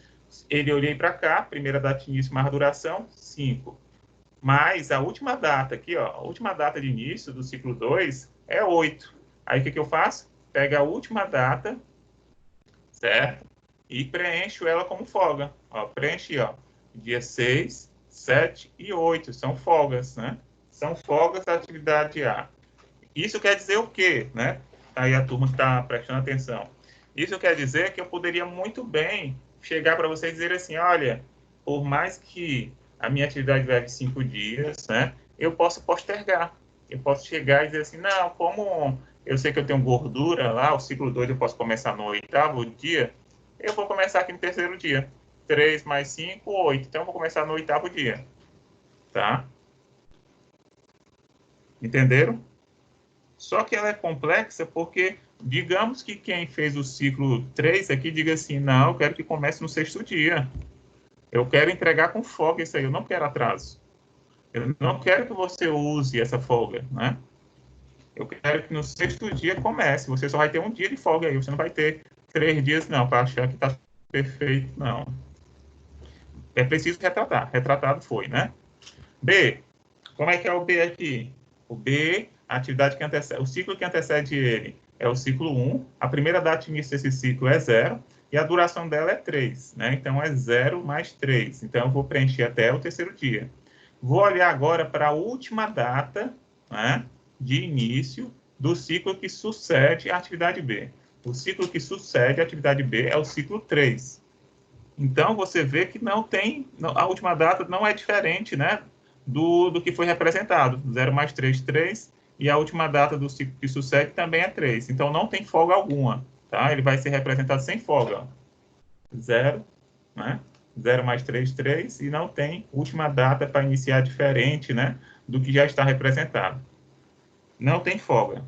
[SPEAKER 1] Ele olhei para cá, primeira data de início mais duração, 5. Mas a última data aqui, ó, a última data de início do ciclo 2 é 8. Aí o que eu faço? Pega a última data, certo? E preencho ela como folga. Ó, preenchi, ó, dia 6, 7 e 8. São folgas, né? São folgas da atividade A. Isso quer dizer o quê, né? Aí a turma está prestando atenção. Isso quer dizer que eu poderia muito bem chegar para vocês e dizer assim, olha, por mais que a minha atividade leve 5 dias, né? Eu posso postergar. Eu posso chegar e dizer assim, não, como eu sei que eu tenho gordura lá, o ciclo 2 eu posso começar no 8º dia, eu vou começar aqui no 3º dia. 3 mais 5, 8. Então, eu vou começar no 8º dia. Tá? Entenderam? Só que ela é complexa porque, digamos que quem fez o ciclo 3 aqui diga assim, não, eu quero que comece no 6º dia. Eu quero entregar com folga isso aí, eu não quero atraso. Eu não quero que você use essa folga, né? Eu quero que no 6º dia comece. Você só vai ter um dia de folga aí, você não vai ter 3 dias, não, para achar que está perfeito, não. É preciso retratar. Retratado foi, né? B. Como é que é o B aqui? O B, a atividade que antecede, o ciclo que antecede ele é o ciclo 1. A primeira data de início desse ciclo é 0. E a duração dela é 3, né? Então, é 0 mais 3. Então, eu vou preencher até o 3º dia. Vou olhar agora para a última data, né, de início do ciclo que sucede a atividade B. O ciclo que sucede a atividade B é o ciclo 3. Então, você vê que não tem, a última data não é diferente, né, do que foi representado. 0 mais 3, 3, e a última data do ciclo que sucede também é 3. Então, não tem folga alguma, tá? Ele vai ser representado sem folga. 0, né? 0 mais 3, 3, e não tem última data para iniciar diferente, né, do que já está representado. Não tem folga.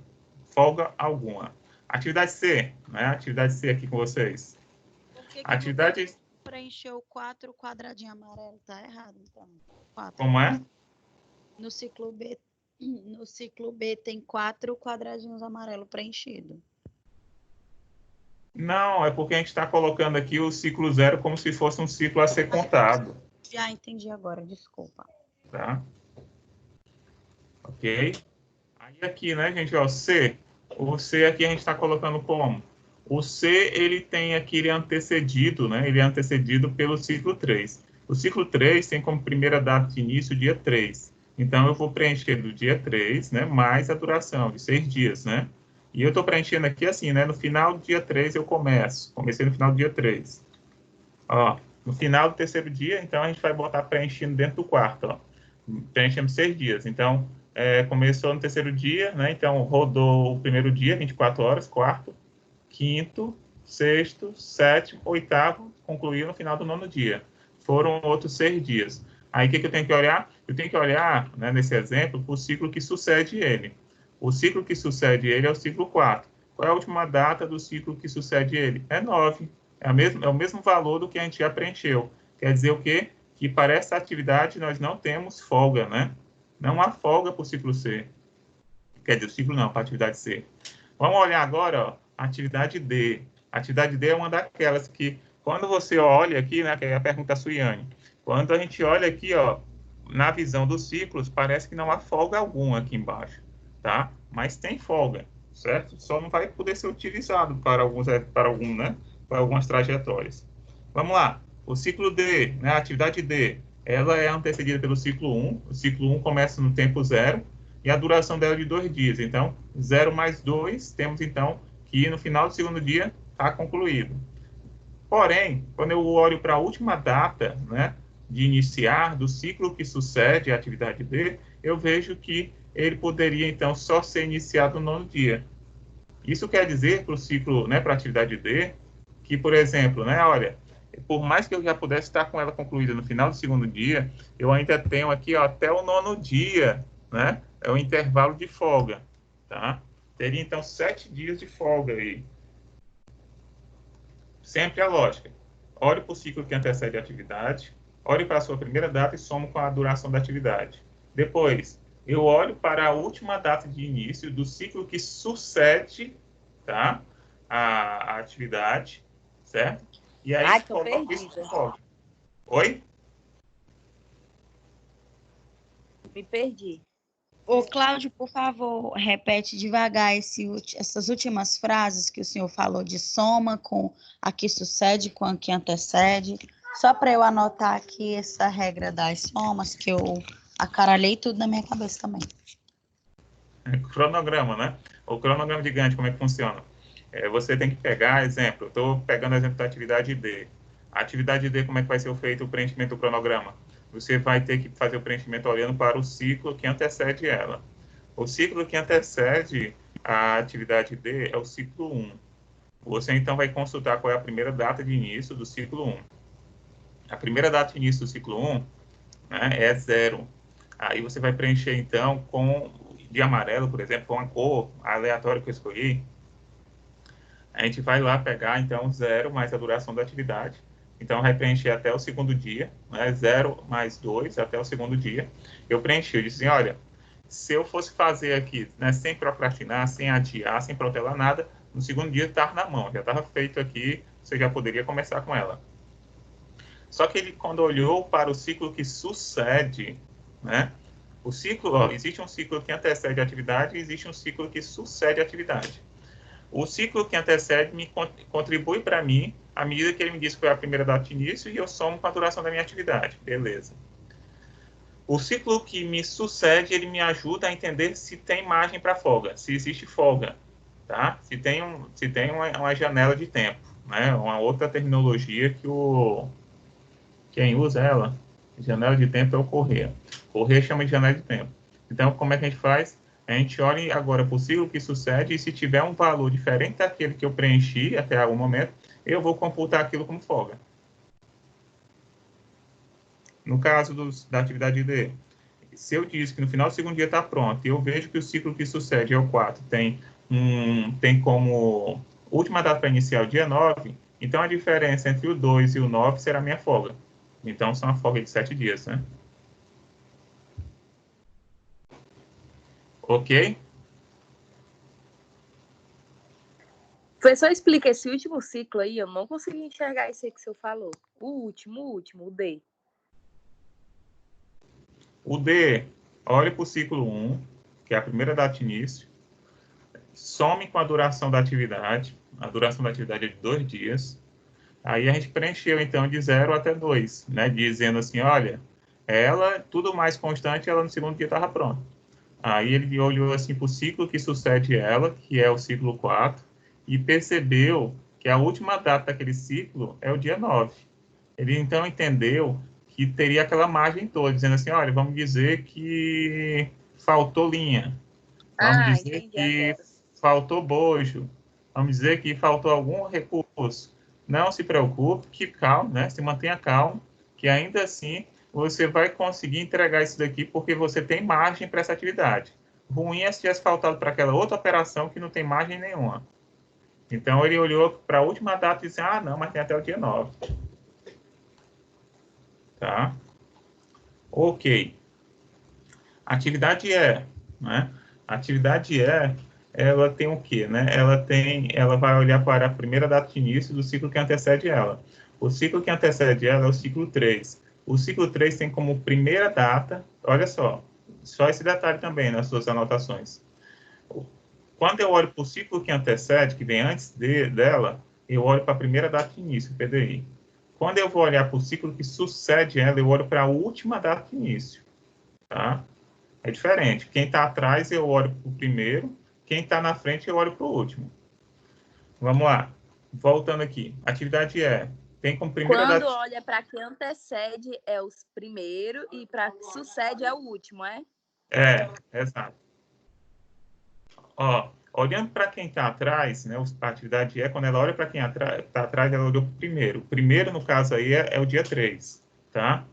[SPEAKER 1] Folga alguma. Atividade C, né? Atividade C aqui com vocês.
[SPEAKER 7] Por que
[SPEAKER 1] Atividade...
[SPEAKER 7] você preencheu 4 quadradinhos amarelos? Tá errado, então. 4.
[SPEAKER 1] Como é?
[SPEAKER 7] No ciclo B tem 4 quadradinhos amarelos preenchidos.
[SPEAKER 1] Não, é porque a gente está colocando aqui o ciclo 0 como se fosse um ciclo a ser contado.
[SPEAKER 7] Já entendi agora, desculpa.
[SPEAKER 1] Tá? Ok? Aí aqui, né, gente, ó, C. O C aqui a gente está colocando como? O C, ele tem aqui, ele é antecedido, né? Ele é antecedido pelo ciclo 3. O ciclo 3 tem como primeira data de início o dia 3. Então, eu vou preencher do dia 3, né, mais a duração de 6 dias, né? E eu estou preenchendo aqui assim, né? No final do dia 3 eu começo. Comecei no final do dia 3. Ó, no final do terceiro dia, então, a gente vai botar preenchendo dentro do quarto, ó. Preenchemos 6 dias. Então, começou no terceiro dia, né? Então, rodou o primeiro dia, 24 horas, quarto, quinto, sexto, sétimo, oitavo, concluiu no final do 9º dia. Foram outros 6 dias. Aí, o que eu tenho que olhar? Eu tenho que olhar, né, nesse exemplo, para o ciclo que sucede ele. O ciclo que sucede ele é o ciclo 4. Qual é a última data do ciclo que sucede ele? É 9. É o mesmo valor do que a gente já preencheu. Quer dizer o quê? Que para essa atividade nós não temos folga, né? Não há folga para o ciclo C. Quer dizer, o ciclo não, para a atividade C. Vamos olhar agora, ó, a atividade D. A atividade D é uma daquelas que, quando você olha aqui, né, que é a pergunta da Suiane, quando a gente olha aqui, ó, na visão dos ciclos, parece que não há folga alguma aqui embaixo, tá? Mas tem folga, certo? Só não vai poder ser utilizado para algumas trajetórias. Vamos lá. O ciclo D, né, a atividade D, ela é antecedida pelo ciclo 1. O ciclo 1 começa no tempo 0 e a duração dela é de 2 dias. Então, 0 mais 2, temos então que no final do segundo dia está concluído. Porém, quando eu olho para a última data, né, de iniciar do ciclo que sucede a atividade D, eu vejo que ele poderia então só ser iniciado no 9º dia. Isso quer dizer para o ciclo, né, para a atividade D, que, por exemplo, né, olha, por mais que eu já pudesse estar com ela concluída no final do segundo dia, eu ainda tenho aqui, ó, até o 9º dia, né? É o intervalo de folga, tá? Teria, então, 7 dias de folga aí. Sempre a lógica. Olhe para o ciclo que antecede a atividade, olhe para a sua primeira data e somo com a duração da atividade. Depois, eu olho para a última data de início do ciclo que sucede, tá, a atividade, certo? E aí,
[SPEAKER 2] Ai, tô perdida.
[SPEAKER 1] Oi?
[SPEAKER 2] Me perdi.
[SPEAKER 7] Ô, Cláudio, por favor, repete devagar essas últimas frases que o senhor falou de soma com a que sucede com a que antecede, só para eu anotar aqui essa regra das somas, que eu acaralhei tudo na minha cabeça também.
[SPEAKER 1] Cronograma, né? O cronograma de Gantt, como é que funciona? Você tem que pegar, exemplo, eu estou pegando o exemplo da atividade D. A atividade D, como é que vai ser feito o preenchimento do cronograma? Você vai ter que fazer o preenchimento olhando para o ciclo que antecede ela. O ciclo que antecede a atividade D é o ciclo 1. Você, então, vai consultar qual é a primeira data de início do ciclo 1. A primeira data de início do ciclo 1, né, é 0. Aí você vai preencher, então, de amarelo, por exemplo, com a cor aleatória que eu escolhi. A gente vai lá pegar, então, 0 mais a duração da atividade. Então, vai preencher até o segundo dia, né? 0 mais 2 até o segundo dia. Eu preenchi, eu disse assim, olha, se eu fosse fazer aqui, né, sem procrastinar, sem adiar, sem protelar nada, no segundo dia estava na mão, já estava feito aqui, você já poderia começar com ela. Só que ele, quando olhou para o ciclo que sucede, né? O ciclo, ó, existe um ciclo que antecede a atividade e existe um ciclo que sucede a atividade. O ciclo que antecede contribui para mim à medida que ele me diz que foi a primeira data de início e eu somo com a duração da minha atividade. Beleza. O ciclo que me sucede, ele me ajuda a entender se tem margem para folga, se existe folga, tá? Se tem uma janela de tempo, né? Uma outra terminologia que quem usa ela, janela de tempo é o Corrêa. Corrêa chama de janela de tempo. Então, como é que a gente faz? A gente olha agora para o ciclo que sucede e se tiver um valor diferente daquele que eu preenchi até algum momento, eu vou computar aquilo como folga. No caso da atividade D, se eu disse que no final do segundo dia está pronto e eu vejo que o ciclo que sucede é o 4, tem como última data inicial dia 9, então a diferença entre o 2 e o 9 será a minha folga. Então, são uma folga de 7 dias, né? Ok?
[SPEAKER 2] Professor, explica esse último ciclo aí, eu não consegui enxergar isso aí que o senhor falou. O último, o D.
[SPEAKER 1] O D, olhe para o ciclo 1, que é a primeira data de início, some com a duração da atividade. A duração da atividade é de 2 dias. Aí a gente preencheu, então, de 0 até 2, né? Dizendo assim, olha, ela, tudo mais constante, ela no segundo dia estava pronta. Aí ele olhou assim para o ciclo que sucede ela, que é o ciclo 4, e percebeu que a última data daquele ciclo é o dia 9. Ele, então, entendeu que teria aquela margem toda, dizendo assim, olha, vamos dizer que faltou linha. Vamos dizer que faltou bojo. Vamos dizer que faltou algum recurso. Não se preocupe, keep calm, né? Se mantenha calmo, que ainda assim você vai conseguir entregar isso daqui porque você tem margem para essa atividade. Ruim é se tivesse faltado para aquela outra operação que não tem margem nenhuma. Então, ele olhou para a última data e disse, ah, não, mas tem até o dia 9. Tá? Ok. Atividade E, né? Atividade E, ela tem o quê, né? Ela vai olhar para a primeira data de início do ciclo que antecede ela. O ciclo que antecede ela é o ciclo 3. O ciclo 3 tem como primeira data, olha só esse detalhe também nas suas anotações. Quando eu olho para o ciclo que antecede, que vem antes dela, eu olho para a primeira data de início, PDI. Quando eu vou olhar para o ciclo que sucede ela, eu olho para a última data de início, tá? É diferente. Quem está atrás, eu olho para o primeiro. Quem está na frente, eu olho para o último. Vamos lá. Voltando aqui. Atividade E. Tem como primeira
[SPEAKER 2] Quando
[SPEAKER 1] data...
[SPEAKER 2] olha para quem antecede é o primeiro e para que sucede é o último, é?
[SPEAKER 1] É, exato. Ó, olhando para quem está atrás, né, a atividade E, quando ela olha para quem está atrás, ela olhou para o primeiro. O primeiro, no caso aí, é o dia 3, tá?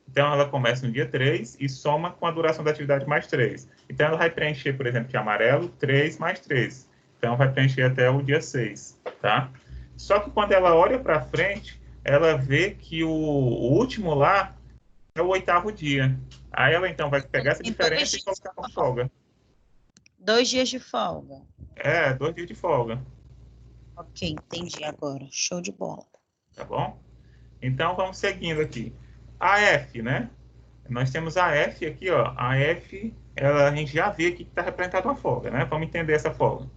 [SPEAKER 1] Então, ela começa no dia 3 e soma com a duração da atividade mais 3. Então, ela vai preencher, por exemplo, de amarelo, 3 mais 3. Então, vai preencher até o dia 6, tá? Só que quando ela olha para frente, ela vê que o último lá é o 8º dia. Aí ela, então, vai pegar essa diferença e colocar como folga.
[SPEAKER 7] 2 dias de folga.
[SPEAKER 1] 2 dias de folga.
[SPEAKER 7] Ok, entendi agora. Show de bola.
[SPEAKER 1] Tá bom? Então, vamos seguindo aqui. A F, né? Nós temos a F aqui, ó. A F, a gente já vê aqui que está representada uma folga, né? Vamos entender essa folga.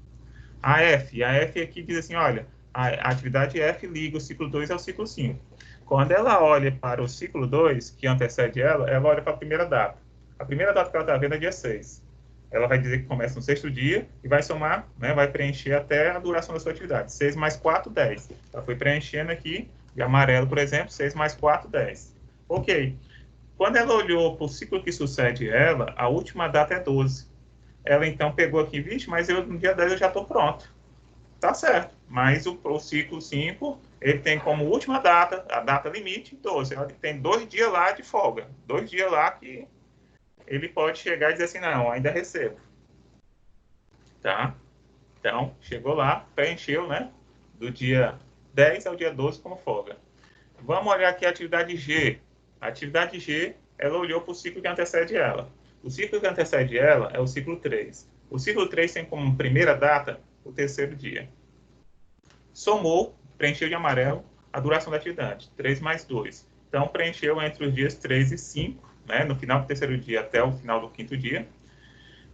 [SPEAKER 1] A F aqui diz assim, olha, a atividade F liga o ciclo 2 ao ciclo 5. Quando ela olha para o ciclo 2, que antecede ela olha para a primeira data. A primeira data que ela está vendo é dia 6. Ela vai dizer que começa no 6º dia e vai somar, né, vai preencher até a duração da sua atividade. 6 mais 4, 10. Ela foi preenchendo aqui, de amarelo, por exemplo, 6 mais 4, 10. Ok. Quando ela olhou para o ciclo que sucede ela, a última data é 12. Ela, então, pegou aqui, vixe, mas no dia 10 eu já estou pronto. Tá certo. Mas o ciclo 5, ele tem como última data, a data limite, 12. Ela tem 2 dias lá de folga. 2 dias lá que ele pode chegar e dizer assim, não, ainda recebo. Tá? Então, chegou lá, preencheu, né? Do dia 10 ao dia 12 como folga. Vamos olhar aqui a atividade G. A atividade G, ela olhou para o ciclo que antecede ela. O ciclo que antecede ela é o ciclo 3. O ciclo 3 tem como primeira data o 3º dia. Somou, preencheu de amarelo a duração da atividade, 3 mais 2. Então, preencheu entre os dias 3 e 5, né, no final do 3º dia até o final do 5º dia.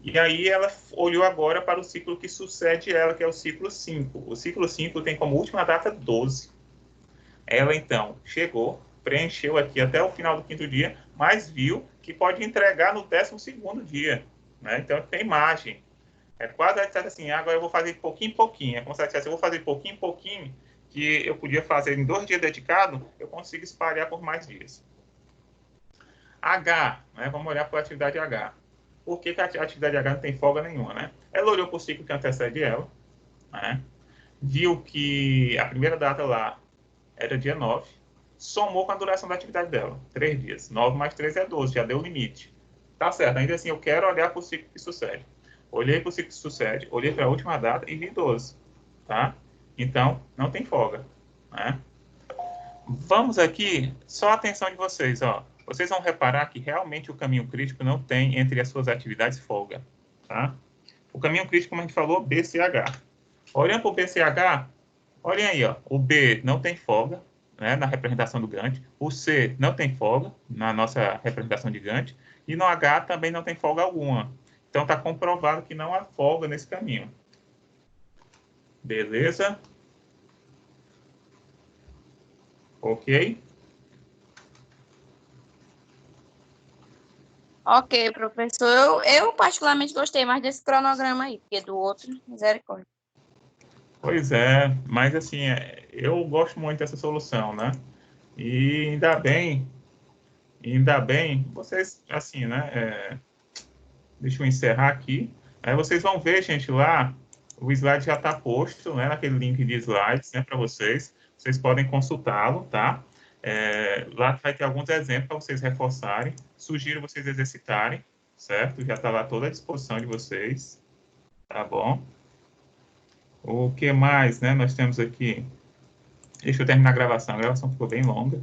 [SPEAKER 1] E aí ela olhou agora para o ciclo que sucede ela, que é o ciclo 5. O ciclo 5 tem como última data 12. Ela, então, chegou, preencheu aqui até o final do 5º dia, mas viu que pode entregar no 12º dia, né? Então, tem margem. É quase assim, agora eu vou fazer de pouquinho em pouquinho. É como se eu dissesse, eu vou fazer de pouquinho em pouquinho, que eu podia fazer em 2 dias dedicados, eu consigo espalhar por mais dias. H, né? Vamos olhar para a atividade H. Por que a atividade H não tem folga nenhuma, né? Ela olhou para o ciclo que antecede ela, né? Viu que a primeira data lá era dia 9, somou com a duração da atividade dela, 3 dias. 9 mais 3 é 12, já deu o limite. Tá certo, ainda assim eu quero olhar para o ciclo que sucede. Olhei para o ciclo que sucede, olhei para a última data e vi 12, tá? Então, não tem folga, né? Vamos aqui, só a atenção de vocês, ó. Vocês vão reparar que realmente o caminho crítico não tem entre as suas atividades folga, tá? O caminho crítico, como a gente falou, BCH. Olhando para o BCH, olhem aí, ó. O B não tem folga, né, na representação do Gantt. O C não tem folga na nossa representação de Gantt. E no H também não tem folga alguma. Então, está comprovado que não há folga nesse caminho. Beleza? Ok?
[SPEAKER 4] Ok, professor. Eu particularmente gostei mais desse cronograma aí, porque do outro, misericórdia.
[SPEAKER 1] Pois é, mas assim, eu gosto muito dessa solução, né? E ainda bem, vocês, assim, né? Deixa eu encerrar aqui. Aí vocês vão ver, gente, lá, o slide já está posto, né? Naquele link de slides, né? Para vocês. Vocês podem consultá-lo, tá? Lá vai ter alguns exemplos para vocês reforçarem. Sugiro vocês exercitarem, certo? Já está lá toda à disposição de vocês, tá bom? O que mais, né? Nós temos aqui. Deixa eu terminar a gravação ficou bem longa.